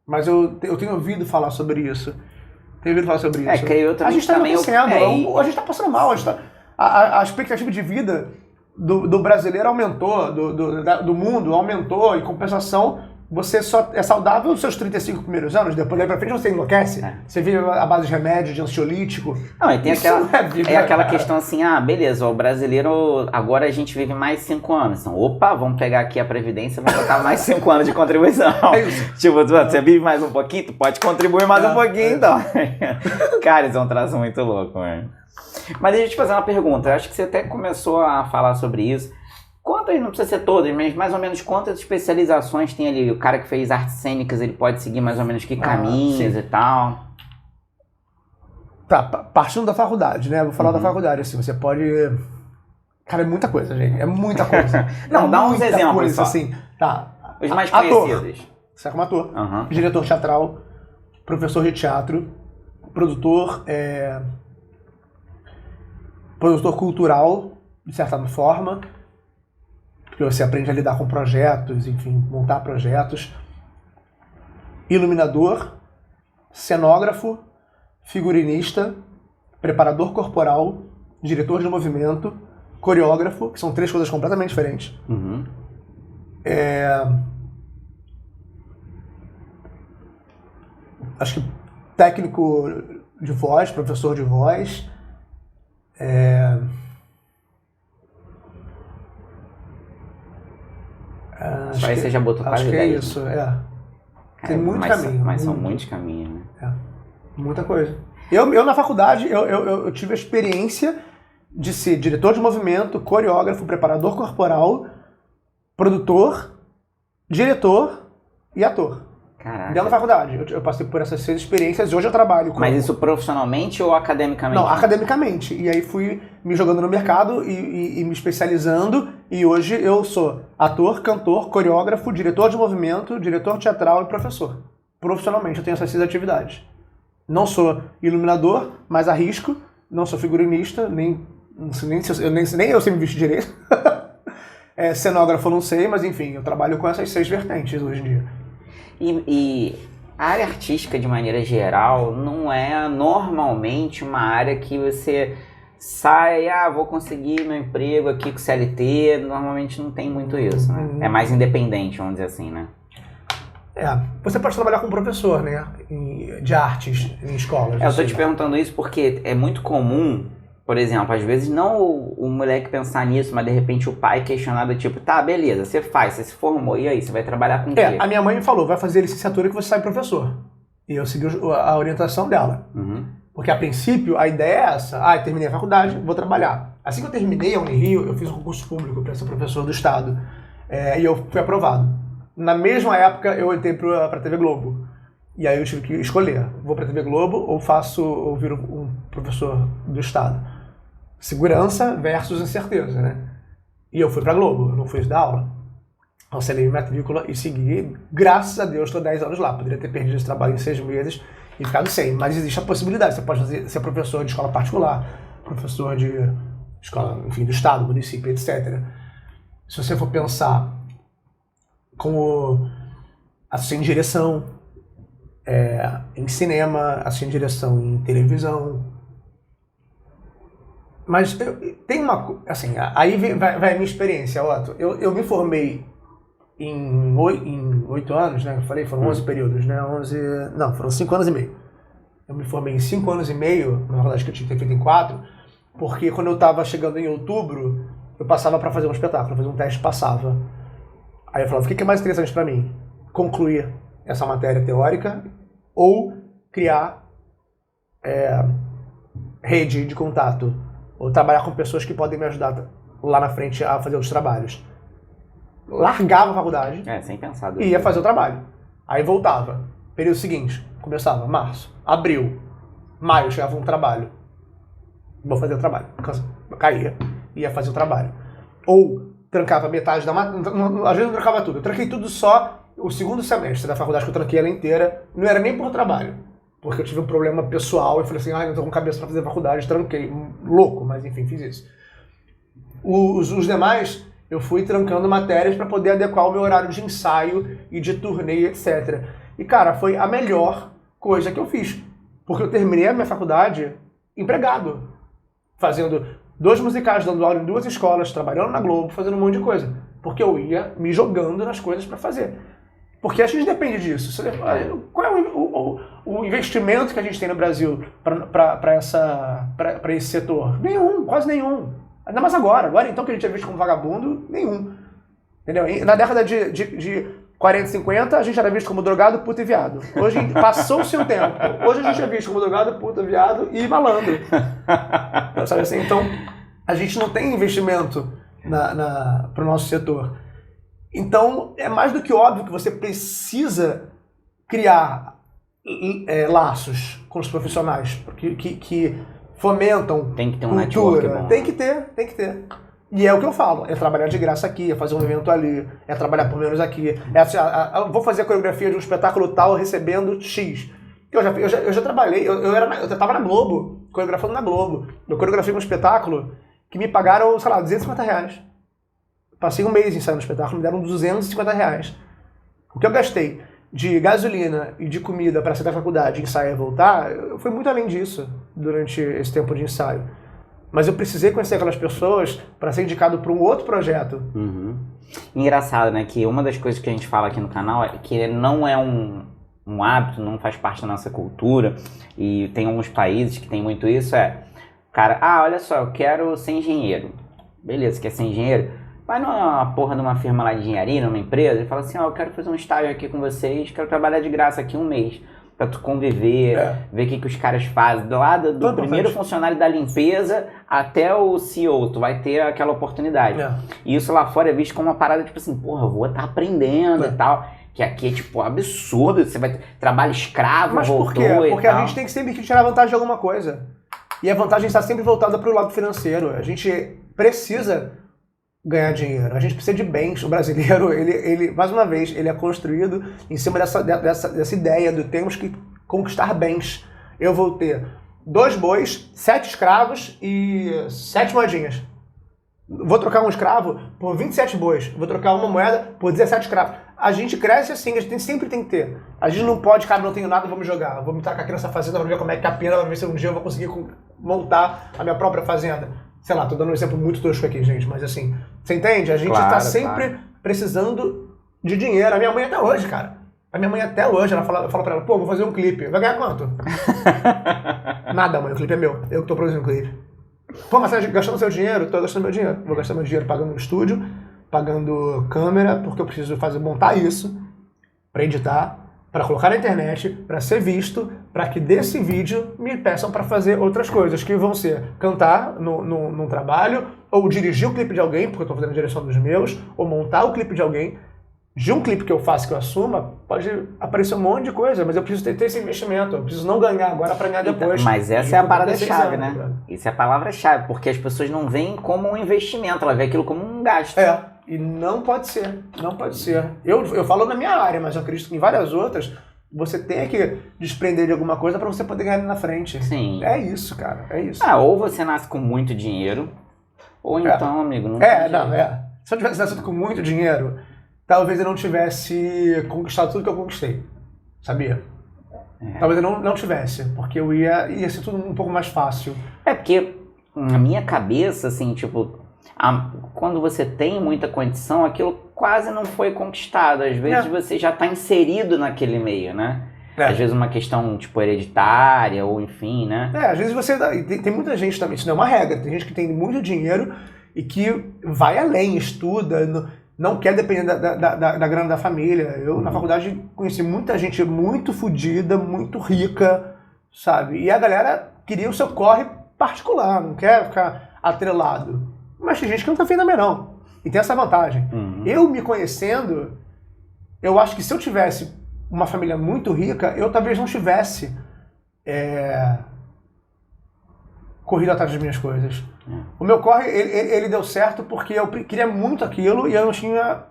mas eu tenho ouvido falar sobre isso. Creio eu também. A gente está enlouquecendo, a gente está passando mal. A expectativa de vida do brasileiro aumentou, do mundo aumentou, em compensação... Você só é saudável nos seus 35 primeiros anos, depois daí pra frente você enlouquece. Você vive a base de remédio, de ansiolítico. Não, e tem aquela questão assim, beleza, o brasileiro, agora a gente vive mais 5 anos. Então, vamos pegar aqui a Previdência, vamos botar mais 5 anos de contribuição. Tipo, você vive mais um pouquinho, tu pode contribuir mais um pouquinho, então. Cara, isso é um traço muito louco, mano. Mas deixa eu te fazer uma pergunta, eu acho que você até começou a falar sobre isso. Quantas, não precisa ser todas, mas mais ou menos quantas especializações tem ali? O cara que fez artes cênicas, ele pode seguir mais ou menos que caminhos e tal? Tá, partindo da faculdade, né? Vou falar da faculdade, assim, você pode... Cara, é muita coisa, gente, é muita coisa. Não, dá uns exemplos só. Assim, tá. Os mais conhecidos. Você é como ator, diretor teatral, professor de teatro, produtor cultural, de certa forma, porque você aprende a lidar com projetos, enfim, montar projetos. Iluminador, cenógrafo, figurinista, preparador corporal, diretor de movimento, coreógrafo, que são 3 coisas completamente diferentes. Acho que técnico de voz, professor de voz. Só aí você já botou quase 10. Acho que é isso, Tem muito caminho. Mas são muitos caminhos, né? Muita coisa. Eu na faculdade, eu tive a experiência de ser diretor de movimento, coreógrafo, preparador corporal, produtor, diretor e ator. Caraca. Dentro da faculdade. Eu passei por essas 6 experiências e hoje eu trabalho com... Mas isso profissionalmente ou academicamente? Não, academicamente. E aí fui me jogando no mercado e me especializando. E hoje eu sou ator, cantor, coreógrafo, diretor de movimento, diretor teatral e professor. Profissionalmente eu tenho essas 6 atividades. Não sou iluminador, mas arrisco. Não sou figurinista, nem eu sei me vestir direito. Cenógrafo eu não sei, mas enfim, eu trabalho com essas 6 vertentes hoje em dia. E a área artística, de maneira geral, não é normalmente uma área que você sai, vou conseguir meu emprego aqui com CLT, normalmente não tem muito isso, né? É mais independente, vamos dizer assim, né? Você pode trabalhar como professor, né? De artes em escolas. Eu tô te perguntando isso porque é muito comum, por exemplo, às vezes não o moleque pensar nisso, mas de repente o pai questionado, tipo, tá, beleza, você se formou, e aí, você vai trabalhar com o quê? A minha mãe me falou, vai fazer licenciatura que você sai professor. E eu segui a orientação dela. Porque a princípio a ideia é essa, eu terminei a faculdade, vou trabalhar. Assim que eu terminei a Unirio, eu fiz um concurso público para ser professor do estado. E eu fui aprovado. Na mesma época eu entrei para a TV Globo. E aí eu tive que escolher, vou para a TV Globo ou viro um professor do estado. Segurança versus incerteza, né? E eu fui pra Globo, eu não fui dar aula. Cancelei minha matrícula e segui. Graças a Deus, estou 10 anos lá. Poderia ter perdido esse trabalho em 6 meses e ficado sem. Mas existe a possibilidade. Você pode ser professor de escola particular, professor de escola, enfim, do estado, município, etc. Se você for pensar como assistente de direção, em cinema, assistente de direção em televisão. Mas tem uma... Assim, aí vai a minha experiência, Otto. Eu me formei em 8 anos, né? Eu falei, foram 11 períodos, né? Foram 5 anos e meio. Eu me formei em 5 anos e meio, na verdade que eu tinha que ter feito em 4, porque quando eu estava chegando em outubro, eu passava para fazer um espetáculo, fazer um teste, passava. Aí eu falava, o que é mais interessante para mim? Concluir essa matéria teórica ou criar rede de contato, ou trabalhar com pessoas que podem me ajudar lá na frente a fazer os trabalhos. Largava a faculdade sem pensar. E ia fazer o trabalho. Aí voltava. Período seguinte, começava março, abril, maio, chegava um trabalho. Vou fazer o trabalho. Caía, ia fazer o trabalho. Ou trancava metade da matéria, às vezes não trancava tudo. Eu tranquei tudo só o segundo semestre da faculdade, que eu tranquei ela inteira. Não era nem por trabalho. Porque eu tive um problema pessoal e falei assim, não tô com cabeça pra fazer faculdade, tranquei. Louco, mas enfim, fiz isso. Os demais, eu fui trancando matérias para poder adequar o meu horário de ensaio e de turnê, etc. E, cara, foi a melhor coisa que eu fiz. Porque eu terminei a minha faculdade empregado. Fazendo 2 musicais, dando aula em 2 escolas, trabalhando na Globo, fazendo um monte de coisa. Porque eu ia me jogando nas coisas para fazer. Porque a gente depende disso. Qual é o investimento que a gente tem no Brasil para esse setor? Nenhum, quase nenhum. Ainda mais agora então que a gente é visto como vagabundo, nenhum. Entendeu? Na década de 40, 50, a gente era visto como drogado, puta e viado. Hoje passou-se o tempo. Hoje a gente é visto como drogado, puta, viado e malandro. Sabe assim? Então, a gente não tem investimento para o nosso setor. Então, é mais do que óbvio que você precisa criar laços com os profissionais que fomentam tem que ter cultura. Network bom. Tem que ter. E é o que eu falo, é trabalhar de graça aqui, é fazer um evento ali, é trabalhar por menos aqui. Vou fazer a coreografia de um espetáculo tal recebendo X. Eu já trabalhei, eu tava na Globo, coreografando na Globo. Eu coreografei um espetáculo que me pagaram, sei lá, R$250. Passei um mês ensaiando no espetáculo, me deram R$250. O que eu gastei de gasolina e de comida para sair da faculdade, ensaiar e voltar, foi muito além disso durante esse tempo de ensaio. Mas eu precisei conhecer aquelas pessoas para ser indicado para um outro projeto. Engraçado, né? Que uma das coisas que a gente fala aqui no canal é que não é um hábito, não faz parte da nossa cultura, e tem alguns países que tem muito isso, cara, olha só, eu quero ser engenheiro. Beleza, quer ser engenheiro? Vai numa porra de uma firma lá de engenharia, numa empresa, e fala assim, eu quero fazer um estágio aqui com vocês, quero trabalhar de graça aqui 1 mês. Pra tu conviver, ver o que os caras fazem. Lá do primeiro funcionário da limpeza até o CEO, tu vai ter aquela oportunidade. E isso lá fora é visto como uma parada, tipo assim, porra, eu vou estar aprendendo e tal. Que aqui é, tipo, absurdo. Você vai ter trabalho escravo, mas por quê? Porque a gente tem que sempre tirar vantagem de alguma coisa. E a vantagem está sempre voltada para o lado financeiro. A gente precisa ganhar dinheiro. A gente precisa de bens. O brasileiro, ele mais uma vez, ele é construído em cima dessa ideia de temos que conquistar bens. Eu vou ter 2 bois, 7 escravos e 7 moedinhas. Vou trocar um escravo por 27 bois. Vou trocar uma moeda por 17 escravos. A gente cresce assim, a gente sempre tem que ter. A gente não pode, cara, não tenho nada, vamos jogar. Vamos estar com a criança fazenda, vamos ver como é que é a pena, vamos ver se um dia eu vou conseguir montar a minha própria fazenda. Sei lá, tô dando um exemplo muito tosco aqui, gente, mas assim, você entende? A gente tá sempre precisando de dinheiro. A minha mãe até hoje, cara. A minha mãe até hoje, eu falo pra ela, pô, vou fazer um clipe. Vai ganhar quanto? Nada, mãe, o clipe é meu. Eu que tô produzindo o clipe. Pô, mas você tá gastando seu dinheiro? Tô gastando meu dinheiro. Vou gastar meu dinheiro pagando um estúdio, pagando câmera, porque eu preciso montar isso pra editar, para colocar na internet, para ser visto, para que desse vídeo me peçam para fazer outras coisas, que vão ser cantar num trabalho, ou dirigir o clipe de alguém, porque eu estou fazendo a direção dos meus, ou montar o clipe de alguém. De um clipe que eu faço, que eu assuma, pode aparecer um monte de coisa, mas eu preciso ter esse investimento, eu preciso não ganhar agora para ganhar depois. Mas essa é a parada-chave, né? Isso é a palavra-chave, porque as pessoas não veem como um investimento, ela vê aquilo como um gasto. E não pode ser, não pode ser. Eu falo na minha área, mas eu acredito que em várias outras você tem que desprender de alguma coisa para você poder ganhar na frente. Sim. É isso, cara, é isso. Ou você nasce com muito dinheiro, ou então, amigo, não Se eu tivesse nascido com muito dinheiro, talvez eu não tivesse conquistado tudo que eu conquistei, sabia? Talvez eu não tivesse, porque ia ser tudo um pouco mais fácil. Porque na minha cabeça, assim, tipo, quando você tem muita condição, aquilo quase não foi conquistado. Às vezes você já está inserido naquele meio, né? Às vezes uma questão, tipo, hereditária, ou enfim, né? Às vezes você... Tem muita gente também, isso não é uma regra. Tem gente que tem muito dinheiro e que vai além, estuda, não quer depender da grana da família. Eu, na faculdade, conheci muita gente muito fodida, muito rica, sabe? E a galera queria o seu corre particular, não quer ficar atrelado. Mas tem gente que não tá afim também, não. E tem essa vantagem. Eu me conhecendo, eu acho que se eu tivesse uma família muito rica, eu talvez não tivesse corrido atrás das minhas coisas. O meu corre, ele deu certo porque eu queria muito aquilo e eu não tinha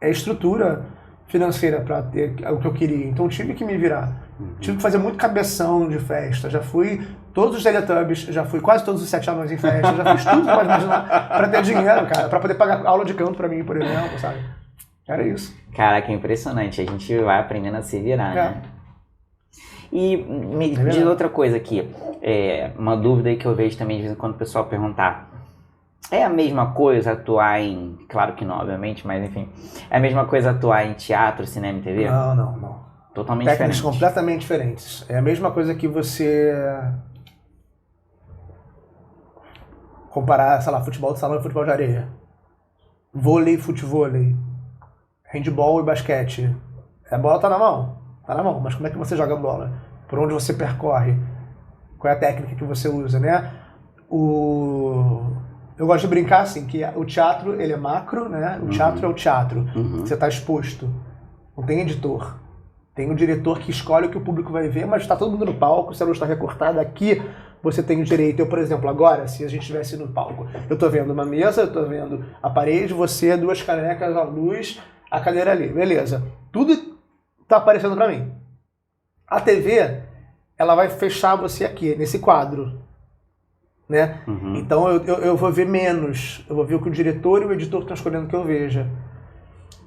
estrutura financeira para ter o que eu queria. Então eu tive que me virar. Tive que fazer muito cabeção de festa. Já fui todos os Teletubbies, já fui quase todos os 7 anos em festa, já fiz tudo que pode imaginar para ter dinheiro, cara, para poder pagar aula de canto para mim, por exemplo, sabe? Era isso. Caraca, é impressionante. A gente vai aprendendo a se virar, né? E me diz outra coisa aqui, uma dúvida aí que eu vejo também de vez em quando o pessoal perguntar. É a mesma coisa atuar em... Claro que não, obviamente, mas enfim. É a mesma coisa atuar em teatro, cinema e TV? Não. Totalmente Técnicas diferente. completamente diferentes. É a mesma coisa que você comparar, sei lá, futebol de salão e futebol de areia. Vôlei e futevôlei. Handball e basquete. A bola tá na mão. Tá na mão, mas como é que você joga a bola? Por onde você percorre? Qual é a técnica que você usa, né? Eu gosto de brincar assim, que o teatro, ele é macro, né? O teatro é o teatro. Você tá exposto. Não tem editor. Tem o diretor que escolhe o que o público vai ver, mas está todo mundo no palco, se a luz está recortada aqui, você tem o direito. Eu, por exemplo, agora, se a gente estivesse no palco, eu tô vendo uma mesa, eu tô vendo a parede, você, 2 canecas, a luz, a cadeira ali. Beleza. Tudo tá aparecendo para mim. A TV, ela vai fechar você aqui, nesse quadro, né? Então eu vou ver menos. Eu vou ver o que o diretor e o editor estão escolhendo que eu veja.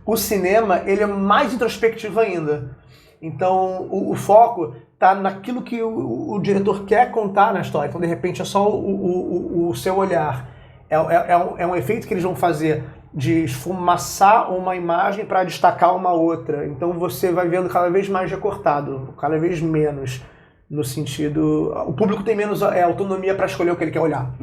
O cinema, ele é mais introspectivo ainda. Então, o foco está naquilo que o diretor quer contar na história. Então, de repente, é só o seu olhar. É um efeito que eles vão fazer de esfumaçar uma imagem para destacar uma outra. Então você vai vendo cada vez mais recortado, cada vez menos, no sentido... O público tem menos autonomia para escolher o que ele quer olhar.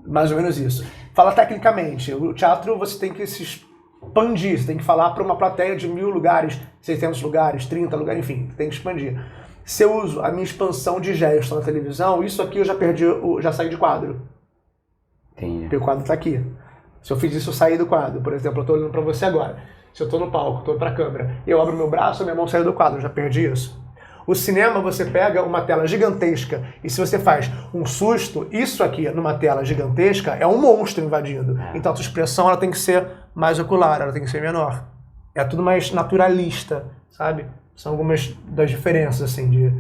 Mais ou menos isso. Fala tecnicamente, o teatro você tem que se expandir, você tem que falar para uma plateia de 1000 lugares, 600 lugares, 30 lugares, enfim, tem que expandir. Se eu uso a minha expansão de gesto na televisão, isso aqui eu já perdi, já saí de quadro. Entendi. Porque o quadro está aqui. Se eu fiz isso, eu saí do quadro. Por exemplo, eu estou olhando para você agora. Se eu estou no palco, estou para a câmera, e eu abro meu braço, minha mão saiu do quadro, eu já perdi isso. O cinema, você pega uma tela gigantesca e se você faz um susto, isso aqui numa tela gigantesca é um monstro invadindo. Então a sua expressão ela tem que ser mais ocular, ela tem que ser menor. É tudo mais naturalista, sabe? São algumas das diferenças, assim,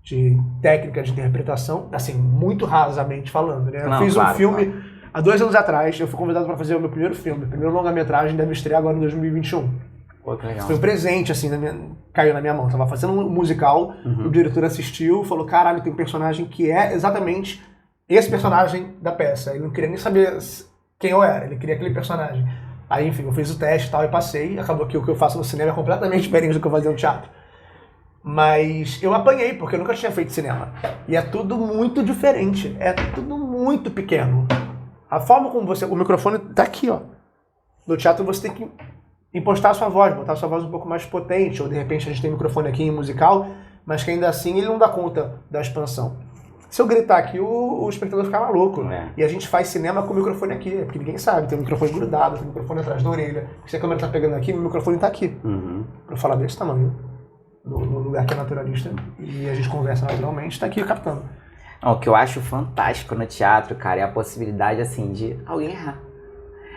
de técnica de interpretação, assim, muito rasamente falando, né? Eu fiz um filme há 2 anos atrás, eu fui convidado para fazer o meu primeiro filme, primeiro longa-metragem, deve estrear agora em 2021. Pô, que legal. Foi um presente, assim, caiu na minha mão. Eu tava fazendo um musical, o diretor assistiu, falou, caralho, tem um personagem que é exatamente esse personagem da peça. Ele não queria nem saber quem eu era, ele queria aquele personagem. Aí, enfim, eu fiz o teste e tal, e passei. Acabou que o que eu faço no cinema é completamente diferente do que eu fazia no teatro. Mas eu apanhei, porque eu nunca tinha feito cinema. E é tudo muito diferente, é tudo muito pequeno. A forma como você... O microfone tá aqui, ó. No teatro você tem que impostar a sua voz, botar a sua voz um pouco mais potente, ou de repente a gente tem um microfone aqui em musical, mas que ainda assim ele não dá conta da expansão. Se eu gritar aqui, o espectador fica maluco. E a gente faz cinema com o microfone aqui, porque ninguém sabe, tem um microfone grudado, tem um microfone atrás da orelha. Se a câmera tá pegando aqui, o microfone tá aqui. Pra falar desse tamanho, no lugar que é naturalista, e a gente conversa naturalmente, tá aqui captando. O que eu acho fantástico no teatro, cara, é a possibilidade, assim, de alguém errar.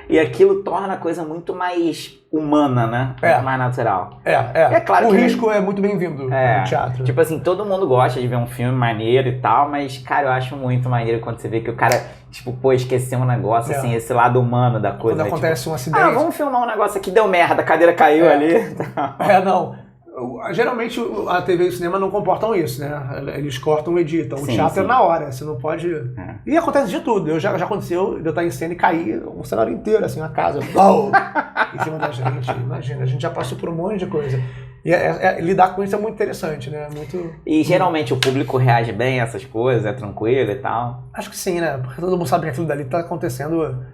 E aquilo torna a coisa muito mais humana, né? Muito mais natural. É claro o que risco é muito bem-vindo no teatro. Tipo assim, todo mundo gosta de ver um filme maneiro e tal, mas, cara, eu acho muito maneiro quando você vê que o cara, tipo, pô, esqueceu um negócio, assim, esse lado humano da coisa. Quando né? acontece tipo, um acidente... vamos filmar um negócio aqui, deu merda, a cadeira caiu ali. Não. Geralmente a TV e o cinema não comportam isso, né? Eles cortam e editam. O teatro é na hora, você não pode... E acontece de tudo. Já aconteceu de eu estar em cena e cair um cenário inteiro, assim, uma casa. Em cima da gente. Imagina, a gente já passou por um monte de coisa. E lidar com isso é muito interessante, né? E geralmente o público reage bem a essas coisas, é tranquilo e tal? Acho que sim, né? Porque todo mundo sabe que aquilo dali está acontecendo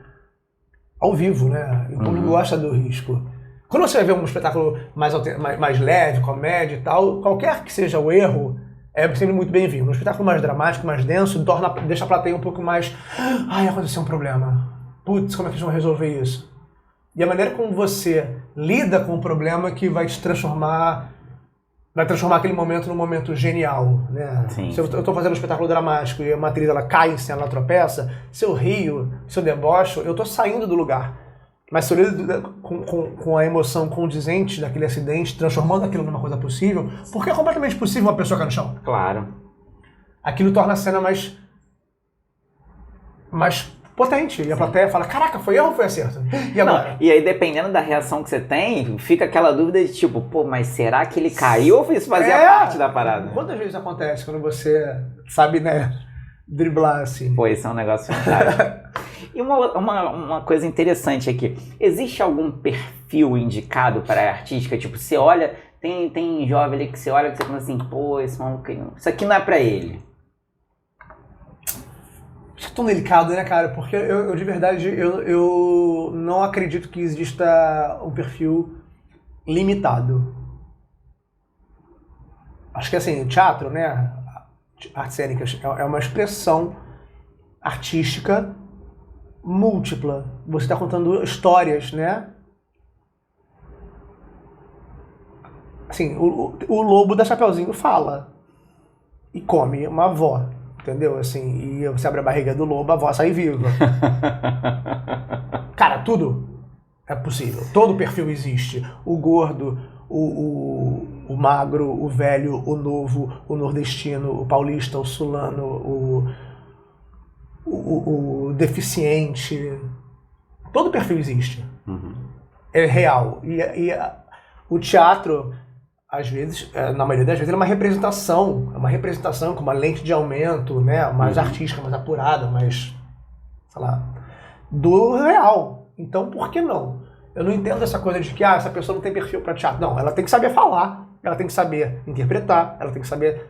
ao vivo, né? E o público gosta do risco. Quando você vai ver um espetáculo mais leve, comédia e tal, qualquer que seja o erro, é sempre muito bem-vindo. Um espetáculo mais dramático, mais denso, deixa a plateia um pouco mais... Ai, aconteceu um problema. Putz, como é que eles vão resolver isso? E a maneira como você lida com o problema que vai te transformar... Vai transformar aquele momento num momento genial, né? Sim. Se eu estou fazendo um espetáculo dramático e a atriz ela cai em cena, ela tropeça, se eu rio, se eu debocho, eu estou saindo do lugar. Mas se eu lido com a emoção condizente daquele acidente, transformando aquilo numa coisa possível, porque é completamente possível uma pessoa cair no chão. Claro. Aquilo torna a cena mais potente. E a plateia fala, caraca, foi erro ou foi acerto? E agora? E aí, dependendo da reação que você tem, fica aquela dúvida de tipo, pô, mas será que ele caiu ou isso fazia parte da parada? Quantas vezes acontece quando você sabe, né, driblar assim? Pô, isso é um negócio fantástico. E uma coisa interessante aqui, existe algum perfil indicado para a artística? Tipo, você olha, tem jovem ali que você olha que você pensa assim, pô, esse maluco, isso aqui não é para ele. Isso é tão delicado, né, cara? Porque eu de verdade, eu não acredito que exista um perfil limitado. Acho que assim, teatro, né, artes cênicas, é uma expressão artística múltipla. Você está contando histórias, né? Assim, o lobo da Chapeuzinho fala e come uma avó, entendeu? Assim, e você abre a barriga do lobo, a avó sai viva. Cara, tudo é possível. Todo perfil existe. O gordo, o magro, o velho, o novo, o nordestino, o paulista, o sulano, o deficiente. Todo perfil existe. É real. E o teatro, às vezes, na maioria das vezes, ele é uma representação. É uma representação com uma lente de aumento, né? Mais artística, mais apurada, mais, sei lá, do real. Então, por que não? Eu não entendo essa coisa de que essa pessoa não tem perfil para teatro. Não, ela tem que saber falar, ela tem que saber interpretar, ela tem que saber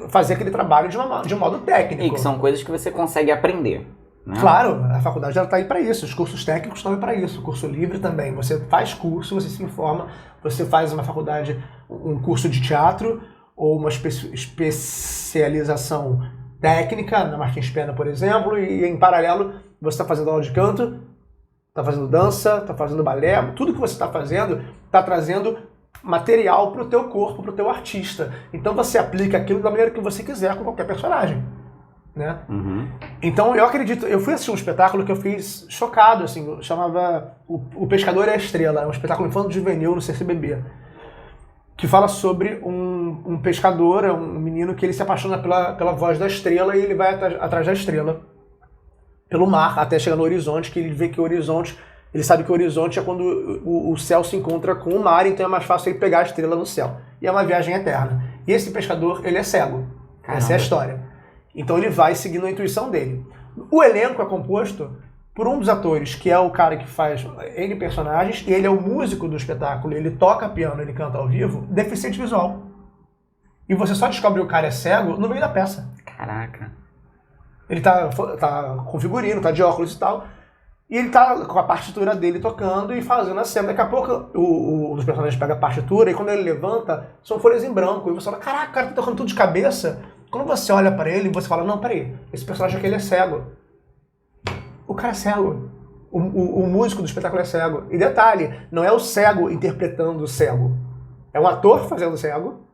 fazer aquele trabalho de um modo técnico. E que são coisas que você consegue aprender. Né? Claro, a faculdade está aí para isso, os cursos técnicos estão aí para isso, o curso livre também. Você faz curso, você se informa, você faz uma faculdade, um curso de teatro ou uma especialização técnica, na Martins Pena, por exemplo, e em paralelo você está fazendo aula de canto, está fazendo dança, está fazendo balé, tudo que você está fazendo está trazendo material para o teu corpo, para o teu artista. Então você aplica aquilo da maneira que você quiser com qualquer personagem. Né? Uhum. Então eu acredito, eu fui assistir um espetáculo que eu fiz chocado, assim, chamava O Pescador e a Estrela, é um espetáculo infanto-juvenil no CCBB, que fala sobre um pescador, um menino que ele se apaixona pela voz da estrela e ele vai atrás da estrela, pelo mar, até chegar no horizonte, que ele vê que o horizonte, ele sabe que o horizonte é quando o céu se encontra com o mar, então é mais fácil ele pegar a estrela no céu. E é uma viagem eterna. E esse pescador, ele é cego. Caramba. Essa é a história. Então ele vai seguindo a intuição dele. O elenco é composto por um dos atores, que é o cara que faz N personagens, e ele é o músico do espetáculo, ele toca piano, ele canta ao vivo, deficiente visual. E você só descobre que o cara é cego no meio da peça. Caraca. Ele tá com figurino, tá de óculos e tal, e ele tá com a partitura dele tocando e fazendo a cena. Daqui a pouco um dos personagens pega a partitura e quando ele levanta, são folhas em branco. E você fala, caraca, o cara tá tocando tudo de cabeça. Quando você olha para ele, você fala, não, peraí, esse personagem aqui ele é cego. O cara é cego. O músico do espetáculo é cego. E detalhe, não é o cego interpretando o cego. É um ator fazendo o cego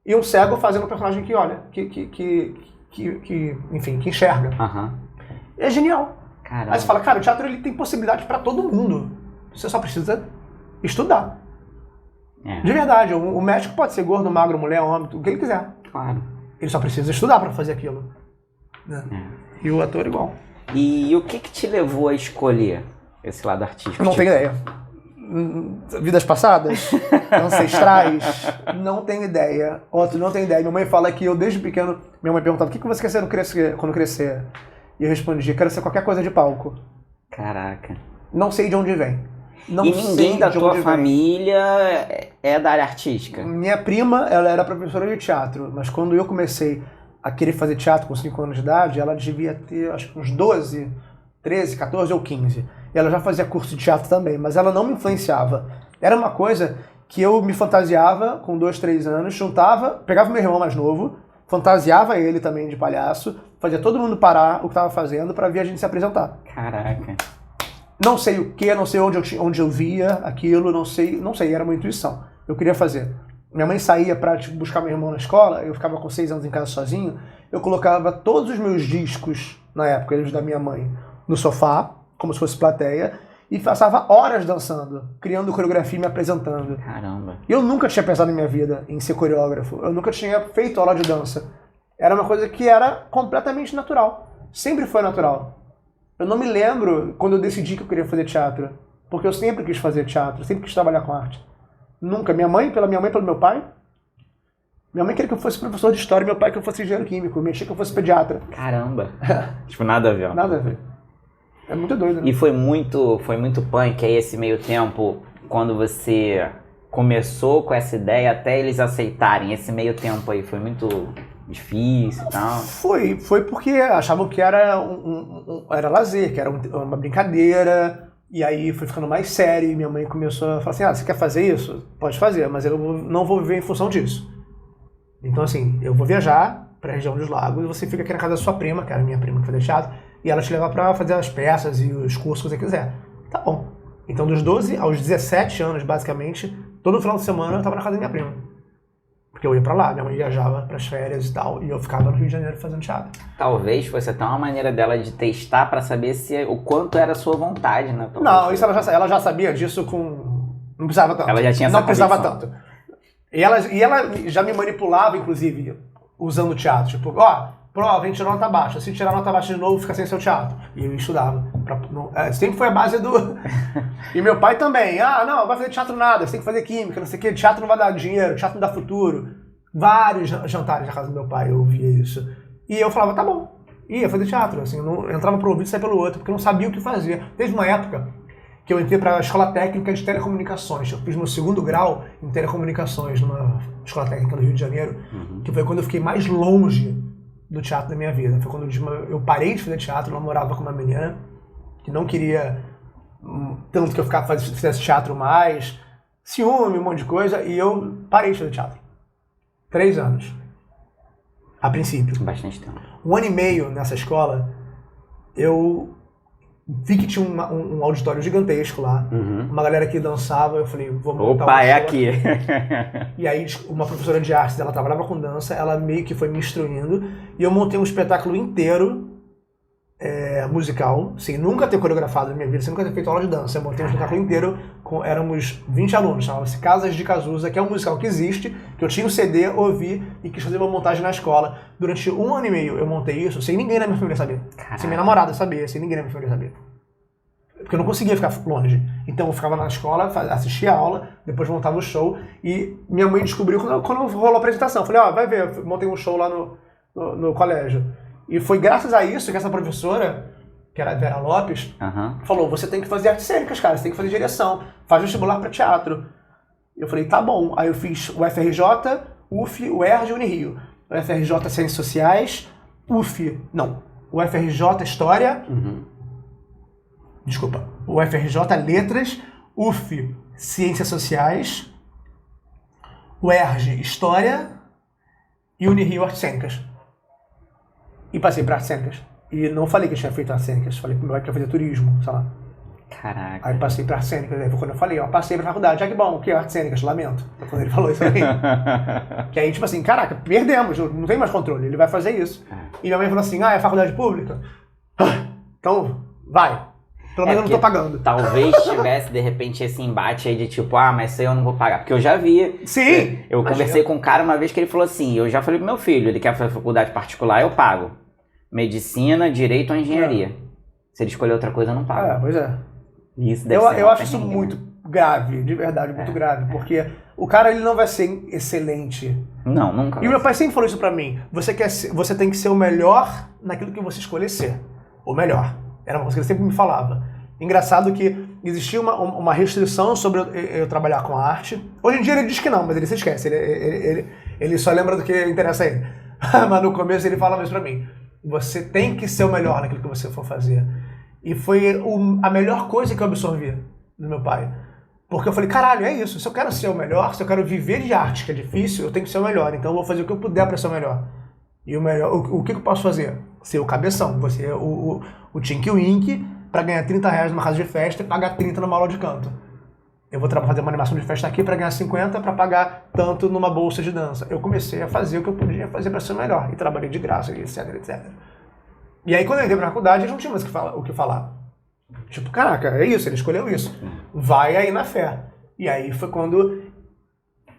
e um cego fazendo um personagem que olha, enfim, que enxerga. Uhum. É genial. Caramba. Aí você fala, cara, o teatro ele tem possibilidade para todo mundo. Você só precisa estudar. É. De verdade, o médico pode ser gordo, magro, mulher, homem, o que ele quiser. Claro. Ele só precisa estudar para fazer aquilo. Né? É. E o ator igual. E o que te levou a escolher esse lado artístico? Não tenho ideia. Vidas passadas? Ancestrais? Não tenho ideia. Outro, não tenho ideia. Minha mãe fala que eu, desde pequeno, minha mãe perguntava, o que você quer ser quando crescer? E eu respondia, quero ser qualquer coisa de palco. Caraca. Não sei de onde vem. Não e ninguém da tua família é da área artística? Minha prima, ela era professora de teatro, mas quando eu comecei a querer fazer teatro com 5 anos de idade, ela devia ter, acho que uns 12, 13, 14 ou 15. E ela já fazia curso de teatro também, mas ela não me influenciava. Era uma coisa que eu me fantasiava com 2, 3 anos, juntava, pegava meu irmão mais novo, fantasiava ele também de palhaço, fazia todo mundo parar o que estava fazendo para ver a gente se apresentar. Caraca. Não sei o que, não sei onde eu via aquilo, não sei, era uma intuição. Eu queria fazer. Minha mãe saía para buscar meu irmão na escola, eu ficava com 6 anos em casa sozinho, eu colocava todos os meus discos, na época, eles da minha mãe, no sofá, como se fosse plateia, e passava horas dançando, criando coreografia e me apresentando. Caramba. Eu nunca tinha pensado em minha vida em ser coreógrafo, eu nunca tinha feito aula de dança. Era uma coisa que era completamente natural, sempre foi natural. Eu não me lembro quando eu decidi que eu queria fazer teatro, porque eu sempre quis fazer teatro, sempre quis trabalhar com arte. Nunca. Pela minha mãe e pelo meu pai. Minha mãe queria que eu fosse professor de história, meu pai que eu fosse engenheiro químico, me achei que eu fosse pediatra. Caramba. Tipo, nada a ver. Nada a ver. É muito doido, né? E foi muito punk aí esse meio tempo, quando você começou com essa ideia até eles aceitarem. Esse meio tempo aí foi muito difícil e tal? Foi porque achavam que era era lazer, que era uma brincadeira, e aí foi ficando mais sério, e minha mãe começou a falar assim, você quer fazer isso? Pode fazer, mas eu não vou viver em função disso. Então assim, eu vou viajar para a região dos lagos, e você fica aqui na casa da sua prima, que era minha prima que fazia teatro, e ela te leva para fazer as peças e os cursos que você quiser. Tá bom. Então dos 12 aos 17 anos, basicamente, todo final de semana eu estava na casa da minha prima. Porque eu ia pra lá, minha mãe viajava pras férias e tal, e eu ficava no Rio de Janeiro fazendo teatro. Talvez fosse até uma maneira dela de testar pra saber o quanto era a sua vontade, né? Não, isso ela já sabia disso com... Não precisava tanto. Ela já tinha essa Não precisava tanto. E ela já me manipulava, inclusive, usando o teatro. Tipo, prova, a gente tirou nota baixa. Se tirar nota baixa de novo, fica sem seu teatro. E eu estudava. Sempre foi a base do... E meu pai também. Não vai fazer teatro nada, você tem que fazer química, não sei o quê. Teatro não vai dar dinheiro, teatro não dá futuro. Vários jantares na casa do meu pai eu ouvia isso. E eu falava, tá bom. Ia fazer teatro. Assim, eu entrava pro ouvido e saia pelo outro, porque eu não sabia o que fazer. Teve uma época que eu entrei para a Escola Técnica de Telecomunicações. Eu fiz meu 2º grau em Telecomunicações numa Escola Técnica do Rio de Janeiro, que foi quando eu fiquei mais longe do teatro da minha vida. Foi quando eu parei de fazer teatro, eu namorava com uma menina que não queria tanto que eu fizesse teatro mais, ciúme, um monte de coisa, e eu parei de fazer teatro. 3 anos. A princípio. Bastante tempo. 1 ano e meio nessa escola, eu vi que tinha um auditório gigantesco lá, uma galera que dançava, eu falei, vou montar Opa, é aqui. E aí uma professora de artes, ela trabalhava com dança, ela meio que foi me instruindo, e eu montei um espetáculo inteiro, musical, sem nunca ter coreografado na minha vida, sem nunca ter feito aula de dança. Eu montei um espetáculo inteiro, éramos 20 alunos, chamava-se Casas de Cazuza, que é um musical que existe, que eu tinha um CD, ouvi e quis fazer uma montagem na escola. Durante 1 ano e meio eu montei isso, sem ninguém na minha família saber. Caraca. Sem minha namorada saber, sem ninguém na minha família saber. Porque eu não conseguia ficar longe. Então eu ficava na escola, assistia a aula, depois montava o show, e minha mãe descobriu quando rolou a apresentação. Eu falei, vai ver, eu montei um show lá no colégio. E foi graças a isso que essa professora, que era a Vera Lopes, falou, você tem que fazer artes cênicas, cara, você tem que fazer direção, faz vestibular para teatro. Eu falei, tá bom. Aí eu fiz o FRJ, UF, o UERJ e o Unirio. O FRJ Ciências Sociais, o FRJ História, o FRJ Letras, UF Ciências Sociais, o UERJ História e o Unirio Artes Cênicas. E passei para artes cênicas. E não falei que eu tinha feito artes cênicas, falei que meu pai queria fazer turismo, sei lá. Caraca. Aí passei para artes cênicas, aí foi quando eu falei, passei pra faculdade, que bom, o que é artes cênicas? Lamento. Foi quando ele falou isso pra mim. Que aí, tipo assim, caraca, perdemos, não tem mais controle, ele vai fazer isso. E minha mãe falou assim, é faculdade pública? Então, vai. Pelo menos eu não tô pagando. Talvez tivesse, de repente, esse embate aí de tipo, mas isso aí eu não vou pagar. Porque eu já vi. Sim! Eu conversei com um cara uma vez que ele falou assim, eu já falei pro meu filho, ele quer fazer faculdade particular, eu pago. Medicina, direito ou engenharia. Se ele escolher outra coisa, eu não pago. Pois é. Isso deve ser eu acho isso muito grave, de verdade, muito grave. Porque o cara, ele não vai ser excelente. Não, nunca. E o meu pai sempre falou isso pra mim. Você tem que ser o melhor naquilo que você escolher ser. O melhor. Era uma coisa que ele sempre me falava. Engraçado que existia uma restrição sobre eu trabalhar com arte. Hoje em dia ele diz que não, mas ele se esquece. Ele só lembra do que interessa a ele. Mas no começo ele falava isso pra mim. Você tem que ser o melhor naquilo que você for fazer. E foi a melhor coisa que eu absorvi do meu pai. Porque eu falei, caralho, é isso. Se eu quero ser o melhor, se eu quero viver de arte, que é difícil, eu tenho que ser o melhor. Então eu vou fazer o que eu puder pra ser o melhor. E o melhor, o que eu posso fazer? Ser o cabeção, você o Tinky Winky, pra ganhar R$30 numa casa de festa e pagar 30 numa aula de canto. Eu vou fazer uma animação de festa aqui pra ganhar 50 pra pagar tanto numa bolsa de dança. Eu comecei a fazer o que eu podia fazer pra ser o melhor. E trabalhei de graça, etc, etc. E aí quando eu entrei pra faculdade, eu não tinha mais o que falar. Tipo, caraca, é isso, ele escolheu isso. Vai aí na fé. E aí foi quando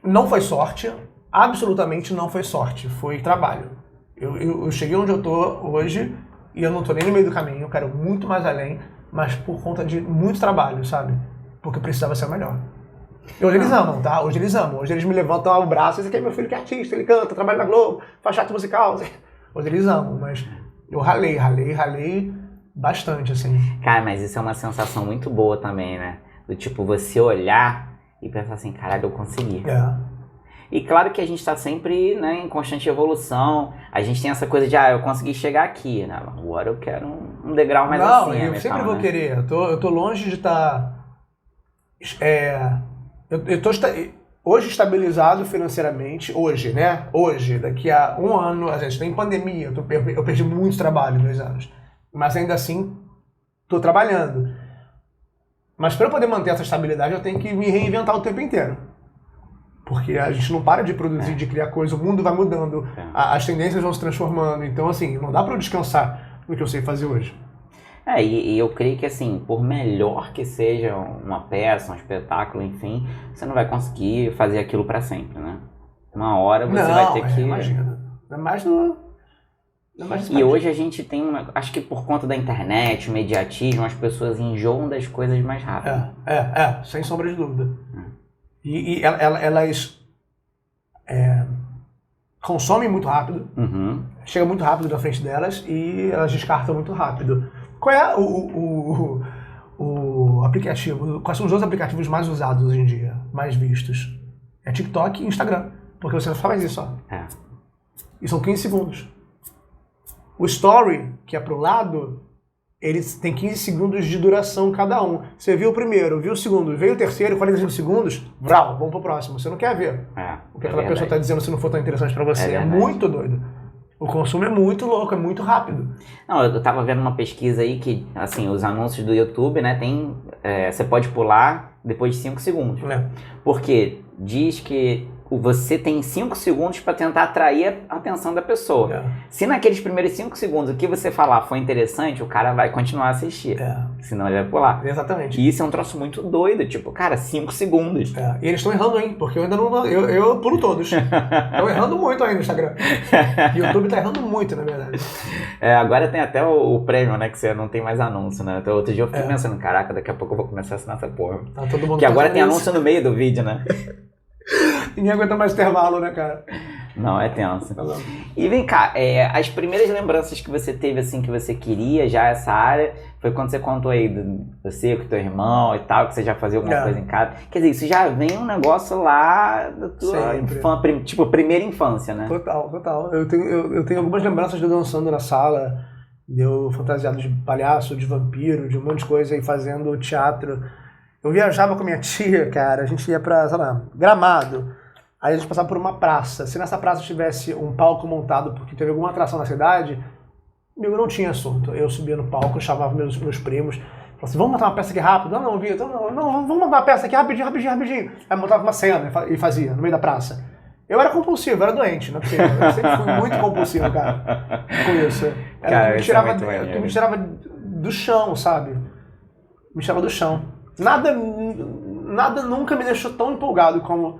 não foi sorte, absolutamente não foi sorte, foi trabalho. Eu cheguei onde eu tô hoje e eu não tô nem no meio do caminho, eu quero muito mais além, mas por conta de muito trabalho, sabe? Porque eu precisava ser o melhor. E hoje eles amam, tá? Hoje eles amam. Hoje eles me levantam o braço, esse aqui é meu filho que é artista, ele canta, trabalha na Globo, faz teatro musical. Hoje eles amam, mas eu ralei bastante, assim. Cara, mas isso é uma sensação muito boa também, né? Do tipo, você olhar e pensar assim, caralho, eu consegui. E claro que a gente tá sempre, né, em constante evolução. A gente tem essa coisa de, eu consegui chegar aqui, né? Agora eu quero um degrau mais acima. Não, eu sempre vou querer. Eu tô longe de estar... eu tô hoje estabilizado financeiramente, hoje, né? Hoje, daqui a 1 ano, a gente tem pandemia, eu perdi muito trabalho em 2 anos. Mas ainda assim, tô trabalhando. Mas para eu poder manter essa estabilidade, eu tenho que me reinventar o tempo inteiro. Porque a gente não para de produzir, de criar coisa, o mundo vai mudando, as tendências vão se transformando. Então, assim, não dá para eu descansar no que eu sei fazer hoje. E eu creio que, assim, por melhor que seja uma peça, um espetáculo, enfim, você não vai conseguir fazer aquilo para sempre, né? Uma hora você vai ter que... Imagina. Ainda mais no... E hoje a gente tem acho que por conta da internet, o mediatismo, as pessoas enjoam das coisas mais rápido. Sem sombra de dúvida. E elas consomem muito rápido, chega muito rápido na frente delas e elas descartam muito rápido. Qual é o aplicativo. Quais são os dois aplicativos mais usados hoje em dia, mais vistos? É TikTok e Instagram. Porque você só faz isso, ó. E são 15 segundos. O Story, que é pro lado, eles têm 15 segundos de duração cada um. Você viu o primeiro, viu o segundo, veio o terceiro, 45 segundos, vral, vamos pro próximo. Você não quer ver o que aquela pessoa está dizendo se não for tão interessante para você. É muito doido. O consumo é muito louco, é muito rápido. Não, eu tava vendo uma pesquisa aí que, assim, os anúncios do YouTube, né, você pode pular depois de 5 segundos. Porque diz que você tem 5 segundos para tentar atrair a atenção da pessoa. Se naqueles primeiros 5 segundos o que você falar for interessante, o cara vai continuar a assistir. Senão ele vai pular. Exatamente. E isso é um troço muito doido, tipo, cara, 5 segundos. E eles estão errando, hein? Porque eu ainda não... Eu pulo todos. Estão errando muito aí no Instagram. E o YouTube tá errando muito, na verdade. Agora tem até o prêmio, né? Que você não tem mais anúncio, né? Então, outro dia eu fiquei pensando, caraca, daqui a pouco eu vou começar a assinar essa porra. Tá todo mundo Porque agora tem anúncio no meio do vídeo, né? Ninguém aguenta mais intervalo, né, cara? Não, é tenso. E vem cá, as primeiras lembranças que você teve, assim, que você queria já essa área, foi quando você contou aí você com teu irmão e tal, que você já fazia alguma coisa em casa. Quer dizer, isso já vem um negócio lá da tua primeira infância, né? Total. Eu tenho algumas lembranças de eu dançando na sala, de eu fantasiado de palhaço, de vampiro, de um monte de coisa aí fazendo teatro. Eu viajava com minha tia, cara, a gente ia pra, sei lá, Gramado. Aí a gente passava por uma praça. Se nessa praça tivesse um palco montado porque teve alguma atração na cidade, eu não tinha assunto. Eu subia no palco, chamava meus primos, falava assim, vamos montar uma peça aqui rápido? Não, Vitor, não, vamos montar uma peça aqui rapidinho. Aí montava uma cena e fazia, no meio da praça. Eu era compulsivo, eu era doente, não é possível. Eu sempre fui muito compulsivo, cara, com isso. Me tirava do chão, sabe? Me tirava do chão. Nada nunca me deixou tão empolgado como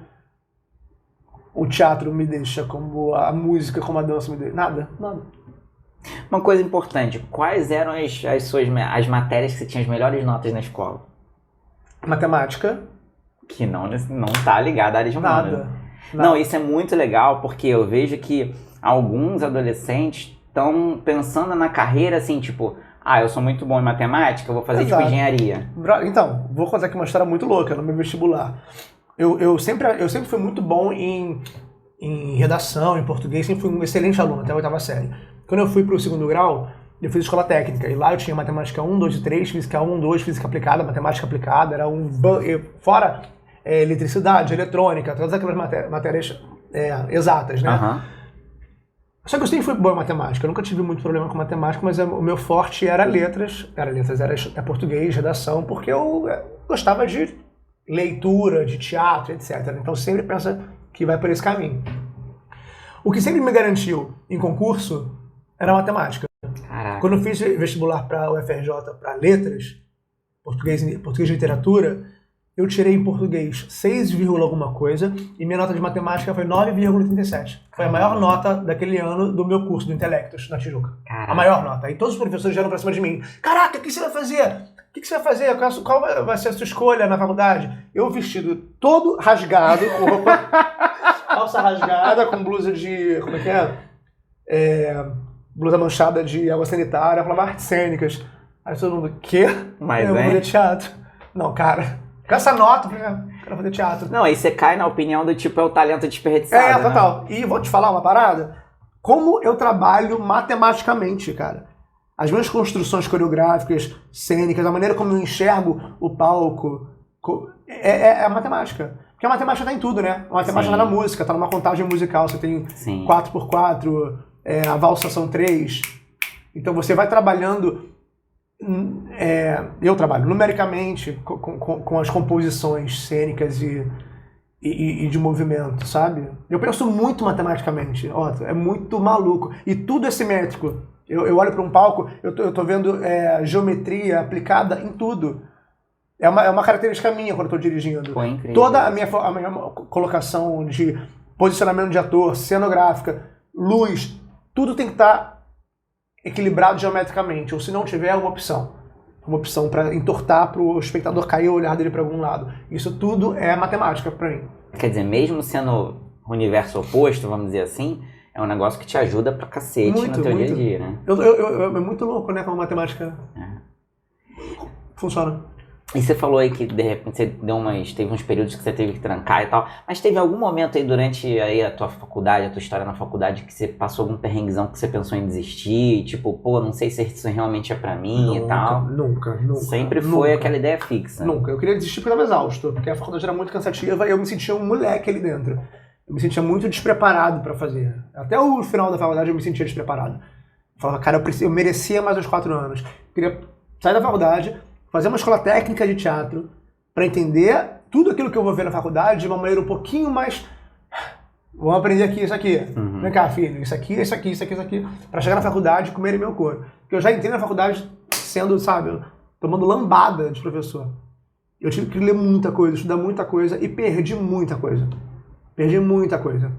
o teatro me deixa, como a música, como a dança me deixa. Nada. Uma coisa importante, quais eram as matérias que você tinha as melhores notas na escola? Matemática. Que não tá ligada à área de humanas. Nada. Não, isso é muito legal, porque eu vejo que alguns adolescentes estão pensando na carreira assim, tipo... eu sou muito bom em matemática, eu vou fazer tipo engenharia. Então, vou contar aqui uma história muito louca no meu vestibular. Eu sempre fui muito bom em redação, em português, sempre fui um excelente aluno, até a 8ª série. Quando eu fui para o 2º grau, eu fiz escola técnica, e lá eu tinha matemática 1, 2 e 3, física 1, 2, física aplicada, matemática aplicada, era fora eletricidade, eletrônica, todas aquelas matérias exatas, né? Só que eu sempre fui bom em matemática, eu nunca tive muito problema com matemática, mas o meu forte era letras, era português, redação, porque eu gostava de leitura, de teatro, etc. Então sempre pensa que vai por esse caminho. O que sempre me garantiu em concurso era matemática. Caraca. Quando eu fiz vestibular para o UFRJ, para letras, português e literatura, eu tirei em português 6, alguma coisa e minha nota de matemática foi 9,37. Foi a maior nota daquele ano do meu curso do Intelectos, na Tijuca. Caraca. A maior nota. Aí todos os professores vieram pra cima de mim. Caraca, o que você vai fazer? O que você vai fazer? Qual vai ser a sua escolha na faculdade? Eu vestido todo rasgado, com roupa, calça rasgada, com blusa de... Como é que é? Blusa manchada de água sanitária, falava artes cênicas. Aí todo mundo, quê? Mas eu vou fazer teatro. Não, cara... Com essa nota, eu quero fazer teatro. Não, aí você cai na opinião do tipo, é o talento desperdiçado, total. Né? E vou te falar uma parada. Como eu trabalho matematicamente, cara. As minhas construções coreográficas, cênicas, a maneira como eu enxergo o palco, é a matemática. Porque a matemática tá em tudo, né? A matemática tá na música, tá numa contagem musical. Você tem 4x4, a valsa são 3. Então você vai trabalhando... eu trabalho numericamente com as composições cênicas e de movimento, sabe? Eu penso muito matematicamente, é muito maluco. E tudo é simétrico. Eu olho para um palco, eu tô vendo geometria aplicada em tudo. É uma característica minha quando eu tô dirigindo. Foi incrível. Toda a minha colocação de posicionamento de ator, cenográfica, luz, tudo tem que estar equilibrado geometricamente, ou se não tiver, uma opção para entortar, para o espectador cair o olhar dele para algum lado. Isso tudo é matemática para mim. Quer dizer, mesmo sendo o universo oposto, vamos dizer assim, é um negócio que te ajuda pra cacete no teu dia a dia, né? É muito louco, né, como a matemática funciona. E você falou aí que de repente você teve uns períodos que você teve que trancar e tal, mas teve algum momento aí durante aí a tua faculdade, a tua história na faculdade, que você passou algum perrenguezão que você pensou em desistir, tipo, pô, não sei se isso realmente é pra mim e tal? Nunca. Sempre foi aquela ideia fixa. Nunca. Eu queria desistir porque eu estava exausto, porque a faculdade era muito cansativa e eu me sentia um moleque ali dentro. Eu me sentia muito despreparado pra fazer. Até o final da faculdade eu me sentia despreparado. Eu falava, cara, eu merecia mais uns 4 anos. Eu queria sair da faculdade, fazer uma escola técnica de teatro para entender tudo aquilo que eu vou ver na faculdade de uma maneira um pouquinho mais... Vamos aprender aqui isso aqui. Vem cá, filho. Isso aqui, isso aqui, isso aqui, isso aqui. Para chegar na faculdade e comer meu couro. Porque eu já entrei na faculdade sendo, sabe, tomando lambada de professor. Eu tive que ler muita coisa, estudar muita coisa e perdi muita coisa. Perdi muita coisa.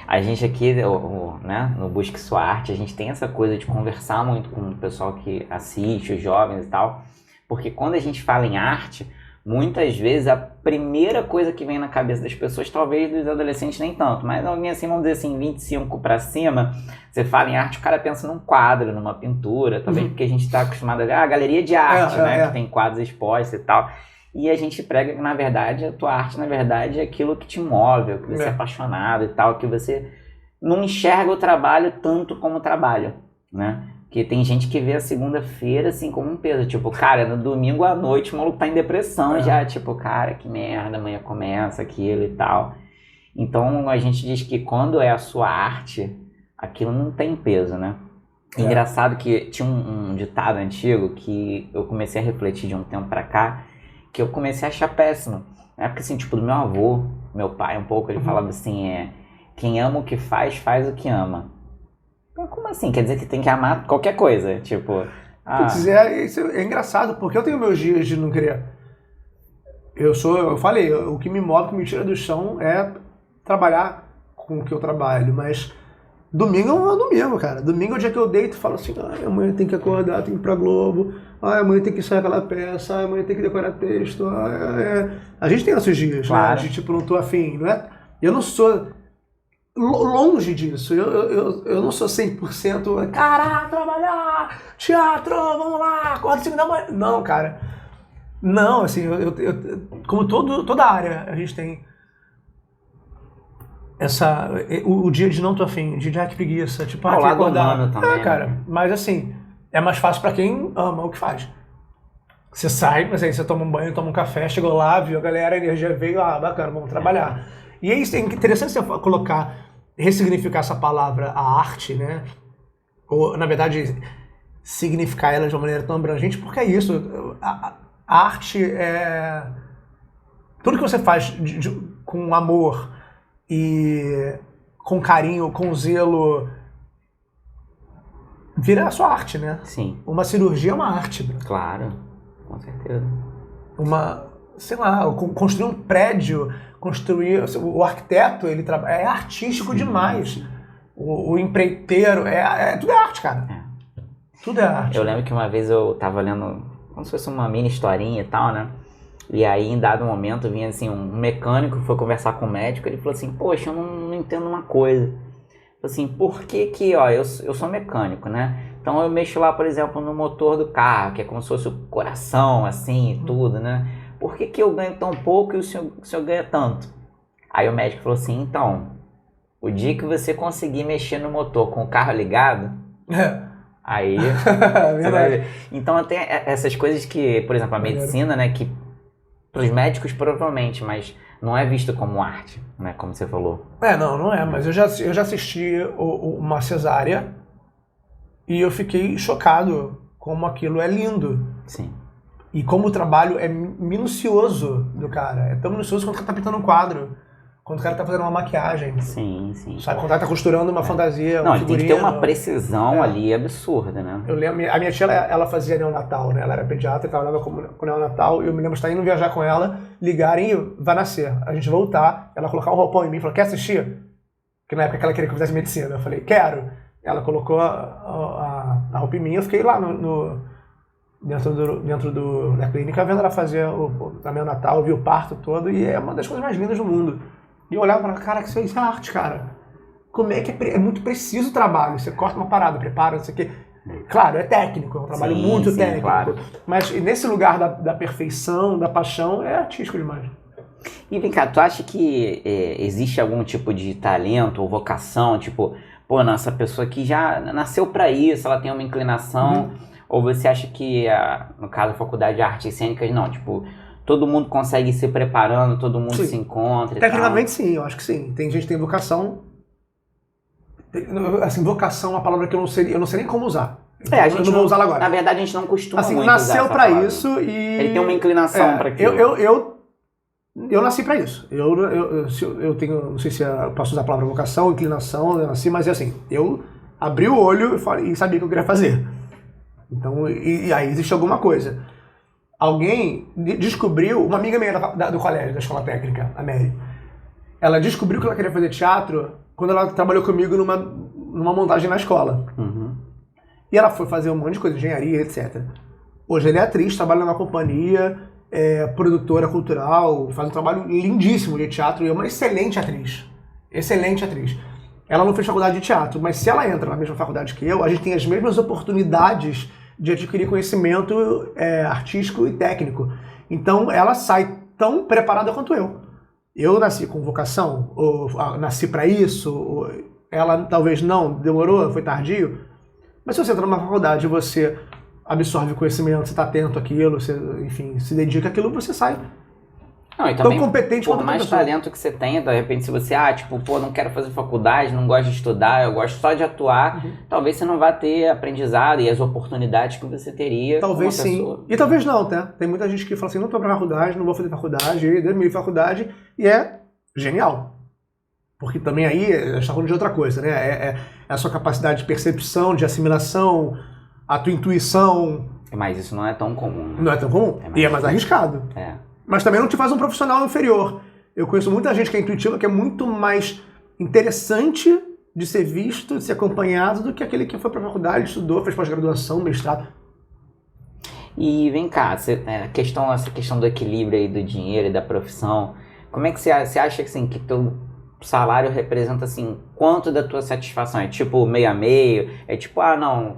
A gente aqui, né, no Busque Sua Arte, a gente tem essa coisa de conversar muito com o pessoal que assiste, os jovens e tal, porque quando a gente fala em arte, muitas vezes a primeira coisa que vem na cabeça das pessoas, talvez dos adolescentes nem tanto, mas alguém assim, vamos dizer assim, 25 pra cima, você fala em arte, o cara pensa num quadro, numa pintura, talvez porque a gente está acostumado a ver a galeria de arte, né, que tem quadros expostos e tal. E a gente prega que, na verdade, a tua arte, na verdade, é aquilo que te move, o que você é apaixonado e tal, que você não enxerga o trabalho tanto como trabalho, né? Porque tem gente que vê a segunda-feira, assim, como um peso. Tipo, cara, no domingo à noite o maluco tá em depressão já. Tipo, cara, que merda, amanhã começa aquilo e tal. Então, a gente diz que quando é a sua arte, aquilo não tem peso, né? Engraçado que tinha um ditado antigo que eu comecei a refletir de um tempo pra cá, que eu comecei a achar péssimo. Na época, assim, tipo, do meu avô, meu pai, um pouco, ele falava assim, quem ama o que faz, faz o que ama. Então, como assim? Quer dizer que tem que amar qualquer coisa? Tipo... Putz, isso é engraçado, porque eu tenho meus dias de não querer. Eu falei, o que me move, o que me tira do chão é trabalhar com o que eu trabalho, mas domingo é domingo, cara. Domingo é o dia que eu deito e falo assim, amanhã tem que acordar, tem que ir pra Globo, amanhã tem que sair aquela peça, amanhã tem que decorar texto. A gente tem nossos dias, claro, né? De tipo, não tô afim, não é? Eu não sou longe disso, eu não sou 100%, caralho, trabalhar, teatro, vamos lá, acorda 5 da manhã. Não, cara. Não, assim, como toda área, a gente tem o dia de não tô afim, de que preguiça, tipo, o lado humano também. Cara, mas assim, é mais fácil pra quem ama o que faz. Você sai, mas aí você toma um banho, toma um café, chegou lá, viu a galera, a energia veio, bacana, vamos trabalhar. E é isso, é interessante você ressignificar essa palavra, a arte, né? Ou, na verdade, significar ela de uma maneira tão abrangente, porque é isso, a arte é... Tudo que você faz com amor e com carinho, com zelo, vira a sua arte, né? Sim. Uma cirurgia é uma arte, bro. Claro, com certeza. Sei lá, construir um prédio, o arquiteto, ele é artístico demais. O empreiteiro, tudo é arte, cara. Tudo é arte. Eu lembro que uma vez eu tava lendo, como se fosse uma mini historinha e tal, né? E aí, em dado momento, vinha assim, um mecânico que foi conversar com o médico, ele falou assim, poxa, eu não entendo uma coisa. Assim, por que eu sou mecânico, né? Então eu mexo lá, por exemplo, no motor do carro, que é como se fosse o coração, assim, e tudo, né? Por que eu ganho tão pouco e o senhor ganha tanto? Aí o médico falou assim, então, o dia que você conseguir mexer no motor com o carro ligado, aí você vai ver. Então tem essas coisas que, por exemplo, a medicina, né, que para os médicos provavelmente, mas não é visto como arte, né, como você falou. Não é, mas eu já assisti uma cesárea e eu fiquei chocado como aquilo é lindo. Sim. E como o trabalho é minucioso do cara. É tão minucioso quando o cara tá pintando um quadro, quando o cara tá fazendo uma maquiagem. Sim. Sabe, quando o cara tá costurando uma fantasia, não, ele tem que ter uma precisão ali absurda, né? Eu lembro, a minha tia, ela fazia neonatal, né? Ela era pediatra, trabalhava com neonatal, e eu me lembro de estar indo viajar com ela, ligarem, vai nascer. A gente voltar, ela colocar um roupão em mim e falou, quer assistir? Porque na época que ela queria que eu fizesse medicina. Eu falei, quero. Ela colocou a roupa em mim, eu fiquei lá dentro da clínica, vendo ela fazer o neonatal, eu vi o parto todo, e é uma das coisas mais lindas do mundo. E eu olhava e falava, cara, que isso é arte, cara. Como é que é muito preciso o trabalho. Você corta uma parada, prepara, não sei o quê. Claro, é técnico, é um trabalho muito técnico. Claro. Mas nesse lugar da perfeição, da paixão, é artístico demais. E vem cá, tu acha que existe algum tipo de talento ou vocação, tipo, pô, não, essa pessoa aqui já nasceu pra isso, ela tem uma inclinação, ou você acha que, no caso da faculdade de artes cênicas, não, tipo, todo mundo consegue ir se preparando, todo mundo se encontra e Tecnicamente sim, eu acho que sim. Tem gente que tem vocação. Assim, vocação é uma palavra que eu não sei nem como usar. Eu não vou usar ela agora. Na verdade, a gente não costuma assim, muito nasceu usar pra palavra. isso e... Ele tem uma inclinação pra aquilo. Eu nasci pra isso. Eu tenho, não sei se eu posso usar a palavra vocação, inclinação, eu nasci, mas é assim, eu abri o olho e sabia o que eu queria fazer. Então, e aí existe alguma coisa. Alguém descobriu, uma amiga minha do colégio, da escola técnica, a Mary, ela descobriu que ela queria fazer teatro quando ela trabalhou comigo numa montagem na escola. E ela foi fazer um monte de coisa, engenharia, etc. Hoje ela é atriz, trabalha numa companhia, é produtora cultural, faz um trabalho lindíssimo de teatro e é uma excelente atriz. Excelente atriz. Ela não fez faculdade de teatro, mas se ela entra na mesma faculdade que eu, a gente tem as mesmas oportunidades de adquirir conhecimento artístico e técnico. Então ela sai tão preparada quanto eu. Eu nasci com vocação, ou nasci para isso, ou ela talvez não, demorou, foi tardio. Mas se você entra numa faculdade e você absorve conhecimento, você está atento àquilo, você, enfim, se dedica àquilo, você sai não, e também, tão competente quanto por mais talento que você tenha, de repente se você, não quero fazer faculdade, não gosto de estudar, eu gosto só de atuar, talvez você não vá ter aprendizado e as oportunidades que você teria. Talvez com uma pessoa. Sim. E talvez não, tá? Tem muita gente que fala assim, não tô pra faculdade, não vou fazer faculdade, dormi faculdade, e é genial. Porque também aí, a gente tá falando de outra coisa, né? É a sua capacidade de percepção, de assimilação, a tua intuição. Mas isso não é tão comum. Não é tão comum? E é mais arriscado. Mas também não te faz um profissional inferior. Eu conheço muita gente que é intuitiva, que é muito mais interessante de ser visto, de ser acompanhado, do que aquele que foi pra faculdade, estudou, fez pós-graduação, mestrado. E vem cá, essa questão do equilíbrio aí do dinheiro e da profissão, como é que você acha assim, que teu salário representa assim, quanto da tua satisfação? É tipo meio a meio? É tipo, não,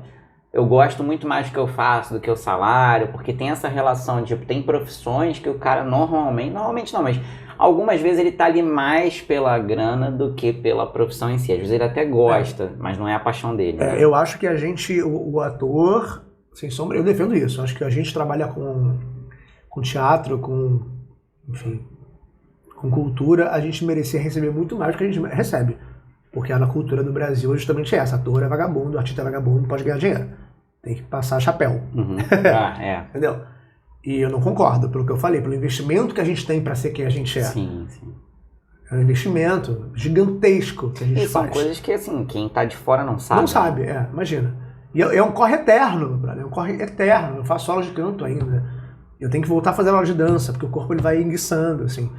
eu gosto muito mais do que eu faço do que o salário, porque tem essa relação, tipo, tem profissões que o cara normalmente não, mas algumas vezes ele tá ali mais pela grana do que pela profissão em si. Às vezes ele até gosta, mas não é a paixão dele. Né? Eu acho que a gente, o ator, sem sombra, eu defendo isso. Acho que a gente trabalha com teatro, enfim, com cultura, a gente merecia receber muito mais do que a gente recebe. Porque na cultura do Brasil é justamente essa. Ator é vagabundo, artista é vagabundo, não pode ganhar dinheiro. Tem que passar chapéu. Entendeu? E eu não concordo, pelo que eu falei, pelo investimento que a gente tem para ser quem a gente é. Sim. É um investimento gigantesco que a gente faz. São coisas que, assim, quem tá de fora não sabe. Não sabe, imagina. E é um corre eterno, brother, é um corre eterno. Eu faço aula de canto ainda. Eu tenho que voltar a fazer aula de dança, porque o corpo ele vai enguiçando, assim.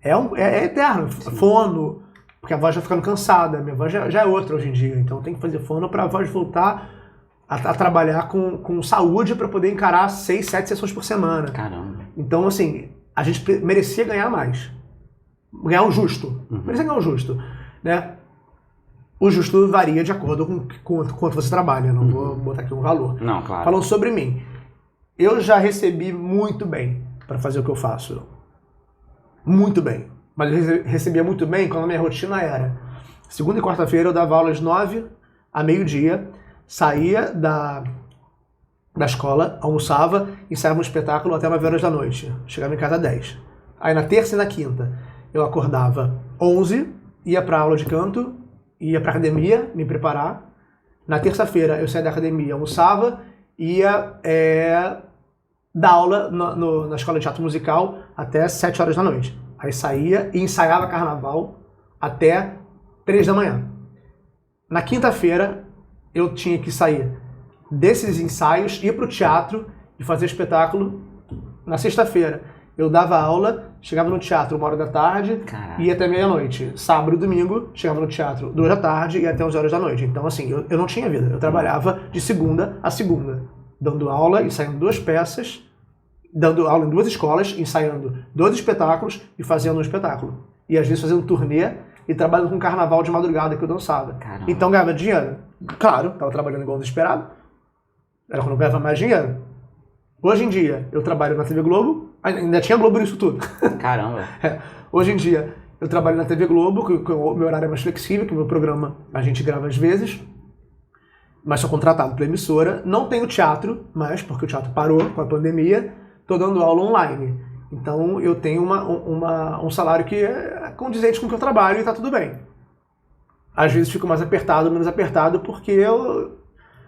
É eterno. Sim. Fono, porque a voz vai ficando cansada. Minha voz já é outra hoje em dia. Então tem que fazer fono para a voz voltar a trabalhar com saúde para poder encarar 6, 7 sessões por semana. Caramba. Então, assim, a gente merecia ganhar mais. Ganhar o justo. Merecia ganhar o justo. Né? O justo varia de acordo com quanto você trabalha. Não vou botar aqui um valor. Não, claro. Falando sobre mim. Eu já recebi muito bem para fazer o que eu faço. Muito bem. Mas eu recebia muito bem quando a minha rotina era segunda e quarta-feira eu dava aulas 9 a meio-dia, saía da escola, almoçava, ensaiava um espetáculo até 9 horas da noite. Chegava em casa às 10. Aí na terça e na quinta eu acordava 11, ia para aula de canto, ia para academia, me preparar. Na terça-feira eu saía da academia, almoçava, ia dar aula na escola de teatro musical até 7 horas da noite. Aí saía e ensaiava carnaval até 3 da manhã. Na quinta-feira eu tinha que sair desses ensaios, ir para o teatro e fazer espetáculo. Na sexta-feira eu dava aula, chegava no teatro 1 hora da tarde e ia até meia-noite. Sábado e domingo chegava no teatro 2 da tarde e até 11 horas da noite. Então assim, eu não tinha vida. Eu trabalhava de segunda a segunda, dando aula, ensaiando 2 peças, dando aula em 2 escolas, ensaiando 2 espetáculos e fazendo um espetáculo. E às vezes fazendo turnê e trabalhando com carnaval de madrugada que eu dançava. Caramba. Então ganhava dinheiro. Claro, estava trabalhando igual desesperado, Era quando eu ganhava mais dinheiro. Hoje em dia, eu trabalho na TV Globo, ainda tinha Globo nisso tudo. Caramba. Hoje em dia, eu trabalho na TV Globo, que o meu horário é mais flexível, que o meu programa a gente grava às vezes, mas sou contratado pela emissora. Não tenho teatro mais, porque o teatro parou com a pandemia, estou dando aula online. Então eu tenho um salário que é condizente com o que eu trabalho e está tudo bem. Às vezes fico mais apertado, menos apertado, porque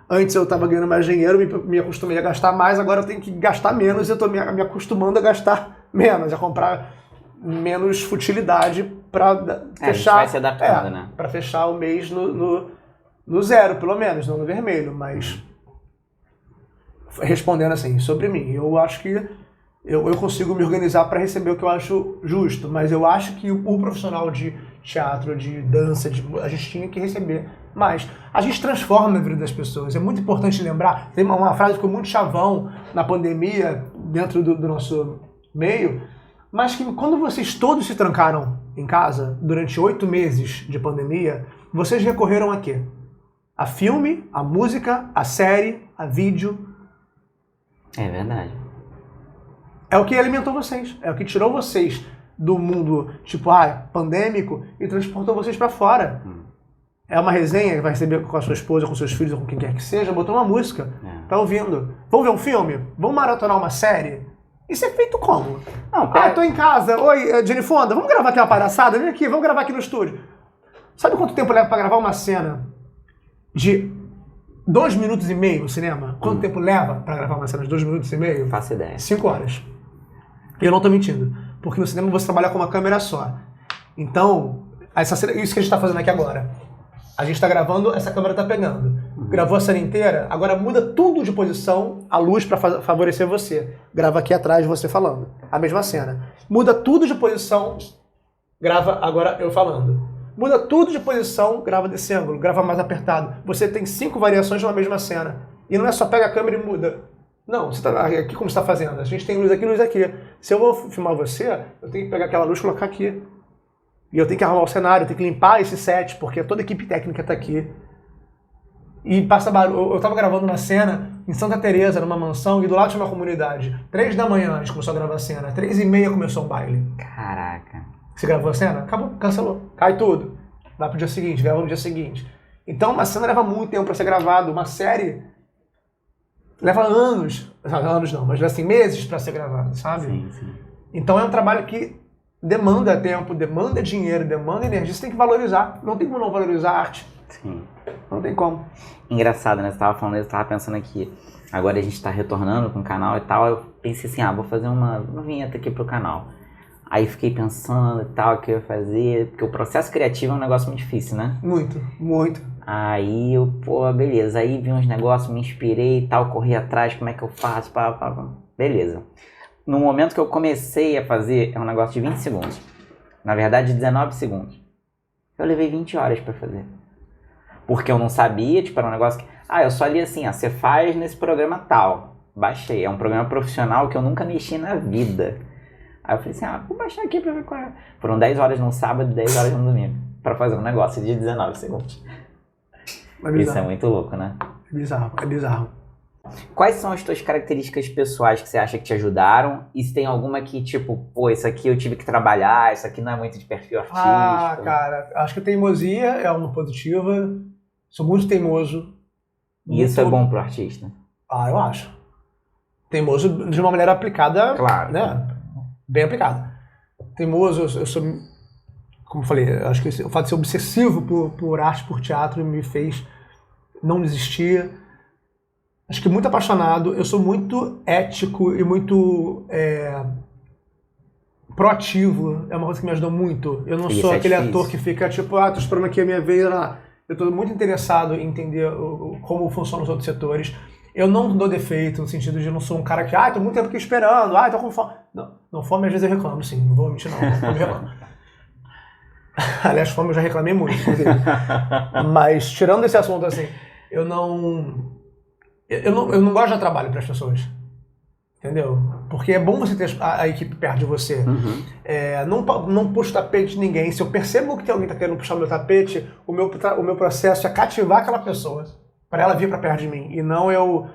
antes eu estava ganhando mais dinheiro, me acostumei a gastar mais, agora eu tenho que gastar menos e eu estou me acostumando a gastar menos, a comprar menos futilidade para fechar. A gente vai se adaptando, né? Para fechar o mês no zero, pelo menos, não no vermelho. Mas respondendo assim, sobre mim, eu acho que eu consigo me organizar para receber o que eu acho justo, mas eu acho que o profissional de teatro, de dança, a gente tinha que receber mais. A gente transforma a vida das pessoas. É muito importante lembrar, tem uma frase que ficou muito chavão na pandemia, dentro do nosso meio, mas que quando vocês todos se trancaram em casa, durante 8 meses de pandemia, vocês recorreram a quê? A filme, a música, a série, a vídeo. É verdade. É o que alimentou vocês, é o que tirou vocês do mundo, tipo, pandêmico, e transportou vocês pra fora. É uma resenha que vai receber com a sua esposa, com seus filhos, ou com quem quer que seja, botou uma música, tá ouvindo. Vamos ver um filme? Vamos maratonar uma série? Isso é feito como? Não, tô em casa, oi, Jenny Fonda, vamos gravar aqui uma palhaçada? Vem aqui, vamos gravar aqui no estúdio. Sabe quanto tempo leva pra gravar uma cena de 2 minutos e meio no cinema? Quanto tempo leva pra gravar uma cena de 2 minutos e meio? Faço ideia. 5 horas. E eu não tô mentindo, porque no cinema você trabalha com uma câmera só. Então, essa cena, isso que a gente tá fazendo aqui agora. A gente tá gravando, essa câmera tá pegando. Gravou a cena inteira, agora muda tudo de posição, a luz pra favorecer você. Grava aqui atrás você falando. A mesma cena. Muda tudo de posição, grava agora eu falando. Muda tudo de posição, grava desse ângulo, grava mais apertado. Você tem 5 variações de uma mesma cena. E não é só pega a câmera e muda. Não, você tá, aqui como você está fazendo? A gente tem luz aqui, luz aqui. Se eu vou filmar você, eu tenho que pegar aquela luz e colocar aqui. E eu tenho que arrumar o cenário, eu tenho que limpar esse set, porque toda a equipe técnica está aqui. E passa barulho. Eu estava gravando uma cena em Santa Teresa, numa mansão, e do lado tinha uma comunidade. 3 da manhã a gente começou a gravar a cena. 3h30 começou um baile. Caraca. Você gravou a cena? Acabou, cancelou. Cai tudo. Vai pro dia seguinte, grava no dia seguinte. Então uma cena leva muito tempo para ser gravada. Uma série leva anos. Anos não, mas assim, meses para ser gravada, sabe? Sim, sim. Então é um trabalho que demanda tempo, demanda dinheiro, demanda energia. Você tem que valorizar. Não tem como não valorizar a arte. Sim. Não tem como. Engraçado, né? Você tava falando, eu tava pensando aqui. Agora a gente tá retornando com o canal e tal. Eu pensei assim, vou fazer uma vinheta aqui pro canal. Aí fiquei pensando e tal, o que eu ia fazer. Porque o processo criativo é um negócio muito difícil, né? Muito, muito. Aí eu, beleza. Aí vi uns negócios, me inspirei e tal, corri atrás, como é que eu faço, beleza. No momento que eu comecei a fazer, é um negócio de 20 segundos. Na verdade, 19 segundos. Eu levei 20 horas pra fazer. Porque eu não sabia, era um negócio que... eu só li assim, você faz nesse programa tal. Baixei, é um programa profissional que eu nunca mexi na vida. Aí eu falei assim, vou baixar aqui pra ver qual é. Foram 10 horas no sábado e 10 horas no domingo. Pra fazer um negócio de 19 segundos. Isso é muito louco, né? É bizarro, é bizarro. Quais são as tuas características pessoais que você acha que te ajudaram? E se tem alguma que, isso aqui eu tive que trabalhar, isso aqui não é muito de perfil artístico? Cara, acho que teimosia é uma positiva. Sou muito teimoso. E isso é bom pro artista? Eu acho. Teimoso de uma maneira aplicada, claro, né? Bem aplicada. Teimoso, eu sou, como eu falei, acho que o fato de ser obsessivo por arte, por teatro, me fez não desistir. Acho que muito apaixonado, eu sou muito ético e muito proativo, é uma coisa que me ajudou muito. Eu não sou aquele ator que fica tô esperando aqui a minha vez. Eu estou muito interessado em entender como funcionam os outros setores. Eu não dou defeito, no sentido de eu não sou um cara que, tô muito tempo aqui esperando, tô com fome. Não, fome às vezes eu reclamo, sim, não vou mentir não, fome eu reclamo. Aliás, fome eu já reclamei muito, inclusive. Mas, tirando esse assunto assim, eu não gosto de dar trabalho para as pessoas, entendeu? Porque é bom você ter a equipe perto de você. Uhum. Não puxo o tapete de ninguém. Se eu percebo que tem alguém que está querendo puxar o meu tapete, o meu processo é cativar aquela pessoa para ela vir para perto de mim. E não eu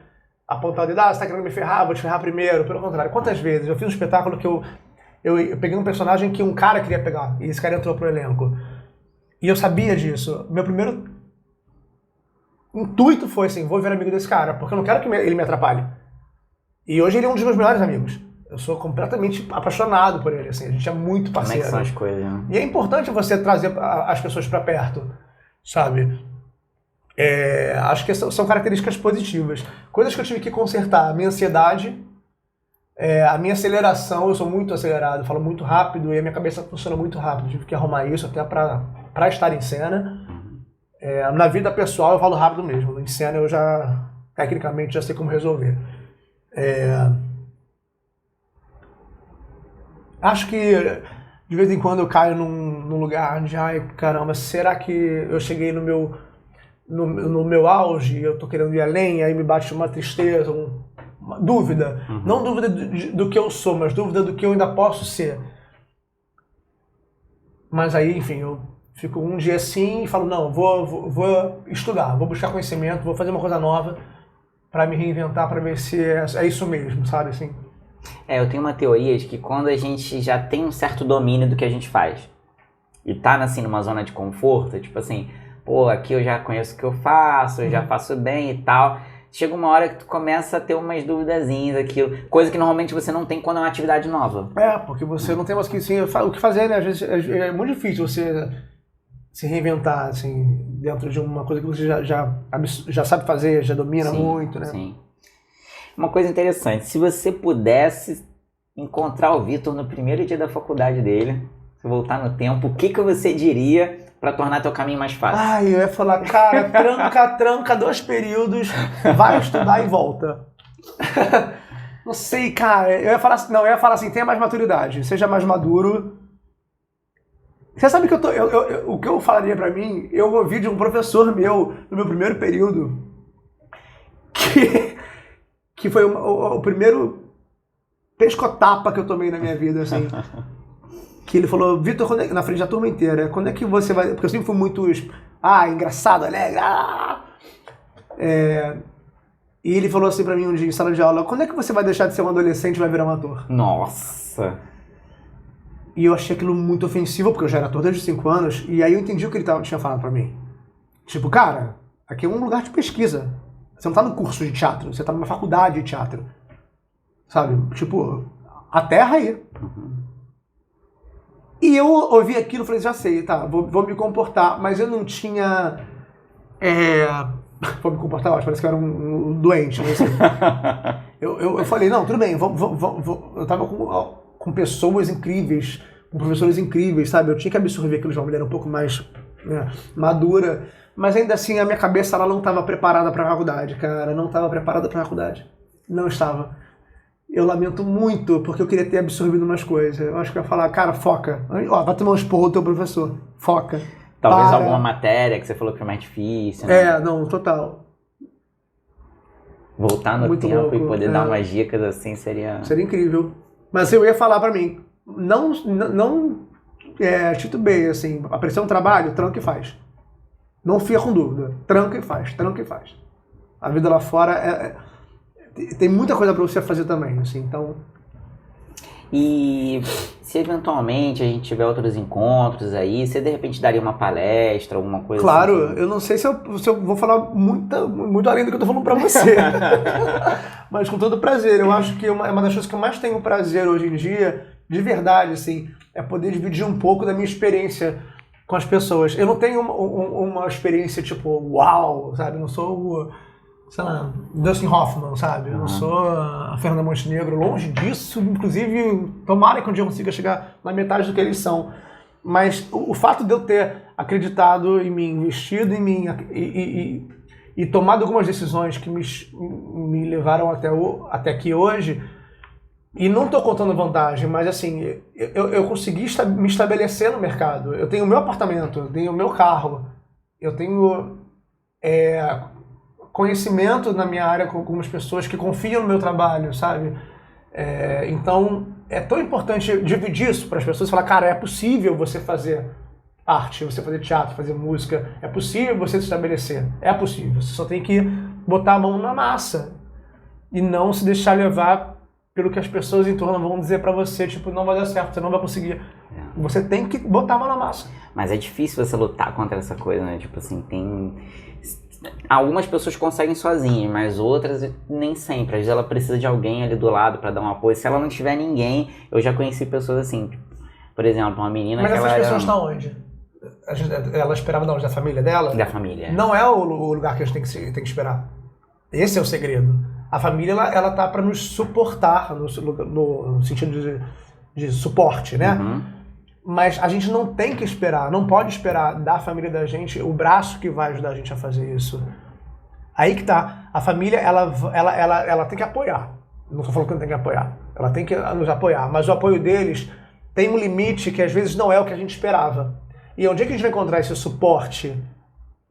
apontar o dedo, você tá querendo me ferrar, vou te ferrar primeiro. Pelo contrário, quantas vezes eu fiz um espetáculo que eu peguei um personagem que um cara queria pegar, e esse cara entrou pro elenco. E eu sabia disso. Meu primeiro intuito foi assim, vou virar amigo desse cara, porque eu não quero que ele me atrapalhe. E hoje ele é um dos meus melhores amigos. Eu sou completamente apaixonado por ele, assim, a gente é muito parceiro. Como é que são as coisas, né? E é importante você trazer as pessoas pra perto, sabe? Acho que são características positivas. Coisas que eu tive que consertar, a minha ansiedade, a minha aceleração, eu sou muito acelerado, falo muito rápido e a minha cabeça funciona muito rápido. Tive que arrumar isso até pra estar em cena. Na vida pessoal eu falo rápido mesmo, em cena eu já, tecnicamente, já sei como resolver. Acho que de vez em quando eu caio num lugar de, ai caramba, será que eu cheguei no meu auge, eu tô querendo ir além, aí me bate uma tristeza, uma dúvida. Não dúvida do que eu sou, mas dúvida do que eu ainda posso ser. Mas aí, enfim, eu fico um dia assim e falo, não, vou estudar, vou buscar conhecimento, vou fazer uma coisa nova pra me reinventar, pra ver se é isso mesmo, sabe, assim. Eu tenho uma teoria de que quando a gente já tem um certo domínio do que a gente faz e tá, assim, numa zona de conforto, tipo assim, pô, aqui eu já conheço o que eu faço, eu já faço bem e tal, chega uma hora que tu começa a ter umas duvidazinhas daquilo, coisa que normalmente você não tem quando é uma atividade nova. Porque você não tem mais o que fazer, né? Às vezes é muito difícil você se reinventar, assim, dentro de uma coisa que você já sabe fazer, já domina muito, né? Sim. Uma coisa interessante, se você pudesse encontrar o Vitor no primeiro dia da faculdade dele, se voltar no tempo, o que você diria para tornar teu caminho mais fácil? Eu ia falar, cara, tranca 2 períodos, vai estudar e volta. Não sei, cara, eu ia falar assim, tenha mais maturidade, seja mais maduro. Você sabe que o que eu falaria pra mim, eu ouvi de um professor meu, no meu primeiro período, que foi o primeiro pescotapa que eu tomei na minha vida, assim. Que ele falou, Vitor, na frente da turma inteira, quando é que você vai... Porque eu sempre fui muito, engraçado, alegre, E ele falou assim pra mim um dia em sala de aula, quando é que você vai deixar de ser um adolescente e vai virar um ator? Nossa! E eu achei aquilo muito ofensivo, porque eu já era ator desde 5 anos, e aí eu entendi o que ele tinha falado pra mim. Tipo, cara, aqui é um lugar de pesquisa. Você não tá no curso de teatro, você tá numa faculdade de teatro. Sabe? Tipo, a terra aí. E eu ouvi aquilo e falei, já sei, tá, vou me comportar. Mas eu não tinha... Vou me comportar, eu acho, parece que eu era um doente. Mas, assim, eu falei, não, tudo bem, eu tava com pessoas incríveis, com professores incríveis, sabe? Eu tinha que absorver aquilo de uma maneira um pouco mais madura. Mas ainda assim, a minha cabeça ela não estava preparada para a faculdade, cara. Não estava preparada para a faculdade. Não estava. Eu lamento muito, porque eu queria ter absorvido umas coisas. Eu acho que eu ia falar, cara, foca. Vai tomar um esporro do teu professor. Foca. Talvez alguma matéria que você falou que foi mais difícil, né? Não, total. Voltar no muito tempo louco, e poder dar umas dicas assim seria... Seria incrível. Mas eu ia falar pra mim, não titubeia, assim, apareceu um trabalho, tranca e faz. Não fica com dúvida. Tranca e faz. A vida lá fora tem muita coisa pra você fazer também, assim, então... E se eventualmente a gente tiver outros encontros aí, você de repente daria uma palestra, alguma coisa claro, assim? Eu não sei se eu vou falar muito além do que eu tô falando pra você. Mas com todo prazer. Eu acho que uma das coisas que eu mais tenho prazer hoje em dia, de verdade, assim, é poder dividir um pouco da minha experiência com as pessoas. Eu não tenho uma experiência tipo, uau, sabe? Eu não sou, sei lá, Dustin Hoffman, sabe? Eu não sou a Fernanda Montenegro, longe disso. Inclusive, tomara que um dia eu consiga chegar na metade do que eles são. Mas o fato de eu ter acreditado em mim, investido em mim e tomado algumas decisões que me levaram até aqui hoje, e não estou contando vantagem, mas assim, eu consegui me estabelecer no mercado. Eu tenho o meu apartamento, eu tenho o meu carro, eu tenho conhecimento na minha área com algumas pessoas que confiam no meu trabalho, sabe? Então, é tão importante dividir isso para as pessoas e falar, cara, é possível você fazer arte, você fazer teatro, fazer música, é possível você se estabelecer, é possível, você só tem que botar a mão na massa. e não se deixar levar pelo que as pessoas em torno vão dizer pra você, tipo, não vai dar certo, você não vai conseguir. Você tem que botar a mão na massa. Mas é difícil você lutar contra essa coisa, né? Tipo assim, algumas pessoas conseguem sozinhas, mas outras nem sempre. Às vezes ela precisa de alguém ali do lado pra dar um apoio. Se ela não tiver ninguém, eu já conheci pessoas assim, por exemplo, uma menina mas que ela essas pessoas estão onde? Ela esperava de onde? Da família dela? Da família. Não é o lugar que a gente tem que esperar. Esse é o segredo. A família, ela tá pra nos suportar, no sentido de suporte, né? Uhum. Mas a gente não tem que esperar, não pode esperar da família da gente o braço que vai ajudar a gente a fazer isso. Aí que tá. A família, ela tem que apoiar. Não tô falando que não tem que apoiar. Ela tem que nos apoiar. Mas o apoio deles tem um limite que às vezes não é o que a gente esperava. E onde é que a gente vai encontrar esse suporte?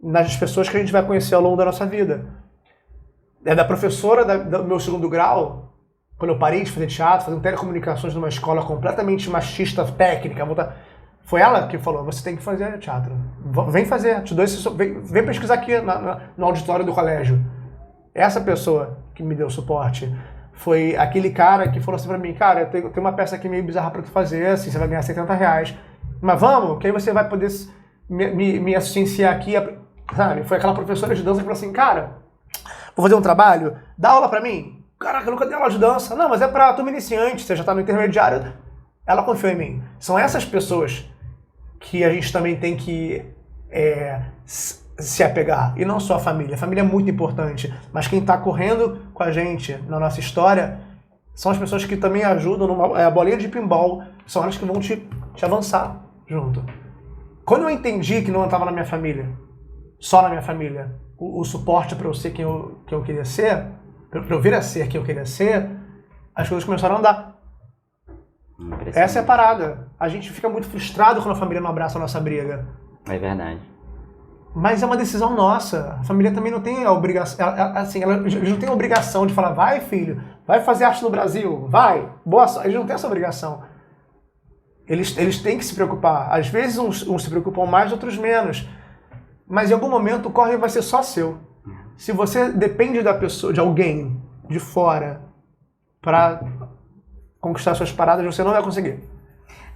Nas pessoas que a gente vai conhecer ao longo da nossa vida. É da professora do meu segundo grau, quando eu parei de fazer teatro, fazendo telecomunicações numa escola completamente machista, técnica, foi ela que falou, você tem que fazer teatro. Vem fazer, te dou vem pesquisar aqui no auditório do colégio. Essa pessoa que me deu suporte foi aquele cara que falou assim pra mim, cara, eu tenho uma peça aqui meio bizarra pra tu fazer, assim, você vai ganhar R$70, mas vamos, que aí você vai poder me assistenciar aqui, sabe? Foi aquela professora de dança que falou assim, cara, vou fazer um trabalho, dá aula pra mim. Caraca, eu nunca dei aula de dança. Não, mas é pra turma iniciante, você já tá no intermediário. Ela confiou em mim. São essas pessoas que a gente também tem que se apegar. E não só a família. A família é muito importante. Mas quem tá correndo com a gente na nossa história são as pessoas que também ajudam. A bolinha de pinball são elas que vão te avançar junto. Quando eu entendi que não estava na minha família, só na minha família, o suporte para eu ser quem eu queria ser, para eu vir a ser quem eu queria ser, as coisas começaram a andar. Essa é a parada. A gente fica muito frustrado quando a família não abraça a nossa briga. É verdade. Mas é uma decisão nossa. A família também não tem a obrigação, eles não têm a obrigação de falar, vai filho, vai fazer arte no Brasil, vai, boa sorte. Eles não têm essa obrigação. Eles têm que se preocupar. Às vezes uns se preocupam mais, outros menos. Mas em algum momento o corre vai ser só seu. Se você depende da pessoa, de alguém de fora para conquistar suas paradas, você não vai conseguir.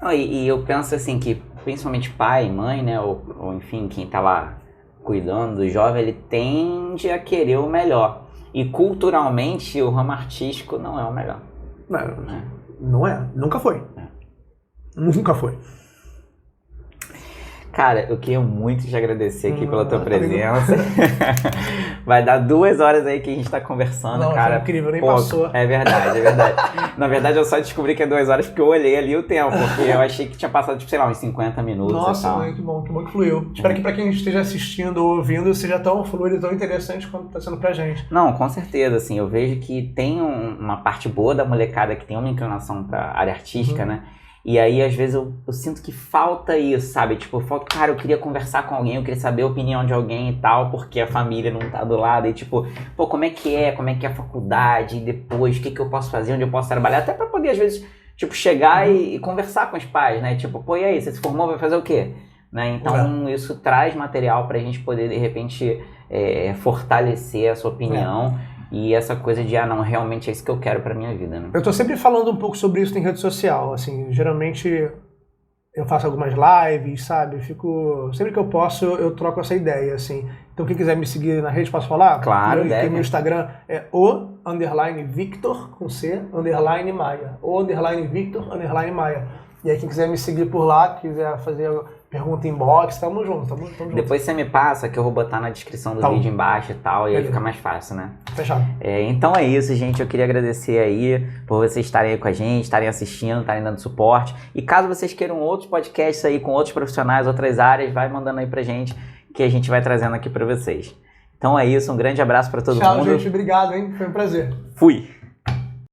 Não, e eu penso assim que principalmente pai, mãe, né, ou enfim, quem tá lá cuidando do jovem, ele tende a querer o melhor. E culturalmente o ramo artístico não é o melhor. Não é. Nunca foi. Nunca foi. Cara, eu queria muito te agradecer aqui pela tua presença. Vai dar 2 horas aí que a gente tá conversando, não, cara. É incrível, nem passou. É verdade, é verdade. Na verdade, eu só descobri que é 2 horas porque eu olhei ali o tempo, porque eu achei que tinha passado, tipo, sei lá, uns 50 minutos. Nossa, mãe, que bom que fluiu. Espero que pra quem esteja assistindo ou ouvindo seja tão fluido e tão interessante quanto tá sendo pra gente. Não, com certeza, assim, eu vejo que tem uma parte boa da molecada que tem uma inclinação pra área artística, né? E aí, às vezes, eu sinto que falta isso, sabe? Tipo, cara, eu queria conversar com alguém, eu queria saber a opinião de alguém e tal, porque a família não tá do lado. E tipo, pô, como é que é a faculdade? E depois, o que eu posso fazer, onde eu posso trabalhar? Até pra poder, às vezes, tipo, chegar e conversar com os pais, né? Tipo, pô, e aí, você se formou, vai fazer o quê? Né? Então, isso traz material pra gente poder, de repente, fortalecer a sua opinião. E essa coisa de, não, realmente é isso que eu quero pra minha vida, né? Eu tô sempre falando um pouco sobre isso em rede social, assim, geralmente eu faço algumas lives, sabe? Sempre que eu posso, eu troco essa ideia, assim. Então quem quiser me seguir na rede, posso falar? Claro, deve. Meu Instagram é _Victor, com C, _Maia. _Victor, _Maia. E aí quem quiser me seguir por lá, quiser fazer pergunta inbox, tamo junto. Depois você me passa que eu vou botar na descrição do vídeo embaixo e tal, e aí fica mais fácil, né? Fechado. Então é isso, gente. Eu queria agradecer aí por vocês estarem aí com a gente, estarem assistindo, estarem dando suporte. E caso vocês queiram outros podcasts aí com outros profissionais, outras áreas, vai mandando aí pra gente, que a gente vai trazendo aqui pra vocês. Então é isso, um grande abraço pra todo mundo. Tchau, gente. Obrigado, hein? Foi um prazer. Fui!